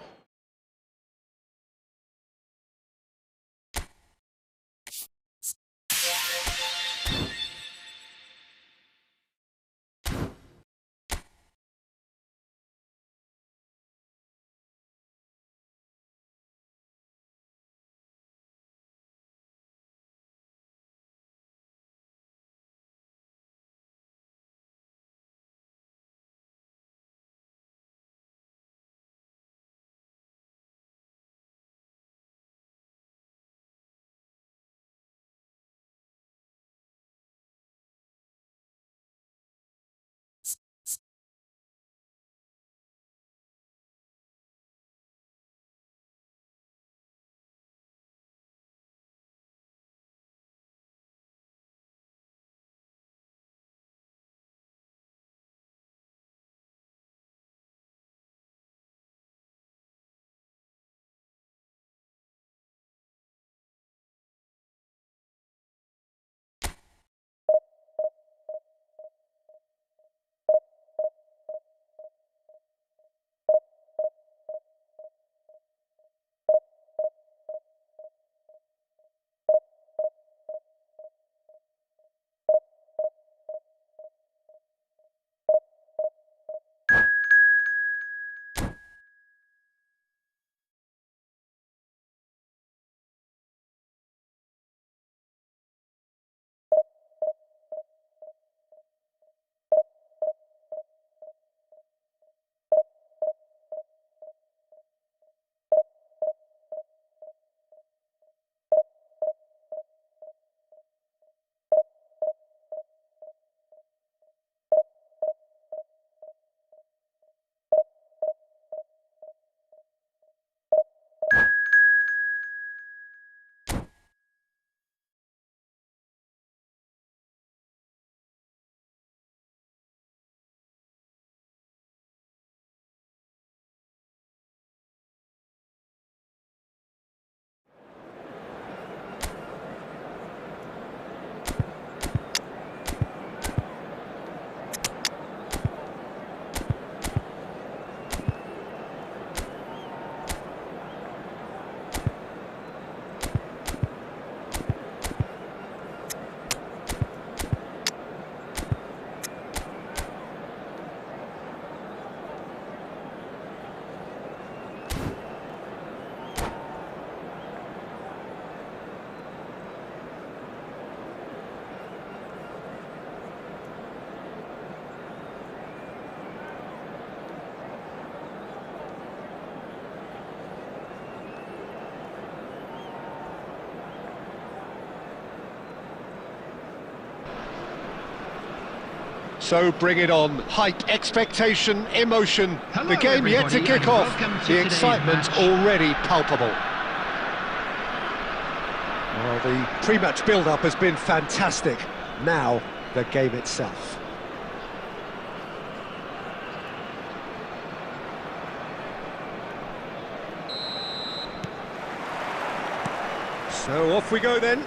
So bring it on. Hype, expectation, emotion. Hello, the game yet to everybody, kick off. welcome to The today's excitement match. already palpable. Well, the pre-match build-up has been fantastic. Now, the game itself. So off we go then.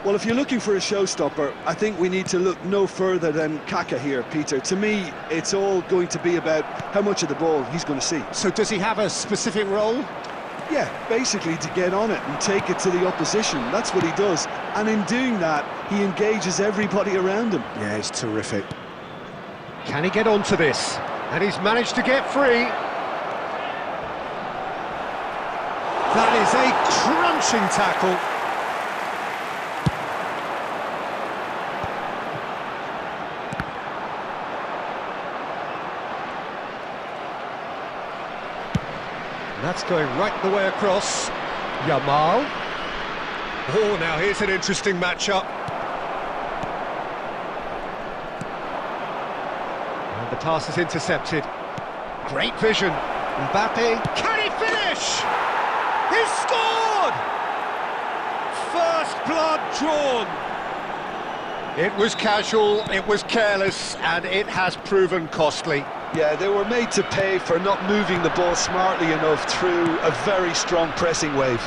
Well, if you're looking for a showstopper, I think we need to look no further than Kaka here, Peter. To me, it's all going to be about how much of the ball he's going to see. So does he have a specific role? Yeah, basically to get on it and take it to the opposition. That's what he does. And in doing that, he engages everybody around him. Yeah, he's terrific. Can he get onto this? And he's managed to get free. That is a crunching tackle. That's going right the way across. Yamal. Oh, now here's an interesting matchup. And the pass is intercepted. Great vision. Mbappe. Can he finish? He's scored! First blood drawn. It was casual, it was careless, and it has proven costly. Yeah, they were made to pay for not moving the ball smartly enough through a very strong pressing wave.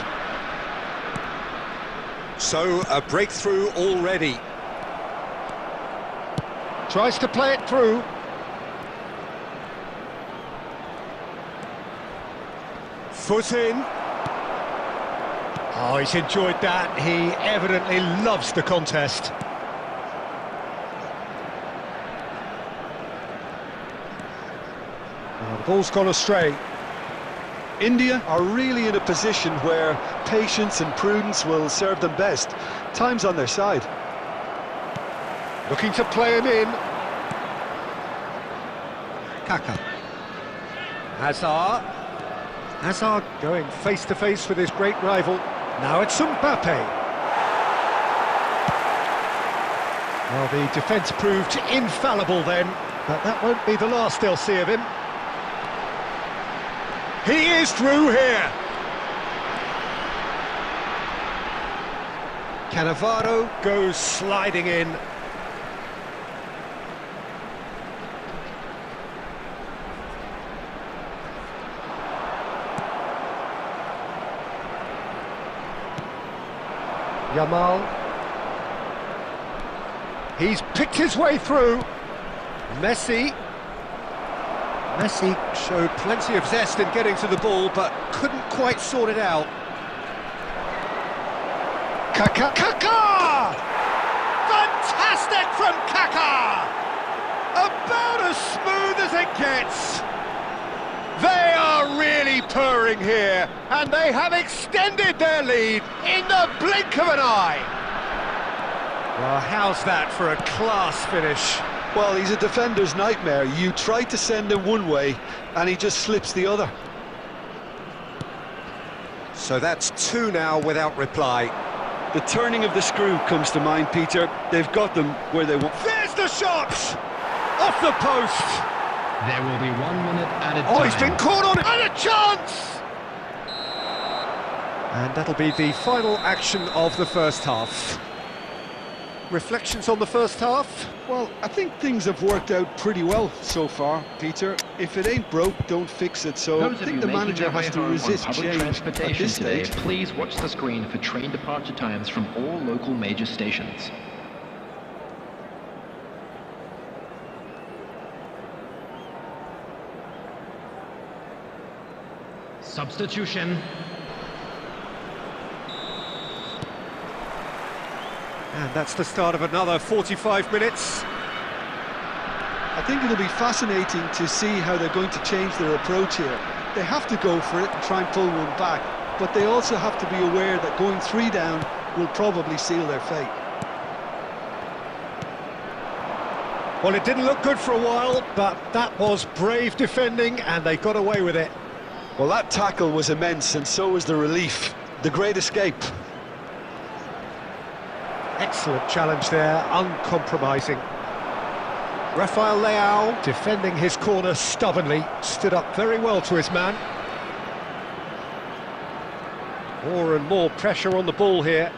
So, a breakthrough already. Tries to play it through. Foot in. Oh, he's enjoyed that. He evidently loves the contest. Oh, the ball's gone astray. India are really in a position where patience and prudence will serve them best. Time's on their side. Looking to play him in. Kaka. Hazard. Hazard going face-to-face with his great rival. Now it's Mbappe. Well, the defence proved infallible then, but that won't be the last they'll see of him. He is through here. Cannavaro goes sliding in. Yamal. He's picked his way through. Messi showed plenty of zest in getting to the ball, but couldn't quite sort it out. Kaka! Fantastic from Kaka! About as smooth as it gets. They are really purring here, and they have extended their lead in the blink of an eye. Well, how's that for a class finish? Well, he's a defender's nightmare. You try to send him one way, and he just slips the other. So that's two now without reply. The turning of the screw comes to mind, Peter. They've got them where they want. There's the shot! Off the post! There will be 1 minute added time. Oh, he's been caught on it! And a chance! And that'll be the final action of the first half. Reflections on the first half? Well, I think things have worked out pretty well so far, Peter. If it ain't broke, don't fix it. So I think the manager has to resist change at this stage. Please watch the screen for train departure times from all local major stations. Substitution. And that's the start of another 45 minutes. I think it'll be fascinating to see how they're going to change their approach here. They have to go for it and try and pull one back, but they also have to be aware that going 3 down will probably seal their fate. Well, it didn't look good for a while, but that was brave defending, and they got away with it. Well, that tackle was immense, and so was the relief. The great escape. Excellent challenge there, uncompromising. Rafael Leao, defending his corner stubbornly, stood up very well to his man. More and more pressure on the ball here.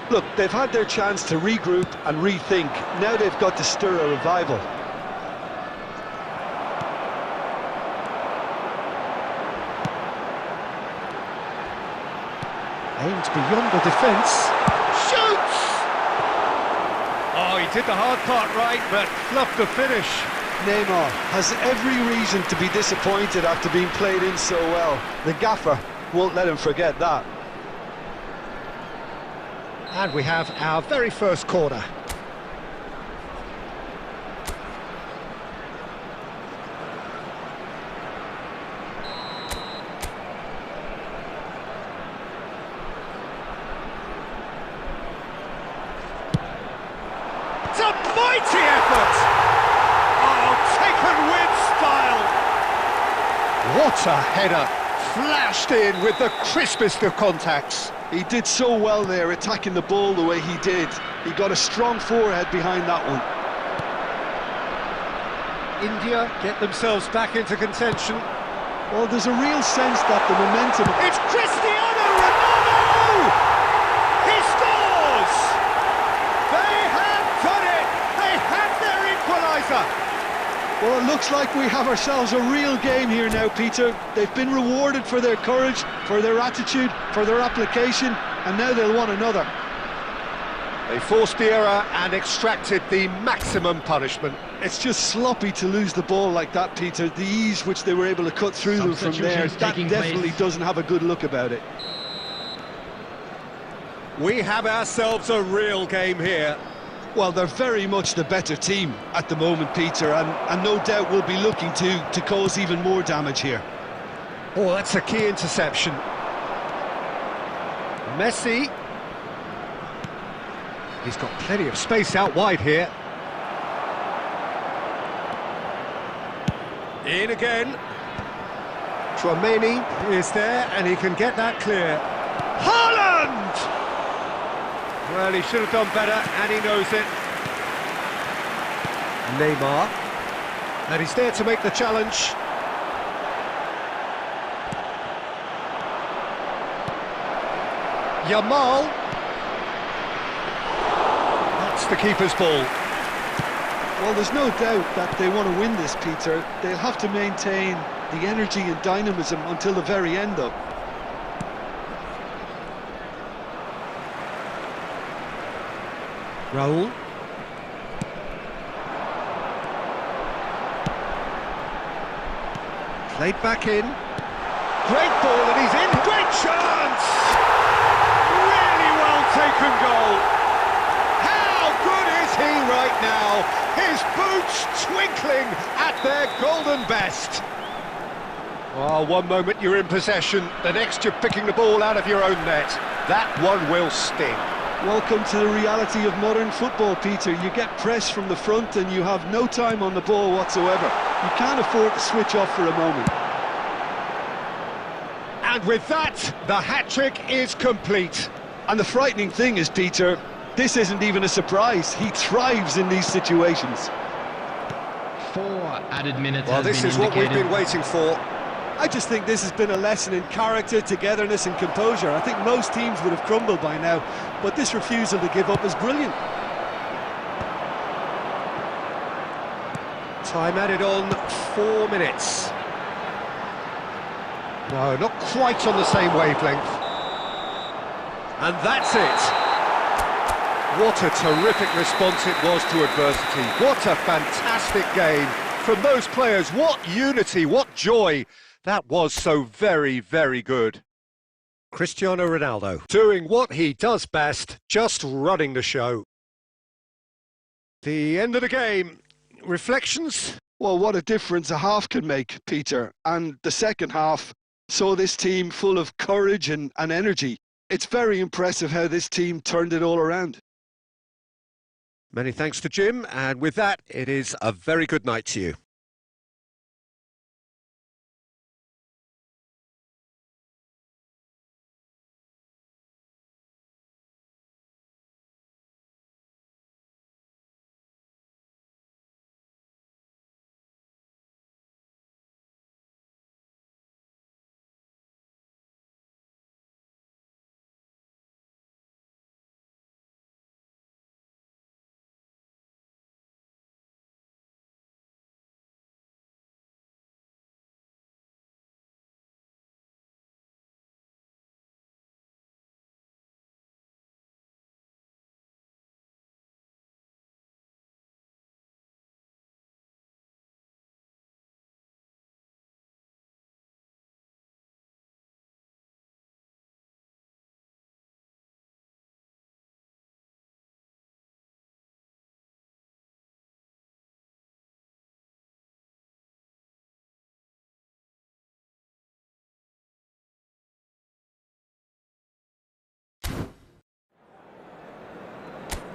Look, they've had their chance to regroup and rethink. Now they've got to stir a revival. Aimed beyond the defence. Shoots! Oh, he did the hard part right, but fluffed the finish. Neymar has every reason to be disappointed after being played in so well. The gaffer won't let him forget that. And we have our very first corner. It's a mighty effort! Oh, taken with style! What a header! Flashed in with the crispest of contacts. He did so well there, attacking the ball the way he did. He got a strong forehead behind that one. India get themselves back into contention. Well, there's a real sense that the momentum... It's Cristiano Ronaldo! He scores! They have done it! They have their equaliser! Well, it looks like we have ourselves a real game here now, Peter. They've been rewarded for their courage, for their attitude, for their application, and now they'll want another. They forced the error and extracted the maximum punishment. It's just sloppy to lose the ball like that, Peter. The ease which they were able to cut through them from there, that definitely doesn't have a good look about it. We have ourselves a real game here. Well, they're very much the better team at the moment, Peter, and no doubt will be looking to cause even more damage here. Oh, that's a key interception. Messi. He's got plenty of space out wide here. In again. Tchouaméni is there, and he can get that clear. Haaland! Well, he should have done better, and he knows it. Neymar. And he's there to make the challenge. Yamal. That's the keeper's ball. Well, there's no doubt that they want to win this, Peter. They'll have to maintain the energy and dynamism until the very end, though. Raul. Played back in. Great ball and he's in. Great chance! Really well taken goal. How good is he right now? His boots twinkling at their golden best. Oh, one moment you're in possession, the next you're picking the ball out of your own net. That one will sting. Welcome to the reality of modern football, Peter. You get pressed from the front and you have no time on the ball whatsoever. You can't afford to switch off for a moment. And with that, the hat-trick is complete. And the frightening thing is, Peter, this isn't even a surprise. He thrives in these situations. 4 added minutes. Well, this is what we've been waiting for. I just think this has been a lesson in character, togetherness and composure. I think most teams would have crumbled by now, but this refusal to give up is brilliant. Time added on, 4 minutes. No, not quite on the same wavelength. And that's it. What a terrific response it was to adversity. What a fantastic game from those players. What unity, what joy. That was so very, very good. Cristiano Ronaldo doing what he does best, just running the show. The end of the game. Reflections? Well, what a difference a half can make, Peter. And the second half saw this team full of courage and energy. It's very impressive how this team turned it all around. Many thanks to Jim, and with that, it is a very good night to you.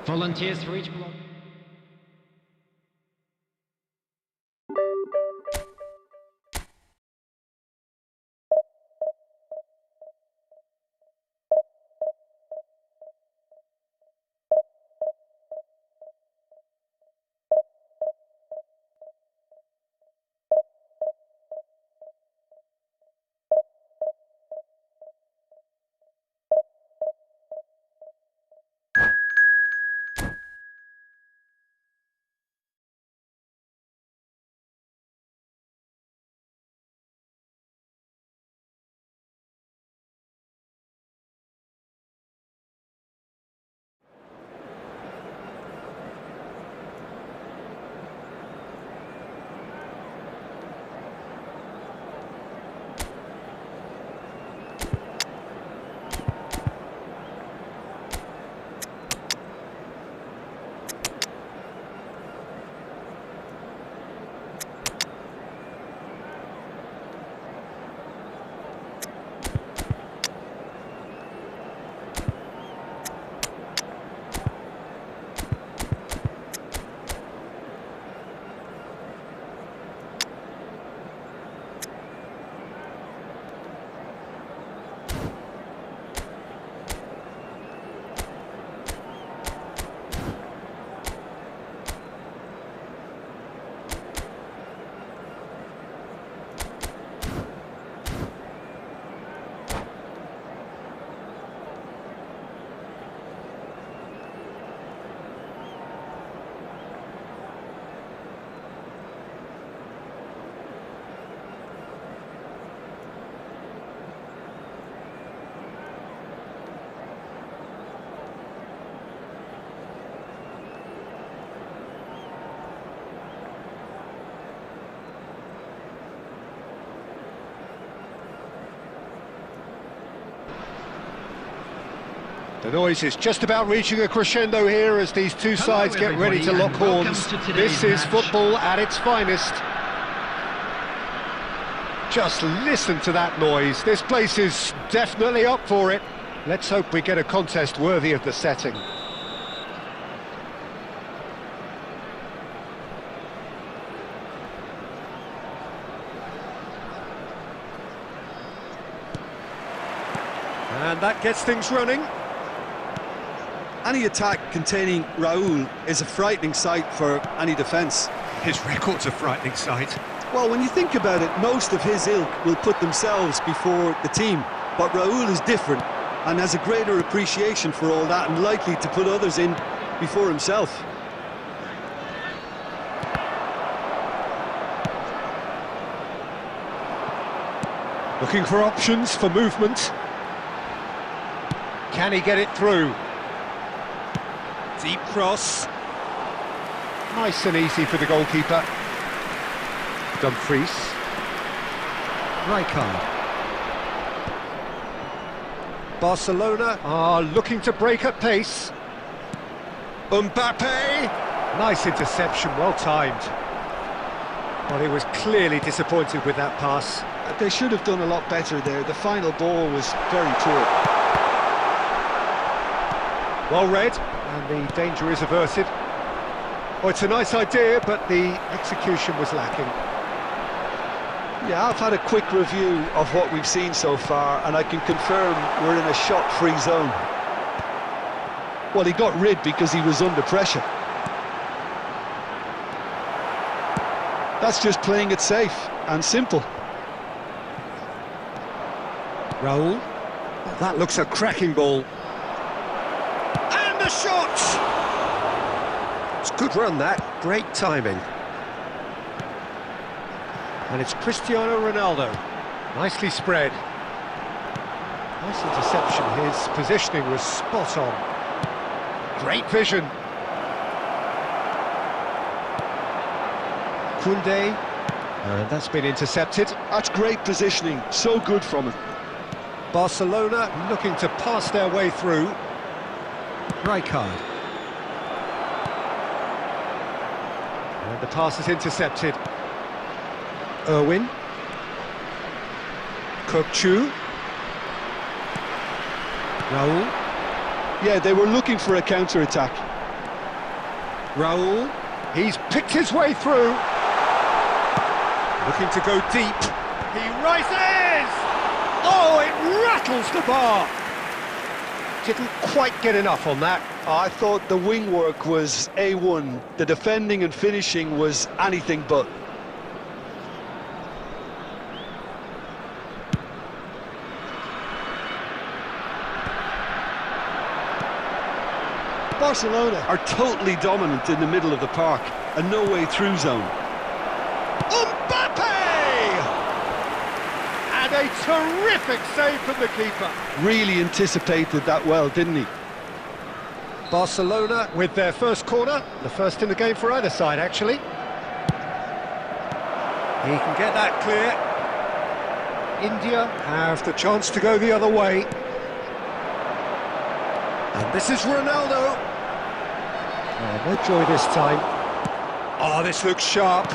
Volunteers for each block. The noise is just about reaching a crescendo here as these two sides get ready to lock horns. This is football at its finest. Just listen to that noise. This place is definitely up for it. Let's hope we get a contest worthy of the setting. And that gets things running. Any attack containing Raul is a frightening sight for any defence. His record's a frightening sight. Well, when you think about it, most of his ilk will put themselves before the team. But Raul is different and has a greater appreciation for all that and likely to put others in before himself. Looking for options for movement. Can he get it through? Deep cross. Nice and easy for the goalkeeper. Dumfries. Rijkaard. Barcelona are looking to break at pace. Mbappe. Nice interception, well timed. Well, he was clearly disappointed with that pass. They should have done a lot better there. The final ball was very poor. Well read, and the danger is averted. Oh, it's a nice idea, but the execution was lacking. Yeah, I've had a quick review of what we've seen so far, and I can confirm we're in a shot-free zone. Well, he got rid because he was under pressure. That's just playing it safe and simple. Raul. That looks a cracking ball. And the shot! It's a good run, that. Great timing. And it's Cristiano Ronaldo. Nicely spread. Nice interception. His positioning was spot on. Great vision. Koundé. And that's been intercepted. That's great positioning. So good from him. Barcelona looking to pass their way through. Rijkaard. And the pass is intercepted. Irwin. Kokchu. Raul. Yeah, they were looking for a counter-attack. Raul, he's picked his way through. Looking to go deep. He rises! Oh, it rattles the bar. Didn't quite get enough on that. I thought the wing work was A1. The defending and finishing was anything but. Barcelona are totally dominant in the middle of the park, a no-way-through zone. Mbappe! And a terrific save from the keeper. Really anticipated that well, didn't he? Barcelona with their first corner, the first in the game for either side, actually. He can get that clear. India have the chance to go the other way. And this is Ronaldo. Oh, no joy this time. Oh, this looks sharp.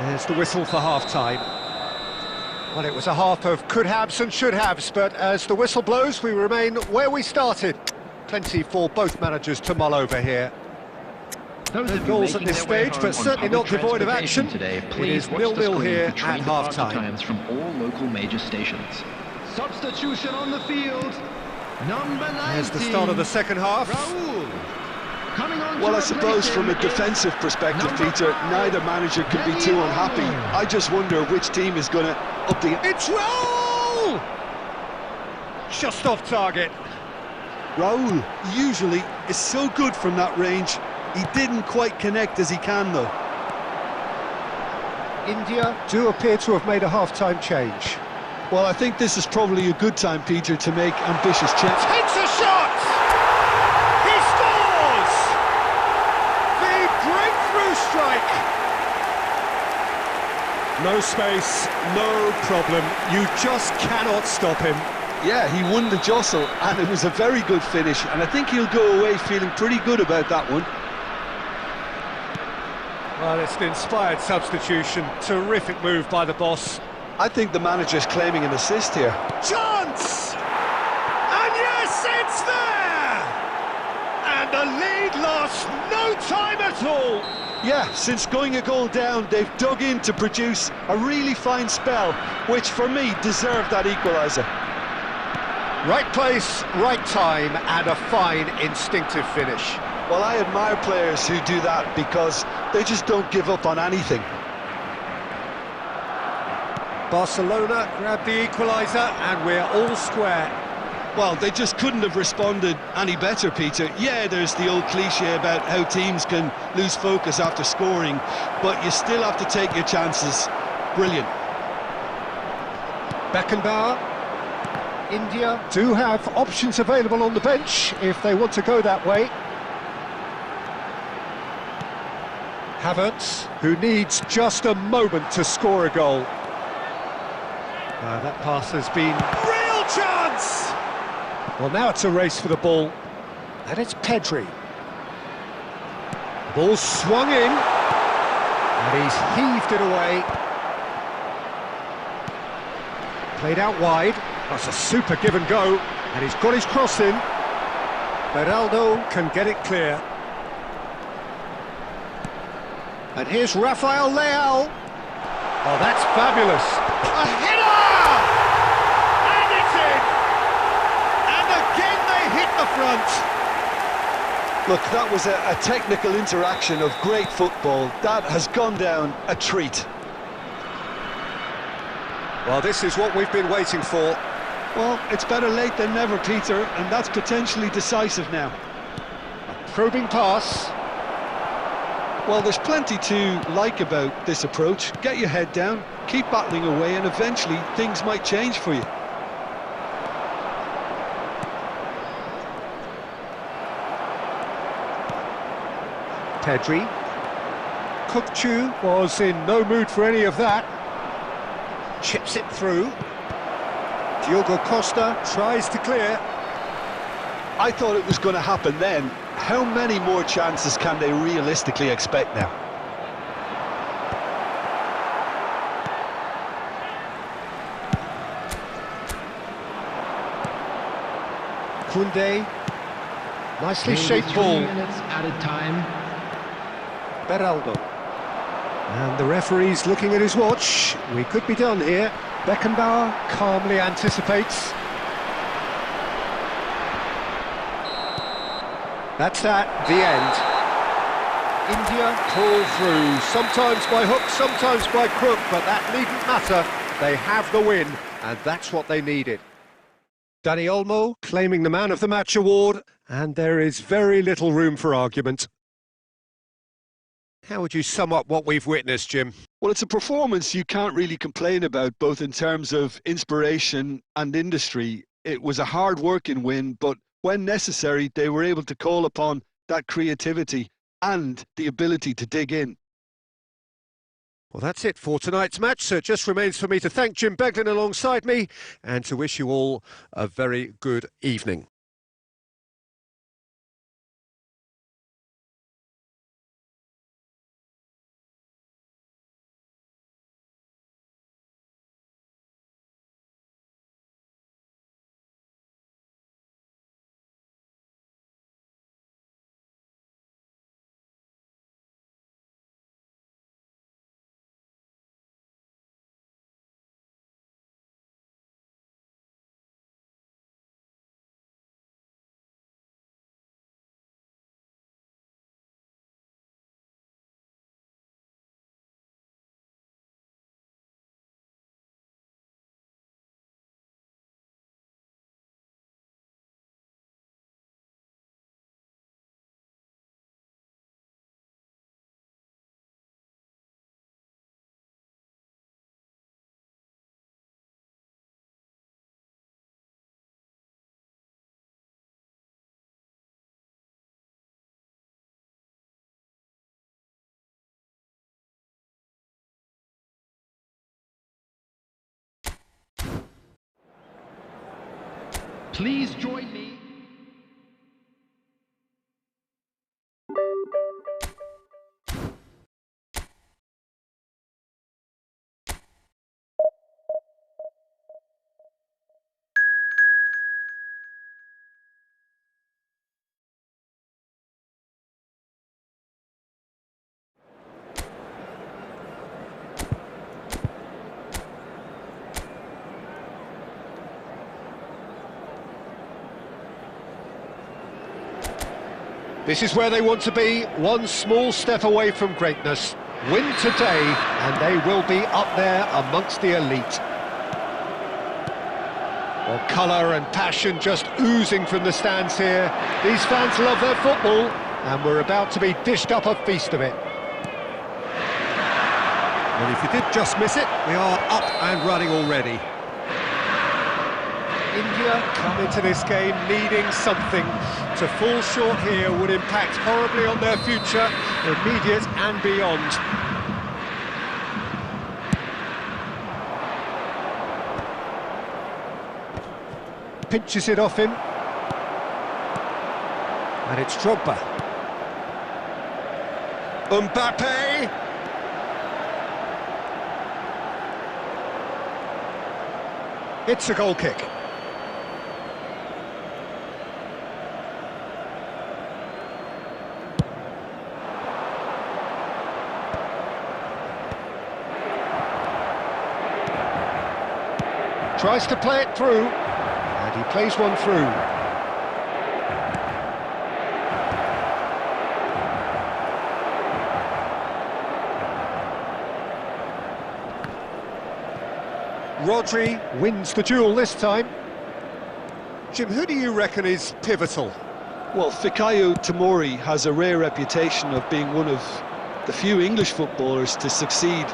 There's the whistle for half-time. Well, it was a half of could-haves and should-haves, but as the whistle blows, we remain where we started. Plenty for both managers to mull over here. No goals at this stage, but certainly not devoid of action. Today, It please is watch the 0-0 screen here for train at departure half-time. times from all local major stations. Substitution on the field. Number 19. Here's the start of the second half. Raul. Coming on Well, to I suppose from a replace him defensive is perspective, number Peter, 5. neither manager can be too unhappy. I just wonder which team is going to up the... It's Raul! Just off target. Raul usually is so good from that range. He didn't quite connect as he can, though. India do appear to have made a half-time change. Well, I think this is probably a good time, Peter, to make ambitious changes. Takes a shot! He scores! The breakthrough strike! No space, no problem. You just cannot stop him. Yeah, he won the jostle, and it was a very good finish, and I think he'll go away feeling pretty good about that one. Well, it's an inspired substitution. Terrific move by the boss. I think the manager's claiming an assist here. Chance! And yes, it's there! And the lead lost no time at all. Yeah, since going a goal down, they've dug in to produce a really fine spell, which for me deserved that equaliser. Right place, right time, and a fine instinctive finish. Well, I admire players who do that because they just don't give up on anything. Barcelona grab the equaliser, and we're all square. Well, they just couldn't have responded any better, Peter. Yeah, there's the old cliche about how teams can lose focus after scoring, but you still have to take your chances. Brilliant. Beckenbauer. India do have options available on the bench if they want to go that way. Havertz, who needs just a moment to score a goal. That pass has been... Real chance! Well, now it's a race for the ball. And it's Pedri. Ball swung in. And he's heaved it away. Played out wide. That's a super give and go. And he's got his cross in. Ronaldo can get it clear. And here's Rafael Leao. Oh, that's fabulous. A header! And it's in! And again they hit the front. Look, that was a technical interaction of great football. That has gone down a treat. Well, this is what we've been waiting for. Well, it's better late than never, Peter, and that's potentially decisive now. A probing pass. Well, there's plenty to like about this approach. Get your head down, keep battling away, and eventually things might change for you. Pedri. Kukçu was in no mood for any of that. Chips it through. Diogo Costa tries to clear. I thought it was going to happen then. How many more chances can they realistically expect now? Koundé. Nicely Maybe shaped 3 ball. minutes added time. Beraldo. And the referee's looking at his watch. We could be done here. Beckenbauer calmly anticipates. That's that, the end. India pull through, sometimes by hook, sometimes by crook, but that needn't matter. They have the win, and that's what they needed. Dani Olmo claiming the Man of the Match award, and there is very little room for argument. How would you sum up what we've witnessed, Jim? Well, it's a performance you can't really complain about, both in terms of inspiration and industry. It was a hard-working win, but when necessary, they were able to call upon that creativity and the ability to dig in. Well, that's it for tonight's match, so it just remains for me to thank Jim Beglin alongside me and to wish you all a very good evening. Please join me. This is where they want to be, one small step away from greatness. Win today, and they will be up there amongst the elite. Well, colour and passion just oozing from the stands here. These fans love their football, and we're about to be dished up a feast of it. Well, if you did just miss it, we are up and running already. India come into this game needing something. To fall short here would impact horribly on their future, immediate and beyond. Pinches it off him. And it's Drogba. Mbappe! It's a goal kick. Tries to play it through, and he plays one through. Rodri wins the duel this time. Jim, who do you reckon is pivotal? Well, Fikayo Tomori has a rare reputation of being one of the few English footballers to succeed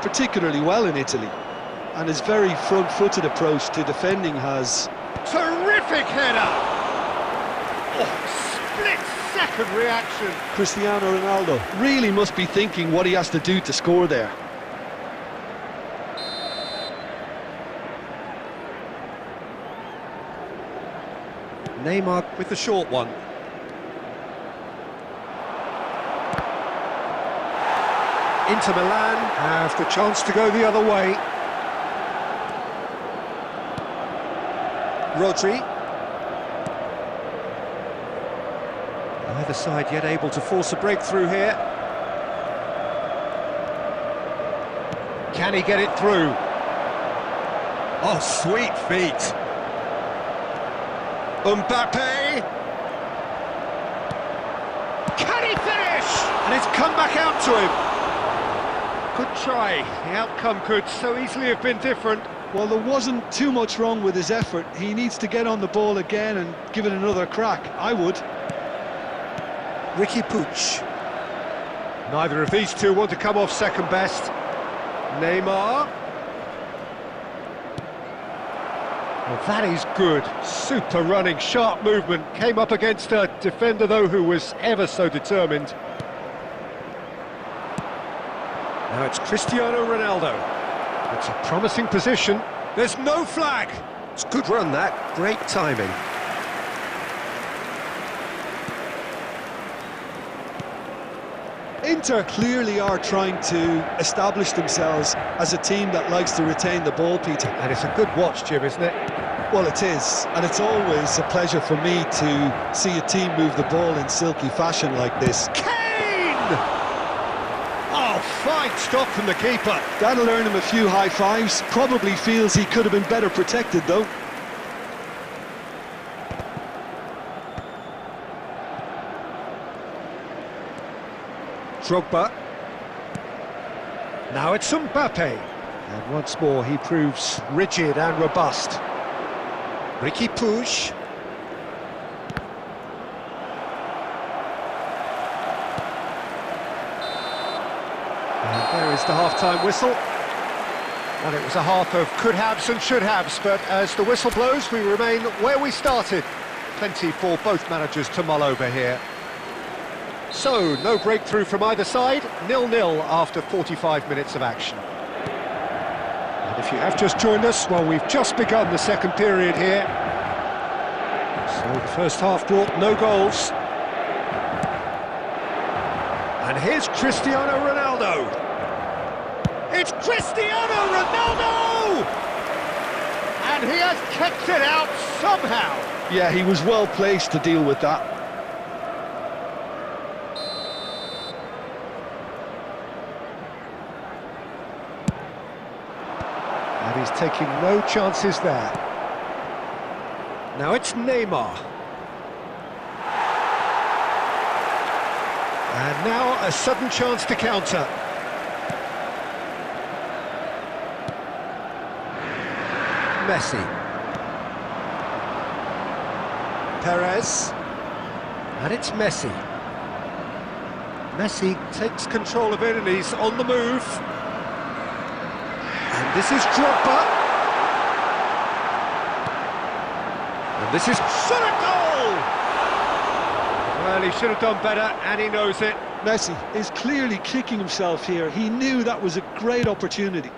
particularly well in Italy. And his very front-footed approach to defending has... Terrific header! Oh, split-second reaction. Cristiano Ronaldo really must be thinking what he has to do to score there. Neymar with the short one. Inter Milan have the chance to go the other way. Rodri. Neither side yet able to force a breakthrough here. Can he get it through? Oh, sweet feet. Mbappe. Can he finish? And it's come back out to him. Good try. The outcome could so easily have been different. Well, there wasn't too much wrong with his effort. He needs to get on the ball again and give it another crack. I would. Ricky Puig. Neither of these two want to come off second best. Neymar. Well, that is good. Super running, sharp movement. Came up against a defender, though, who was ever so determined. Now it's Cristiano Ronaldo. It's a promising position. There's no flag. It's a good run, that. Great timing. Inter clearly are trying to establish themselves as a team that likes to retain the ball, Peter. And it's a good watch, Jim, isn't it? Well, it is, and it's always a pleasure for me to see a team move the ball in silky fashion like this. Kane! Oh, fine stop from the keeper. That'll earn him a few high fives. Probably feels he could have been better protected, though. Drogba. Now it's Mbappe. And once more he proves rigid and robust. Ricky Puig. And there is the half-time whistle. And it was a half of could-haves and should-haves, but as the whistle blows, we remain where we started. Plenty for both managers to mull over here. So, no breakthrough from either side, 0-0 after 45 minutes of action. And if you have just joined us, well, we've just begun the second period here. So the first half brought no goals. And here's Cristiano Ronaldo. It's Cristiano Ronaldo! And he has kept it out somehow. Yeah, he was well placed to deal with that. And he's taking no chances there. Now it's Neymar. And now a sudden chance to counter. Messi. Perez. And it's Messi. Messi takes control of it and he's on the move. And this is Drogba. And this is shot a goal! Well, he should have done better, and he knows it. Messi is clearly kicking himself here. He knew that was a great opportunity.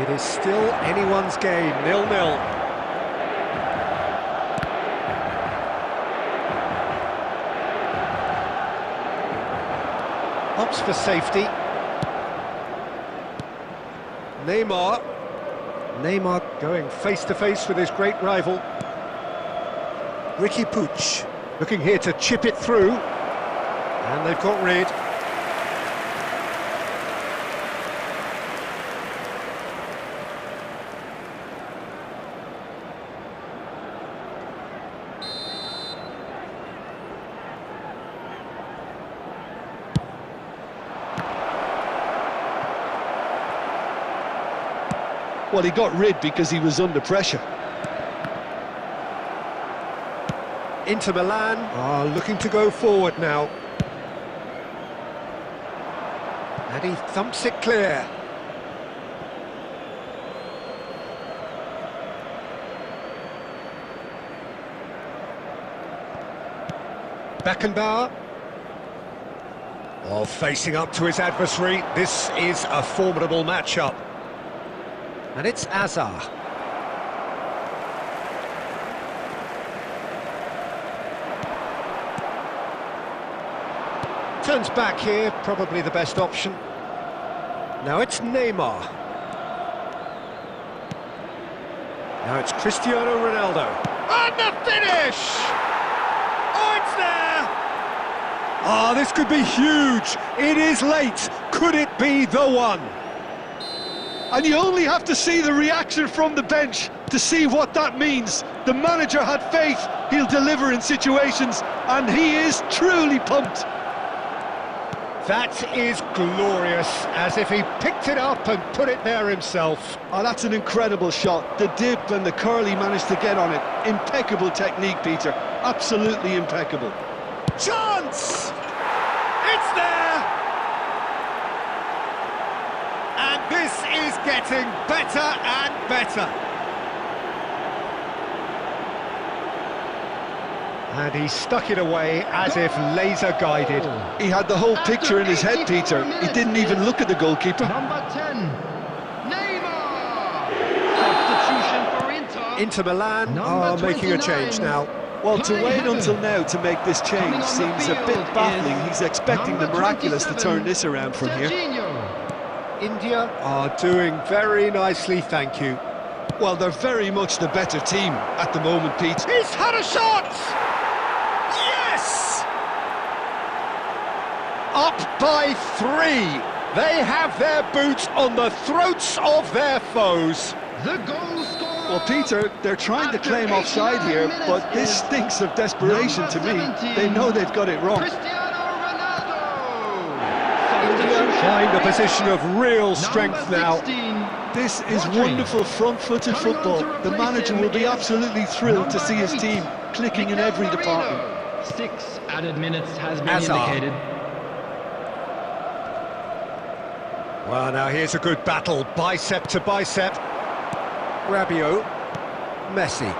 It is still anyone's game, 0-0. Opts for safety. Neymar. Neymar going face-to-face with his great rival. Ricky Puig looking here to chip it through. And they've got rid. Well, he got rid because he was under pressure. Inter Milan are looking to go forward now. And he thumps it clear. Beckenbauer. Oh, facing up to his adversary. This is a formidable matchup. And it's Azar. Turns back here, probably the best option. Now it's Neymar. Now it's Cristiano Ronaldo. And the finish! Oh, it's there! Ah, this could be huge. It is late. Could it be the one? And you only have to see the reaction from the bench to see what that means. The manager had faith he'll deliver in situations, and he is truly pumped. That is glorious, as if he picked it up and put it there himself. Oh, that's an incredible shot. The dip and the curl he managed to get on it. Impeccable technique, Peter. Absolutely impeccable. Chance! It's there! And this is getting better and better. And he stuck it away as if laser-guided. He had the whole picture in his head, Peter. He didn't even look at the goalkeeper. Number 10, Neymar! Substitution for Inter. Inter Milan are making a change now. Well, to wait until now to make this change seems a bit baffling. He's expecting the miraculous to turn this around from here. India are doing very nicely, thank you. Well, they're very much the better team at the moment, Pete. He's had a shot! Yes! Up by 3. They have their boots on the throats of their foes. The goal scorer. Well, Peter, they're trying to claim offside here, but this stinks of desperation to me. They know they've got it wrong. Cristiano Ronaldo. India find a position of real strength now. This is wonderful front-footed football. The manager will be absolutely thrilled to see his team clicking in every department. 6 added minutes has been Hazard. indicated. Well, now here's a good battle, bicep to bicep. Rabiot, Messi.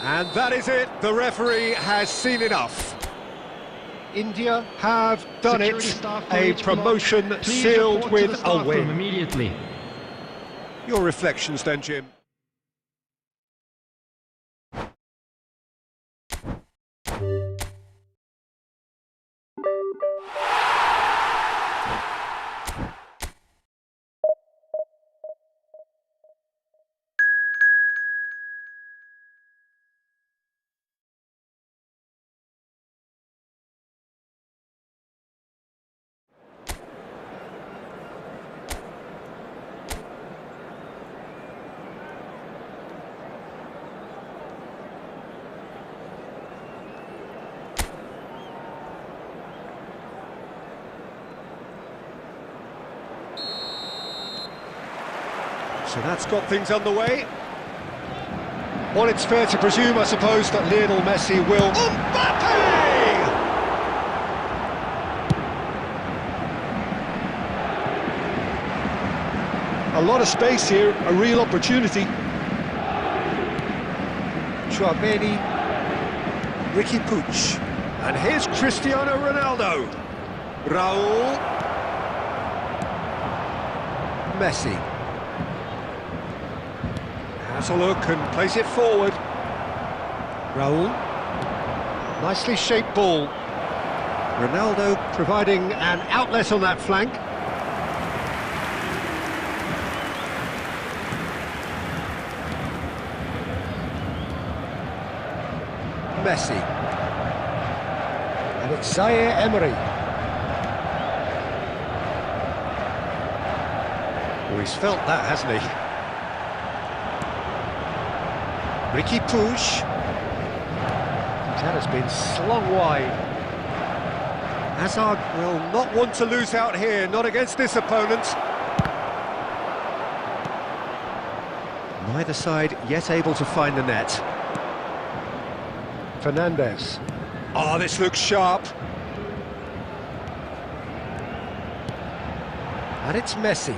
And that is it, the referee has seen enough. India have done it, a promotion sealed with a win. Immediately. Your reflections then, Jim? So that's got things underway. Well, it's fair to presume, I suppose, that Lionel Messi will... Mbappe! A lot of space here, a real opportunity. Chouameni, Ricky Puig. And here's Cristiano Ronaldo. Raul. Messi. Has a look and plays it forward. Raul. Nicely shaped ball. Ronaldo providing an outlet on that flank. Messi. And it's Zaire Emery. Oh, he's felt that, hasn't he? Ricky Puig. That has been slung wide. Hazard will not want to lose out here, not against this opponent. Neither side yet able to find the net. Fernandez. Oh, this looks sharp. And it's Messi.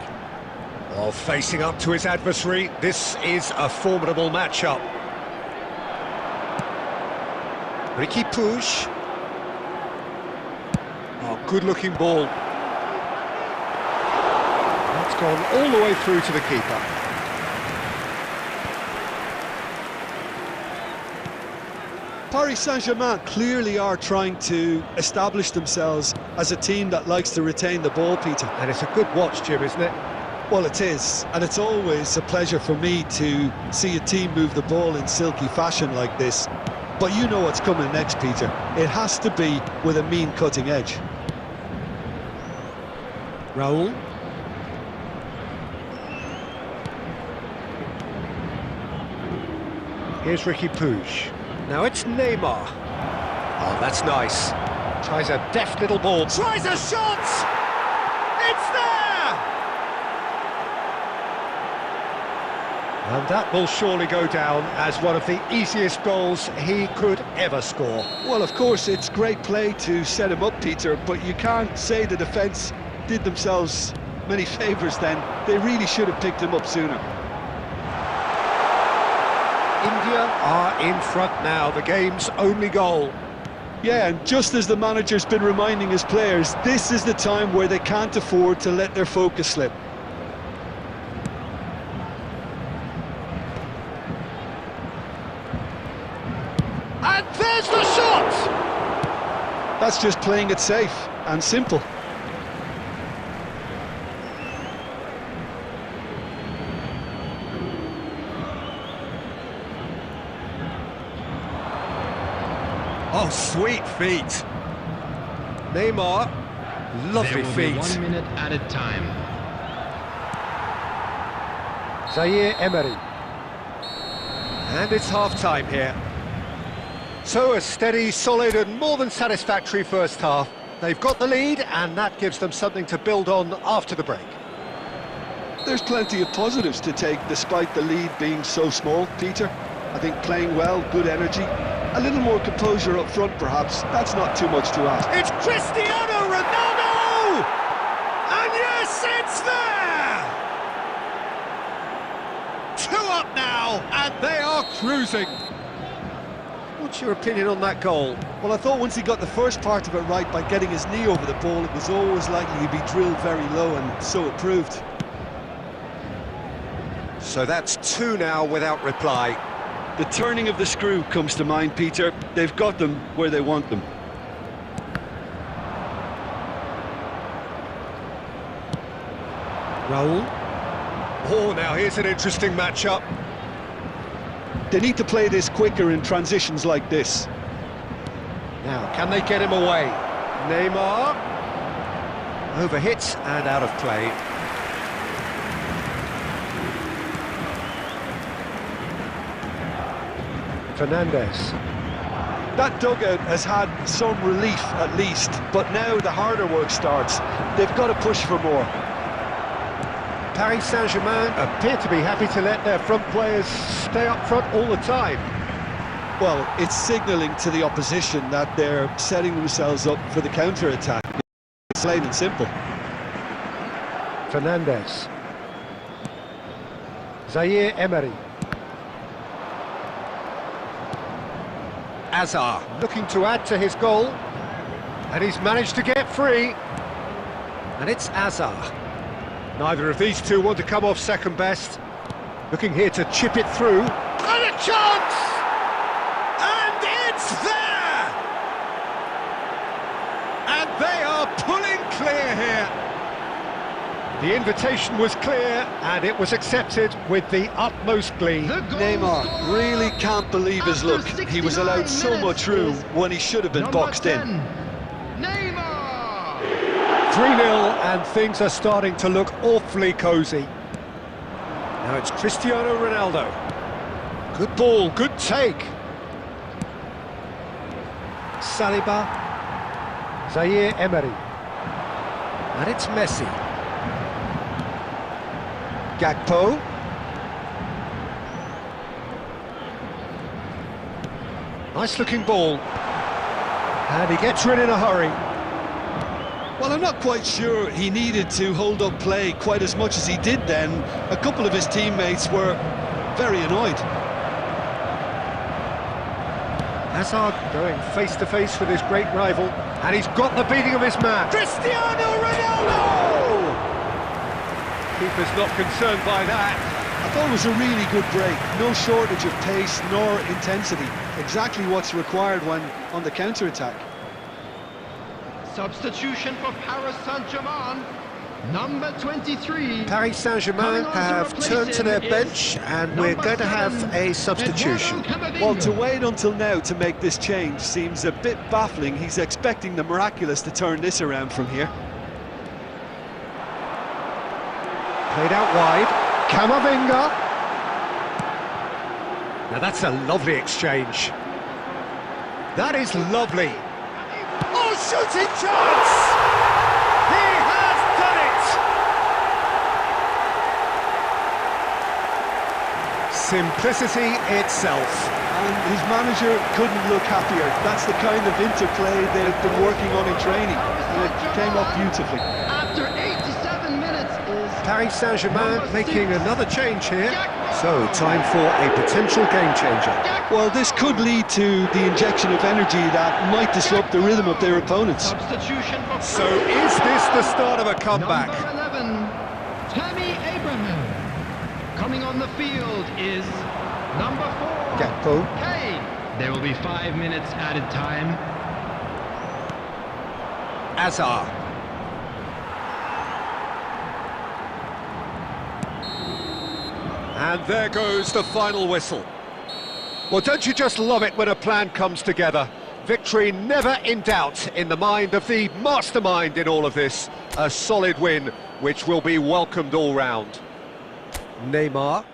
Oh, facing up to his adversary. This is a formidable matchup. Ricky Puig. Oh, good-looking ball. That's gone all the way through to the keeper. Paris Saint-Germain clearly are trying to establish themselves as a team that likes to retain the ball, Peter. And it's a good watch, Jim, isn't it? Well, it is, and it's always a pleasure for me to see a team move the ball in silky fashion like this. But you know what's coming next, Peter. It has to be with a mean cutting edge. Raul. Here's Ricky Puig. Now it's Neymar. Oh, that's nice. Tries a deft little ball. Tries a shot! It's there! And that will surely go down as one of the easiest goals he could ever score. Well, of course, it's great play to set him up, Peter, but you can't say the defence did themselves many favours then. They really should have picked him up sooner. India are in front now, the game's only goal. Yeah, and just as the manager's been reminding his players, this is the time where they can't afford to let their focus slip. And there's the shot! That's just playing it safe and simple. Oh, sweet feet. Neymar, lovely feet. 1 minute added time. Zaire Emery. And it's half-time here. So a steady, solid and more than satisfactory first half. They've got the lead and that gives them something to build on after the break. There's plenty of positives to take despite the lead being so small, Peter. I think playing well, good energy, a little more composure up front perhaps, that's not too much to ask. It's Cristiano Ronaldo! And yes, it's there! 2 up now, and they are cruising. What's your opinion on that goal? Well, I thought once he got the first part of it right by getting his knee over the ball, it was always likely to be drilled very low, and so it proved. So that's 2 now without reply. The turning of the screw comes to mind, Peter. They've got them where they want them. Raul. Oh, now here's an interesting matchup. They need to play this quicker in transitions like this. Now, can they get him away? Neymar. Overhits and out of play. Fernandes. That dugout has had some relief at least, but now the harder work starts. They've got to push for more. Paris Saint-Germain appear to be happy to let their front players stay up front all the time. Well, it's signalling to the opposition that they're setting themselves up for the counter-attack. It's plain and simple. Fernandes. Zaire Emery. Hazard looking to add to his goal, and he's managed to get free, and it's Hazard. Neither of these two want to come off second best. Looking here to chip it through, and a chance! And it's there! And they are pulling clear here. The invitation was clear, and it was accepted with the utmost glee. Neymar really can't believe his luck. He was allowed so much room when he should have been boxed in. Neymar! 3-0, and things are starting to look awfully cosy. Now it's Cristiano Ronaldo. Good ball, good take. Saliba. Zaire Emery. And it's Messi. Gakpo. Nice looking ball. And he gets rid in a hurry. Well, I'm not quite sure he needed to hold up play quite as much as he did then. A couple of his teammates were very annoyed. Hazard going face to face with his great rival, and he's got the beating of his man. Cristiano Ronaldo! Keeper's not concerned by that. I thought it was a really good break. No shortage of pace nor intensity. exactly what's required when on the counter-attack. Substitution for Paris Saint-Germain. Number 23. Paris Saint-Germain have turned to their bench, and we're going to have a substitution. Well, to wait until now to make this change seems a bit baffling. He's expecting the miraculous to turn this around from here. Played out wide. Camavinga. Now that's a lovely exchange. That is lovely. Oh, shooting chance! He has done it! Simplicity itself. And his manager couldn't look happier. That's the kind of interplay they've been working on in training, and it came up beautifully. After 87 minutes is Paris Saint-Germain making another change here. So, time for a potential game changer. Well, this could lead to the injection of energy that might disrupt the rhythm of their opponents. substitution for So, is this the start of a comeback? Number 11, Tammy Abraham. Coming on the field is number 4, Gakpo. Kane. There will be 5 minutes added time. Azar. And there goes the final whistle. Well, don't you just love it when a plan comes together? Victory never in doubt in the mind of the mastermind in all of this. A solid win, which will be welcomed all round. Neymar.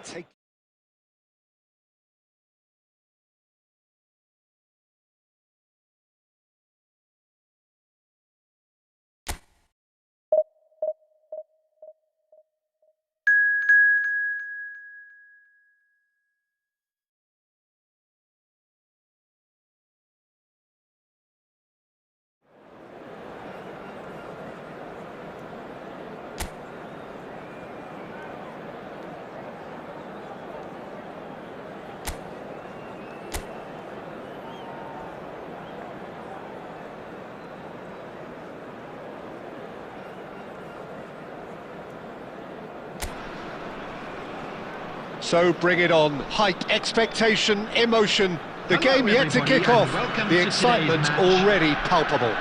So bring it on. Height, expectation, emotion. The game yet to kick off. The excitement already palpable.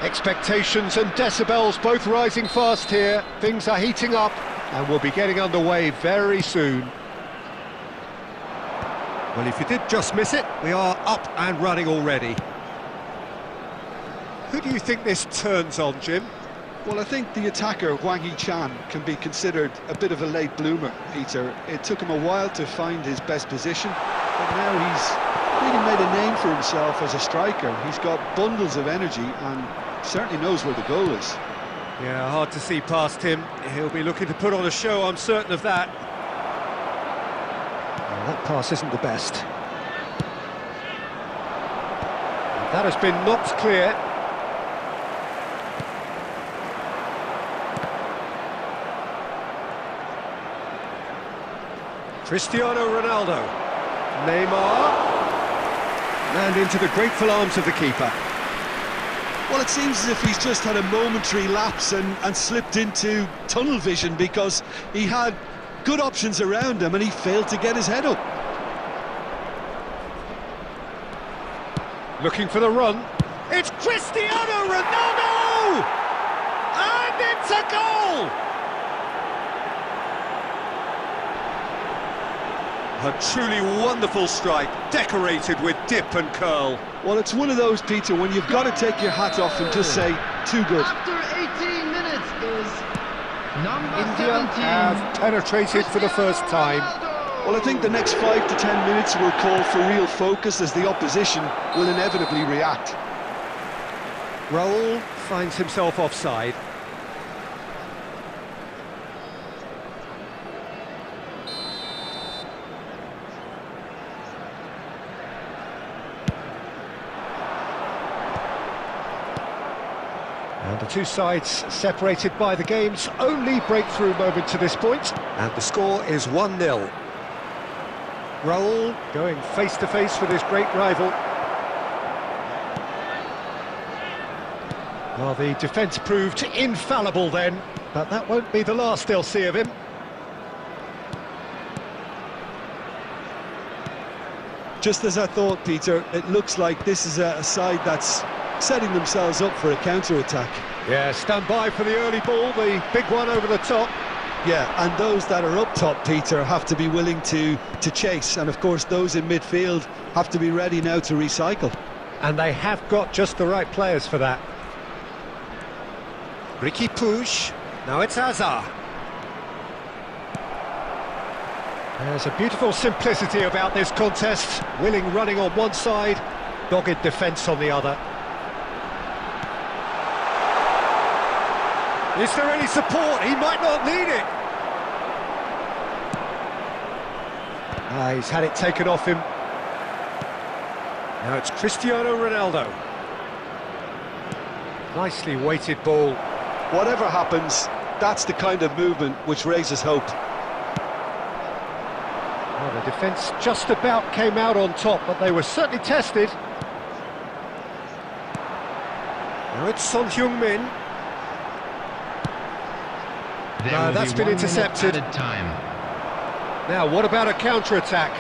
Expectations and decibels both rising fast here. Things are heating up and we'll be getting underway very soon. Well, if you did just miss it, we are up and running already. Who do you think this turns on, Jim? Well, I think the attacker, Wang Yi-chan, can be considered a bit of a late bloomer, Peter. It took him a while to find his best position, but now he's really made a name for himself as a striker. He's got bundles of energy and certainly knows where the goal is. Yeah, hard to see past him. He'll be looking to put on a show, I'm certain of that. Well, that pass isn't the best. That has been knocked clear. Cristiano Ronaldo. Neymar. And into the grateful arms of the keeper. Well, it seems as if he's just had a momentary lapse and slipped into tunnel vision, because he had good options around him and he failed to get his head up. Looking for the run. It's Cristiano Ronaldo! And it's a goal! A truly wonderful strike, decorated with dip and curl. Well, it's one of those, Peter, when you've got to take your hat off and just say, too good. After 18 minutes is number India 17. have penetrated for the first time. Well, I think the next 5 to 10 minutes will call for real focus, as the opposition will inevitably react. Raul finds himself offside. And the two sides separated by the game's only breakthrough moment to this point. And the score is 1-0. Raul going face-to-face with his great rival. Well, the defence proved infallible then, but that won't be the last they'll see of him. just as I thought, Peter. It looks like this is a side that's setting themselves up for a counter-attack. Yeah, stand by for the early ball, the big one over the top. Yeah, and those that are up top, Peter, have to be willing to chase. And of course, those in midfield have to be ready now to recycle. And they have got just the right players for that. Ricky Puig, now it's Hazard. There's a beautiful simplicity about this contest. Willing running on one side, dogged defence on the other. Is there any support? He might not need it. He's had it taken off him. Now it's Cristiano Ronaldo. Nicely weighted ball. Whatever happens, that's the kind of movement which raises hope. Well, the defence just about came out on top, but they were certainly tested. Now it's Son Heung-min. No, that's been intercepted. Time. Now, what about a counter-attack?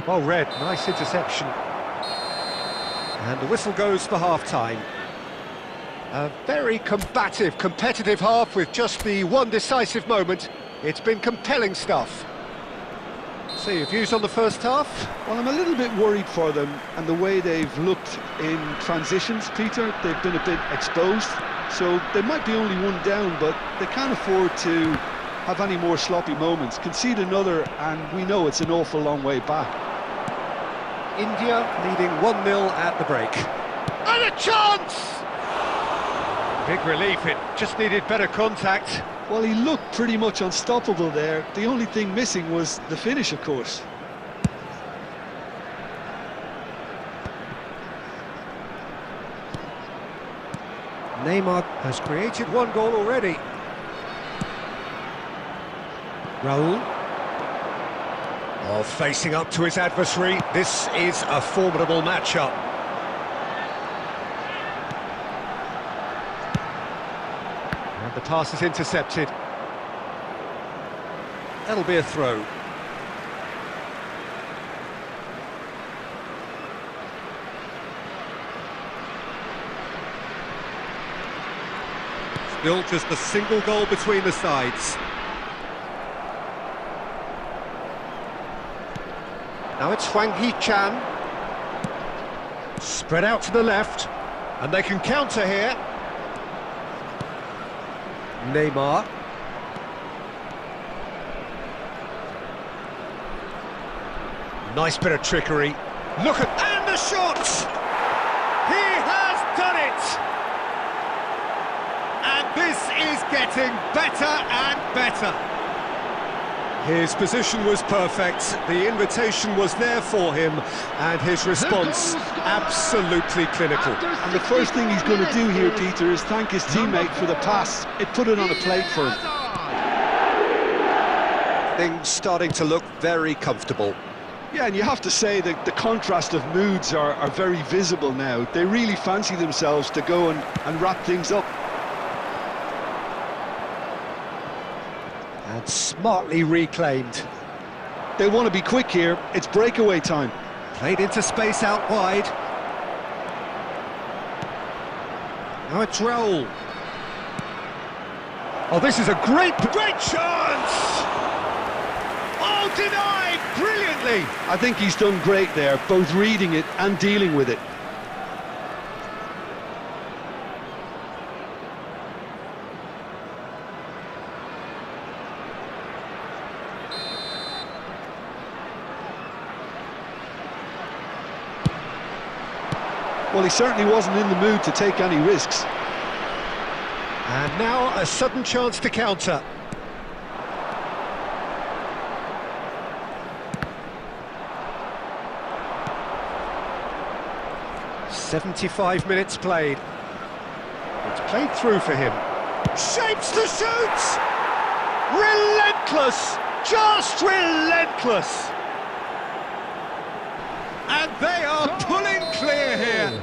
Well read, nice interception. And the whistle goes for half-time. A very combative, competitive half with just the one decisive moment. It's been compelling stuff. So, your views on the first half? Well, I'm a little bit worried for them and the way they've looked in transitions, Peter. They've been a bit exposed, so they might be only one down, but they can't afford to have any more sloppy moments. Concede another, and we know it's an awful long way back. India leading 1-0 at the break. And a chance! Big relief, it just needed better contact. Well, he looked pretty much unstoppable there. The only thing missing was the finish, of course. Neymar has created one goal already. Raul. Oh, facing up to his adversary. This is a formidable matchup. And the pass is intercepted. That'll be a throw. Still just a single goal between the sides. Now it's Hwang Hee-chan. Spread out to the left, and they can counter here. Neymar. Nice bit of trickery. Look at... and the shot! He has done it! And this is getting better and better. His position was perfect, the invitation was there for him, and his response absolutely clinical. And the first thing he's going to do here, Peter, is thank his teammate for the pass. It put it on a plate for him. Things starting to look very comfortable. Yeah, and you have to say that the contrast of moods are very visible now. They really fancy themselves to go and wrap things up. And smartly reclaimed. They want to be quick here. It's breakaway time. Played into space out wide. Now it's Raul. Oh, this is a great chance! Oh, denied brilliantly! I think he's done great there, both reading it and dealing with it. Well, he certainly wasn't in the mood to take any risks. And now a sudden chance to counter. "75 minutes played. It's played through for him. Shapes to shoot! Relentless! Just relentless! And they are pulling clear here.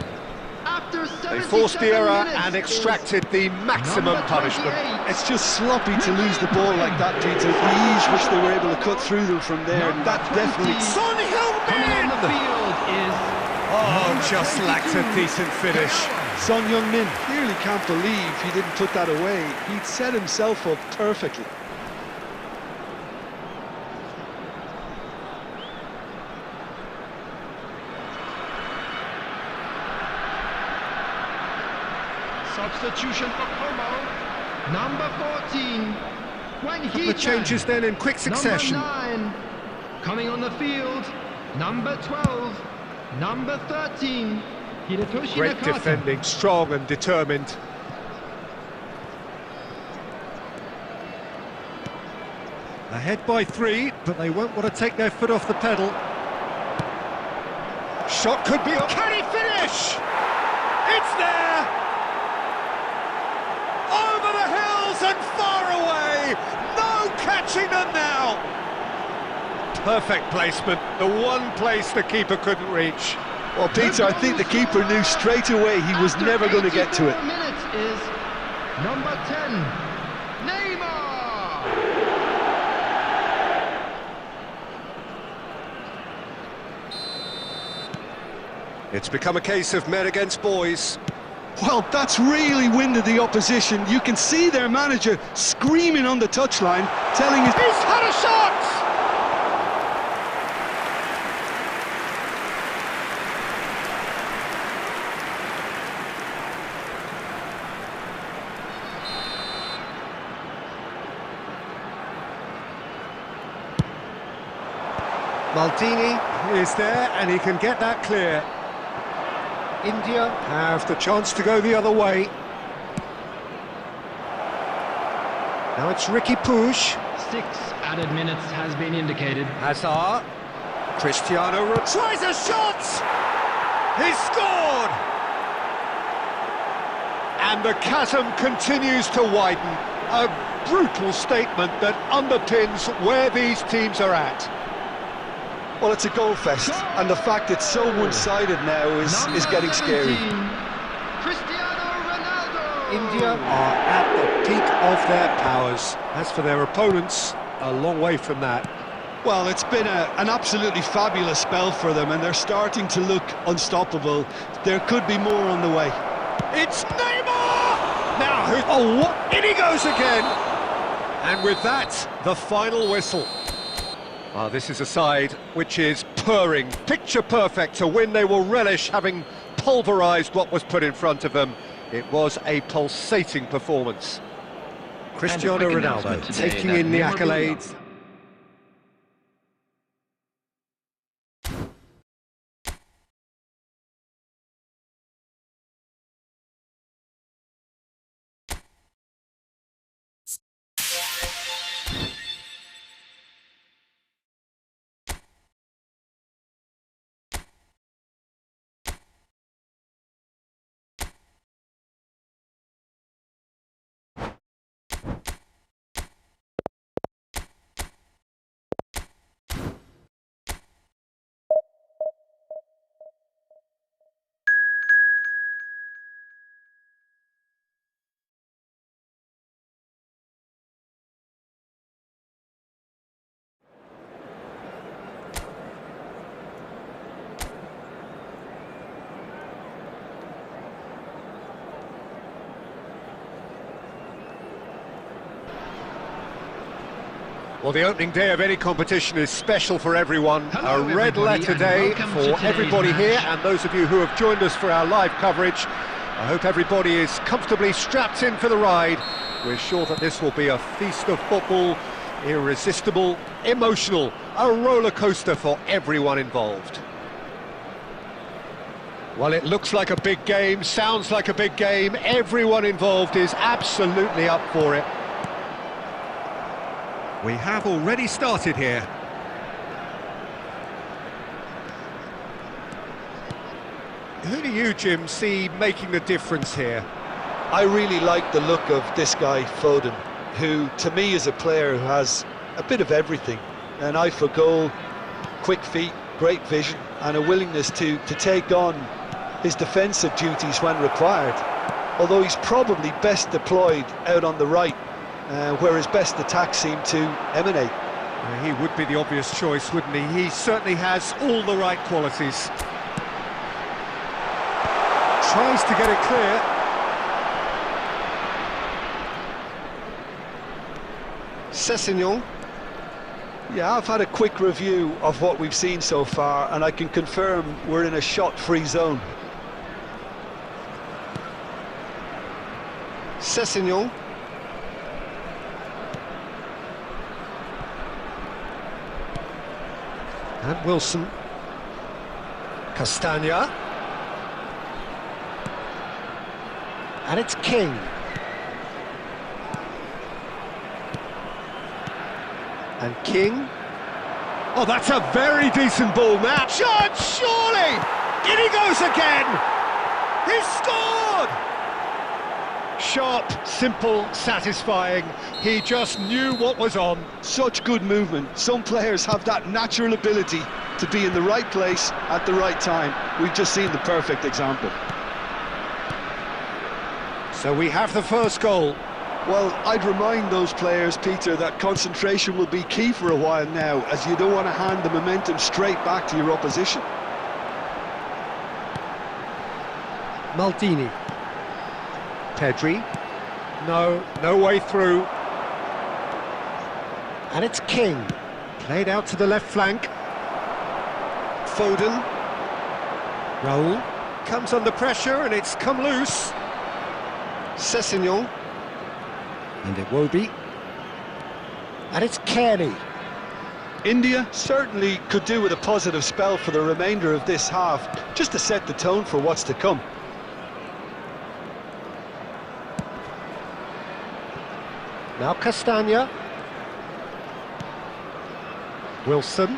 After They forced the error and minutes extracted the maximum punishment. It's just sloppy to lose the ball like that due to the ease which they were able to cut through them from there. That definitely... Son coming on the Heung-min! field is... Oh, just lacked a decent finish. Son Heung-min clearly can't believe he didn't put that away. He'd set himself up perfectly. Substitution for Como. Number 14. When he The changes then in quick succession. Number 9. Coming on the field. Number 12. Number 13. Hirotoshi Great Nakata. defending, strong and determined. Ahead by 3, but they won't want to take their foot off the pedal. Shot could be on. Can he finish? It's there! Over the hills and far away! No catching them now! Perfect placement, the one place the keeper couldn't reach. Well, Peter, I think the keeper knew straight away he was never going to get to it. Minutes is number 10, Neymar. It's become a case of men against boys. Well, that's really winded the opposition. You can see their manager screaming on the touchline, telling his... He's had a shot! Maldini is there and he can get that clear. India have the chance to go the other way. Now it's Ricky Puig. 6 added minutes has been indicated. Hazard. Cristiano tries a shot! He's scored! And the chasm continues to widen. A brutal statement that underpins where these teams are at. Well, it's a goal fest, and the fact it's so one-sided now is getting scary. Cristiano Ronaldo. India are at the peak of their powers. As for their opponents, a long way from that. Well, it's been an absolutely fabulous spell for them, and they're starting to look unstoppable. There could be more on the way. It's Neymar! Now, oh, what? In he goes again! And with that, the final whistle. Well, this is a side which is purring, picture perfect, a win they will relish, having pulverised what was put in front of them. It was a pulsating performance. Cristiano Ronaldo taking in the accolades. Well, the opening day of any competition is special for everyone. Hello, a red letter day for everybody here, and those of you who have joined us for our live coverage. I hope everybody is comfortably strapped in for the ride. We're sure that this will be a feast of football, irresistible, emotional, a roller coaster for everyone involved. Well, it looks like a big game, sounds like a big game. Everyone involved is absolutely up for it. We have already started here. Who do you, Jim, see making the difference here? I really like the look of this guy, Foden, who to me is a player who has a bit of everything. An eye for goal, quick feet, great vision, and a willingness to take on his defensive duties when required, although he's probably best deployed out on the right, where his best attacks seem to emanate. He would be the obvious choice, wouldn't he? He certainly has all the right qualities. Tries to get it clear. Sessegnon. Yeah, I've had a quick review of what we've seen so far, and I can confirm we're in a shot-free zone. Sessegnon. And Wilson. Castagna. And it's King. And King. Oh, that's a very decent ball now. Shot, surely! In he goes again! He's scored! Sharp, simple, satisfying. He just knew what was on. Such good movement. Some players have that natural ability to be in the right place at the right time. We've just seen the perfect example. So we have the first goal. Well, I'd remind those players, Peter, that concentration will be key for a while now, as you don't want to hand the momentum straight back to your opposition. Maldini. Pedri. No way through. And it's King. Played out to the left flank. Foden. Raul. Comes under pressure and it's come loose. Sessegnon. And Iwobi. And it's Kearney. India certainly could do with a positive spell for the remainder of this half, just to set the tone for what's to come. Now Castagna. Wilson.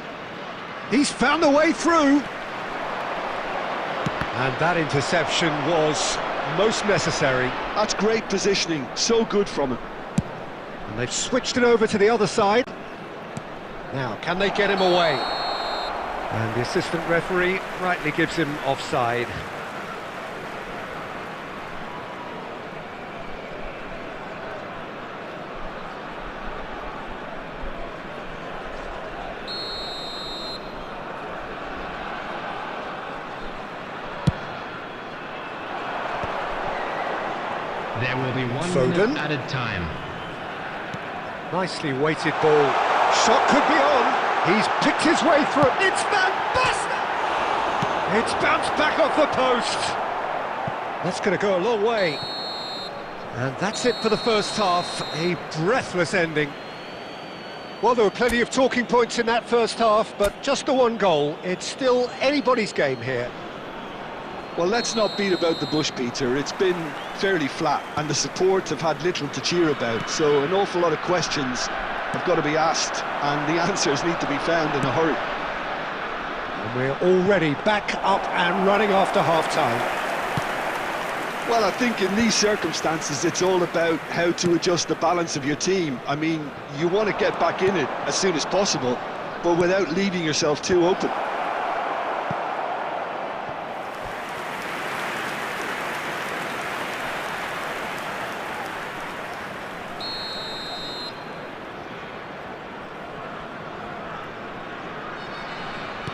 He's found a way through. And that interception was most necessary. That's great positioning, so good from him. And they've switched it over to the other side. Now, can they get him away? And the assistant referee rightly gives him offside. There will be 1 Foden. minute added time. Nicely weighted ball. Shot could be on. He's picked his way through. It's fantastic! It's bounced back off the post. That's going to go a long way. And that's it for the first half. A breathless ending. Well, there were plenty of talking points in that first half, but just the one goal. It's still anybody's game here. Well, let's not beat about the bush, Peter. It's been fairly flat, and the support have had little to cheer about, so an awful lot of questions have got to be asked, and the answers need to be found in a hurry. And we're already back up and running after half-time. Well, I think in these circumstances, it's all about how to adjust the balance of your team. I mean, you want to get back in it as soon as possible, but without leaving yourself too open.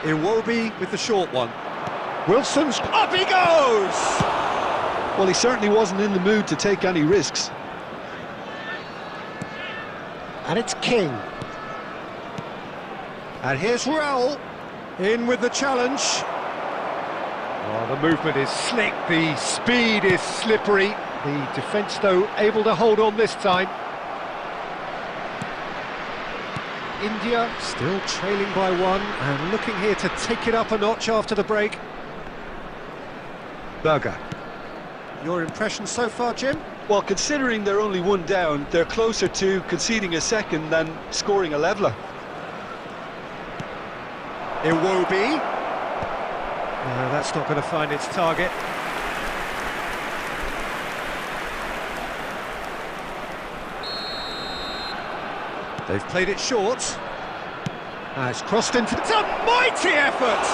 Iwobi with the short one. Wilson's up he goes! Well, he certainly wasn't in the mood to take any risks. And it's King. And here's Raul in with the challenge. Oh, the movement is slick, the speed is slippery. The defence, though, able to hold on this time. India still trailing by one and looking here to take it up a notch after the break. Berger. Your impression so far, Jim? Well, considering they're only one down, they're closer to conceding a second than scoring a leveller. Iwobi. No, that's not going to find its target. They've played it short. It's crossed into... It's a mighty effort!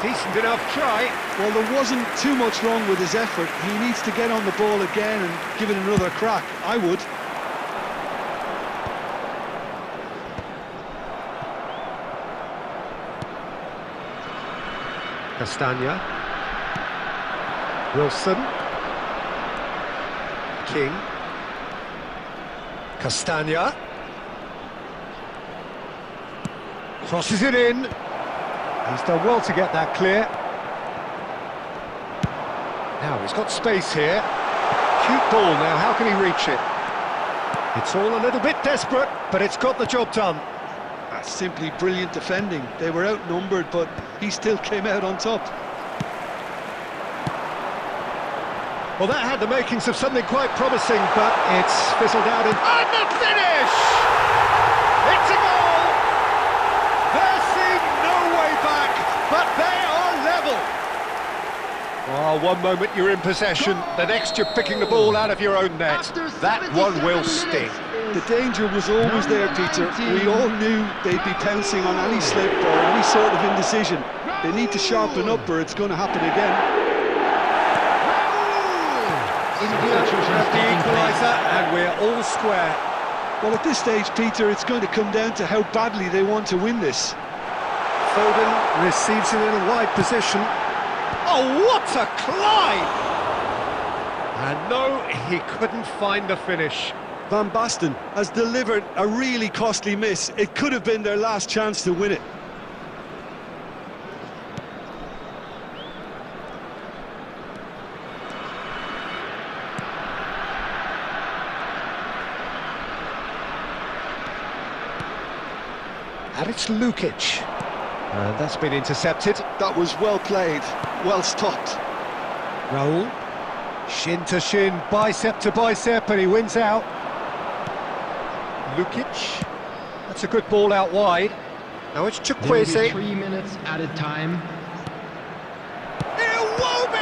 Decent enough try. Well, there wasn't too much wrong with his effort. He needs to get on the ball again and give it another crack. I would. Castagna. Wilson. King. Castagna. Crosses it in. He's done well to get that clear. Now he's got space here. Cute ball now, how can he reach it? It's all a little bit desperate, but it's got the job done. That's simply brilliant defending. They were outnumbered, but he still came out on top. Well, that had the makings of something quite promising, but it's fizzled out in... And the finish! It's a goal! There seemed no way back, but they are level. Oh, one moment you're in possession, the next you're picking the ball out of your own net. That one will sting. The danger was always there, Peter. We all knew they'd be pouncing on any slip or any sort of indecision. They need to sharpen up or it's going to happen again. The equaliser, and we're all square. Well, at this stage, Peter, it's going to come down to how badly they want to win this. Foden receives it in a wide position. Oh, what a climb! And no, he couldn't find the finish. Van Basten has delivered a really costly miss. It could have been their last chance to win it. And it's Lukic. And that's been intercepted. That was well played, well stopped. Raul. Shin to shin, bicep to bicep, and he wins out. Lukic. That's a good ball out wide. Now it's Chukwueze. 3 minutes added time. Iwobi!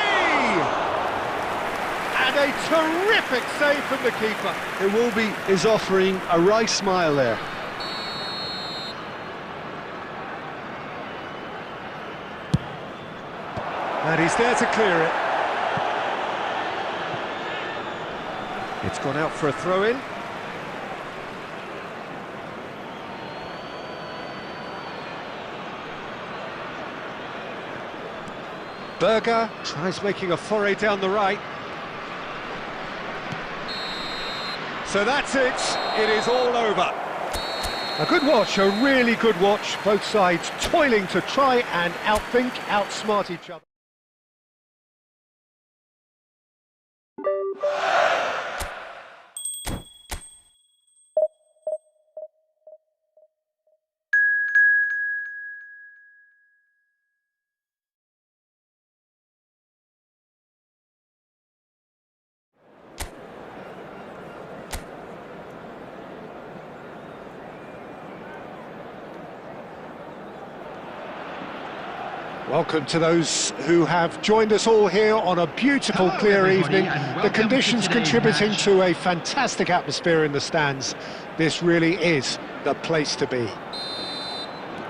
And a terrific save from the keeper. Iwobi is offering a wry smile there. And he's there to clear it. It's gone out for a throw-in. Berger tries making a foray down the right. So that's it. It is all over. A good watch, a really good watch. Both sides toiling to try and outthink, outsmart each other. Welcome to those who have joined us all here on a beautiful, clear evening. The conditions contributing to a fantastic atmosphere in the stands. This really is the place to be.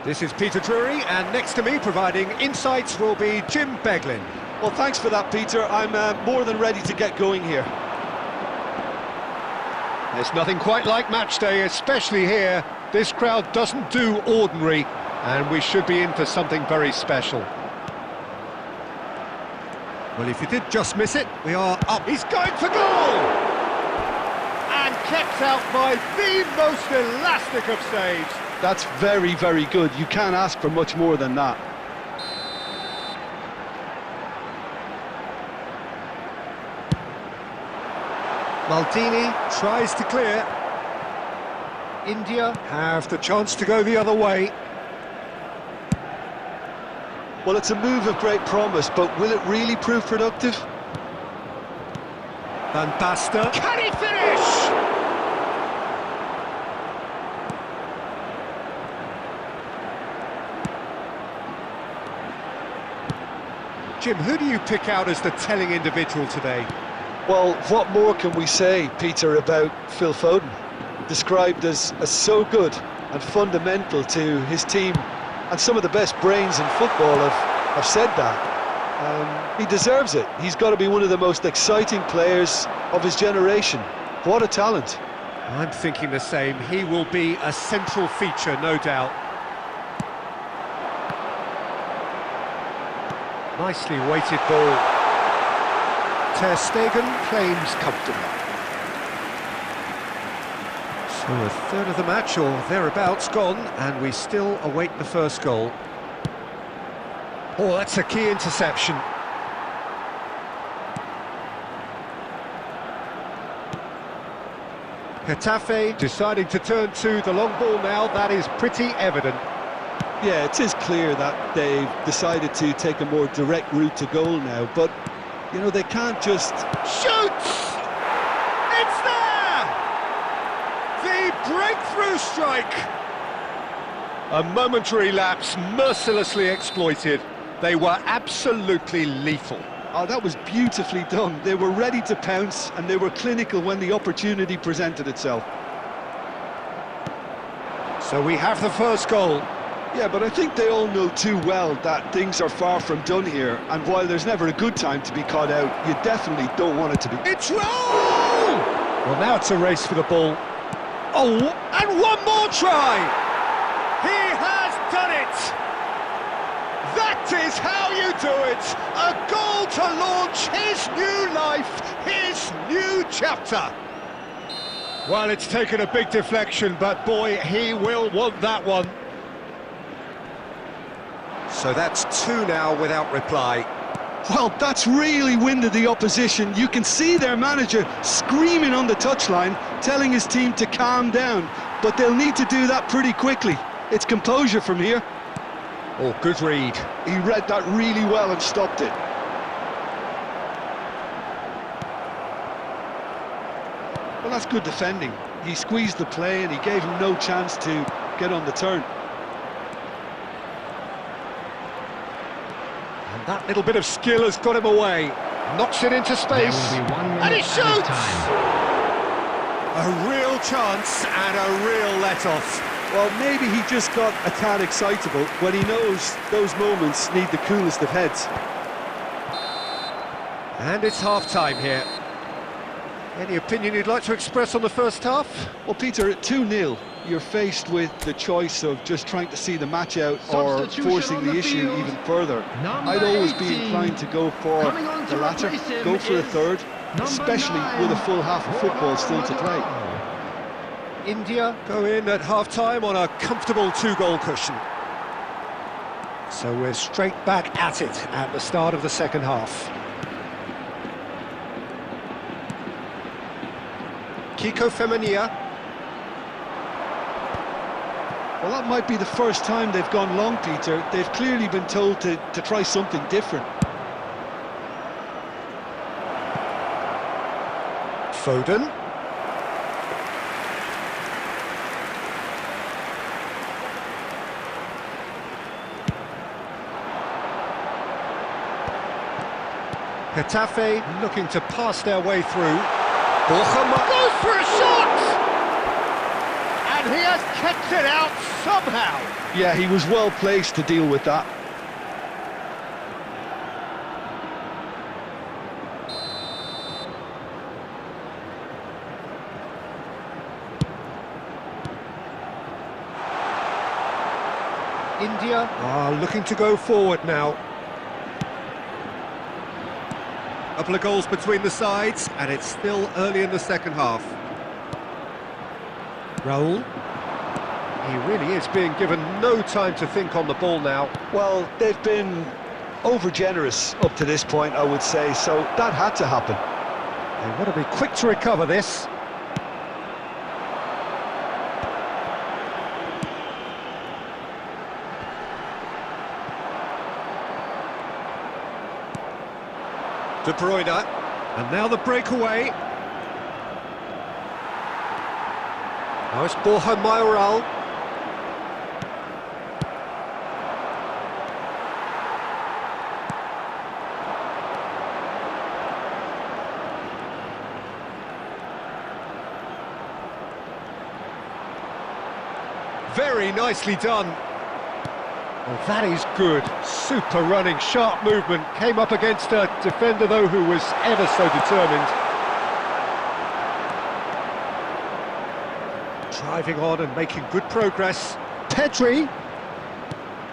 This is Peter Drury, and next to me, providing insights, will be Jim Beglin. Well, thanks for that, Peter. I'm more than ready to get going here. There's nothing quite like match day, especially here. This crowd doesn't do ordinary, and we should be in for something very special. Well, if you did just miss it, we are up. He's going for goal! And kept out by the most elastic of saves. That's very, very good. You can't ask for much more than that. Maldini tries to clear. India have the chance to go the other way. Well, it's a move of great promise, but will it really prove productive? Van Basten. Can he finish? Jim, who do you pick out as the telling individual today? Well, what more can we say, Peter, about Phil Foden? Described as so good and fundamental to his team, and some of the best brains in football have I've said that. He deserves it. He's got to be one of the most exciting players of his generation. What a talent. I'm thinking the same. He will be a central feature, no doubt. Nicely weighted ball. Ter Stegen claims comfortably. So a third of the match, or thereabouts, gone, and we still await the first goal. Oh, that's a key interception. Getafe deciding to turn to the long ball now, that is pretty evident. Yeah, it is clear that they've decided to take a more direct route to goal now, but, you know, they can't just... Shoots! It's there! The breakthrough strike! A momentary lapse, mercilessly exploited. They were absolutely lethal. Oh, that was beautifully done. They were ready to pounce, and they were clinical when the opportunity presented itself. So we have the first goal. Yeah, but I think they all know too well that things are far from done here, and while there's never a good time to be caught out, you definitely don't want it to be. It's roll! Well, now it's a race for the ball. Oh, and one more try! He has done it! That is how you do it! A goal to launch his new life, his new chapter! Well, it's taken a big deflection, but boy, he will want that one. So that's 2 now without reply. Well, that's really winded the opposition. You can see their manager screaming on the touchline, telling his team to calm down, but they'll need to do that pretty quickly. It's composure from here. Oh, good read. He read that really well and stopped it. Well, that's good defending. He squeezed the play and he gave him no chance to get on the turn. And that little bit of skill has got him away. Knocks it into space. And he shoots! A real chance and a real let-off. Well, maybe he just got a tad excitable when he knows those moments need the coolest of heads. And it's half-time here. Any opinion you'd like to express on the first half? Well, Peter, at 2-0, you're faced with the choice of just trying to see the match out or forcing the issue even further. I'd always be inclined to go for the latter, go for a third, especially with a full half of football still to play. India go in at half-time on a comfortable 2-goal cushion. So we're straight back at it at the start of the second half. Kiko Femenia. Well, that might be the first time they've gone long, Peter. They've clearly been told to try something different. Foden. Getafe looking to pass their way through. Bochum goes for a shot! And he has kept it out somehow. Yeah, he was well placed to deal with that. India are looking to go forward now. A couple of goals between the sides, and it's still early in the second half. Raul. He really is being given no time to think on the ball now. Well, they've been over-generous up to this point, I would say, so that had to happen. They want to be quick to recover this. De Bruyne, and now the breakaway. Now it's Borja Mayoral. Very nicely done. Well, that is good, super running, sharp movement. Came up against a defender, though, who was ever so determined. Driving on and making good progress. Pedri.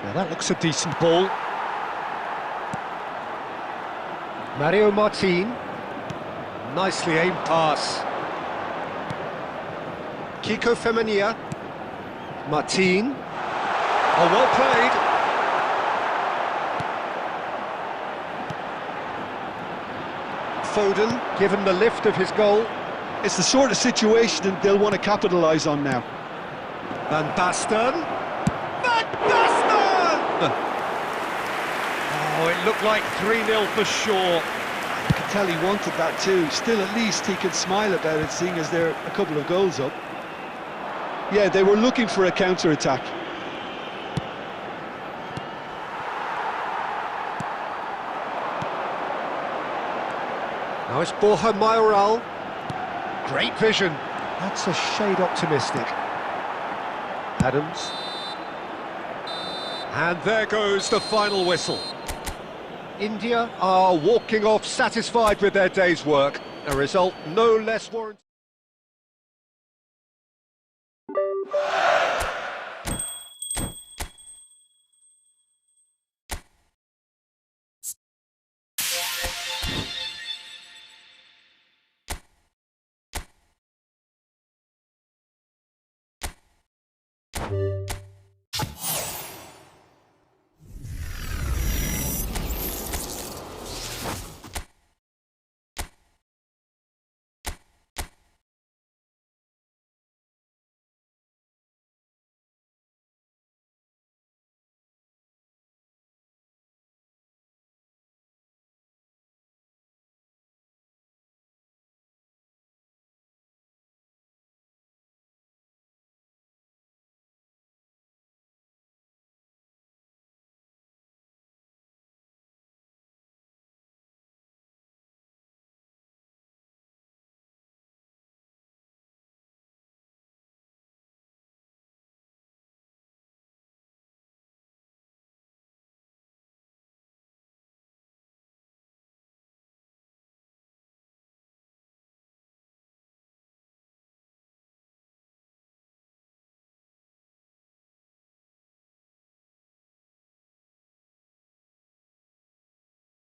Now that looks a decent ball. Mario Martin. Nicely aimed pass. Kiko Femenia. Martin. Oh, well played. Foden, given the lift of his goal. It's the sort of situation they'll want to capitalise on now. Van Basten. Van Basten! Oh, it looked like 3-0 for sure. I could tell he wanted that too. Still, at least he can smile about it, seeing as they're a couple of goals up. Yeah, they were looking for a counter-attack. Now it's Borja Mayoral. Great vision. That's a shade optimistic. Adams. And there goes the final whistle. India are walking off satisfied with their day's work. A result no less warranted.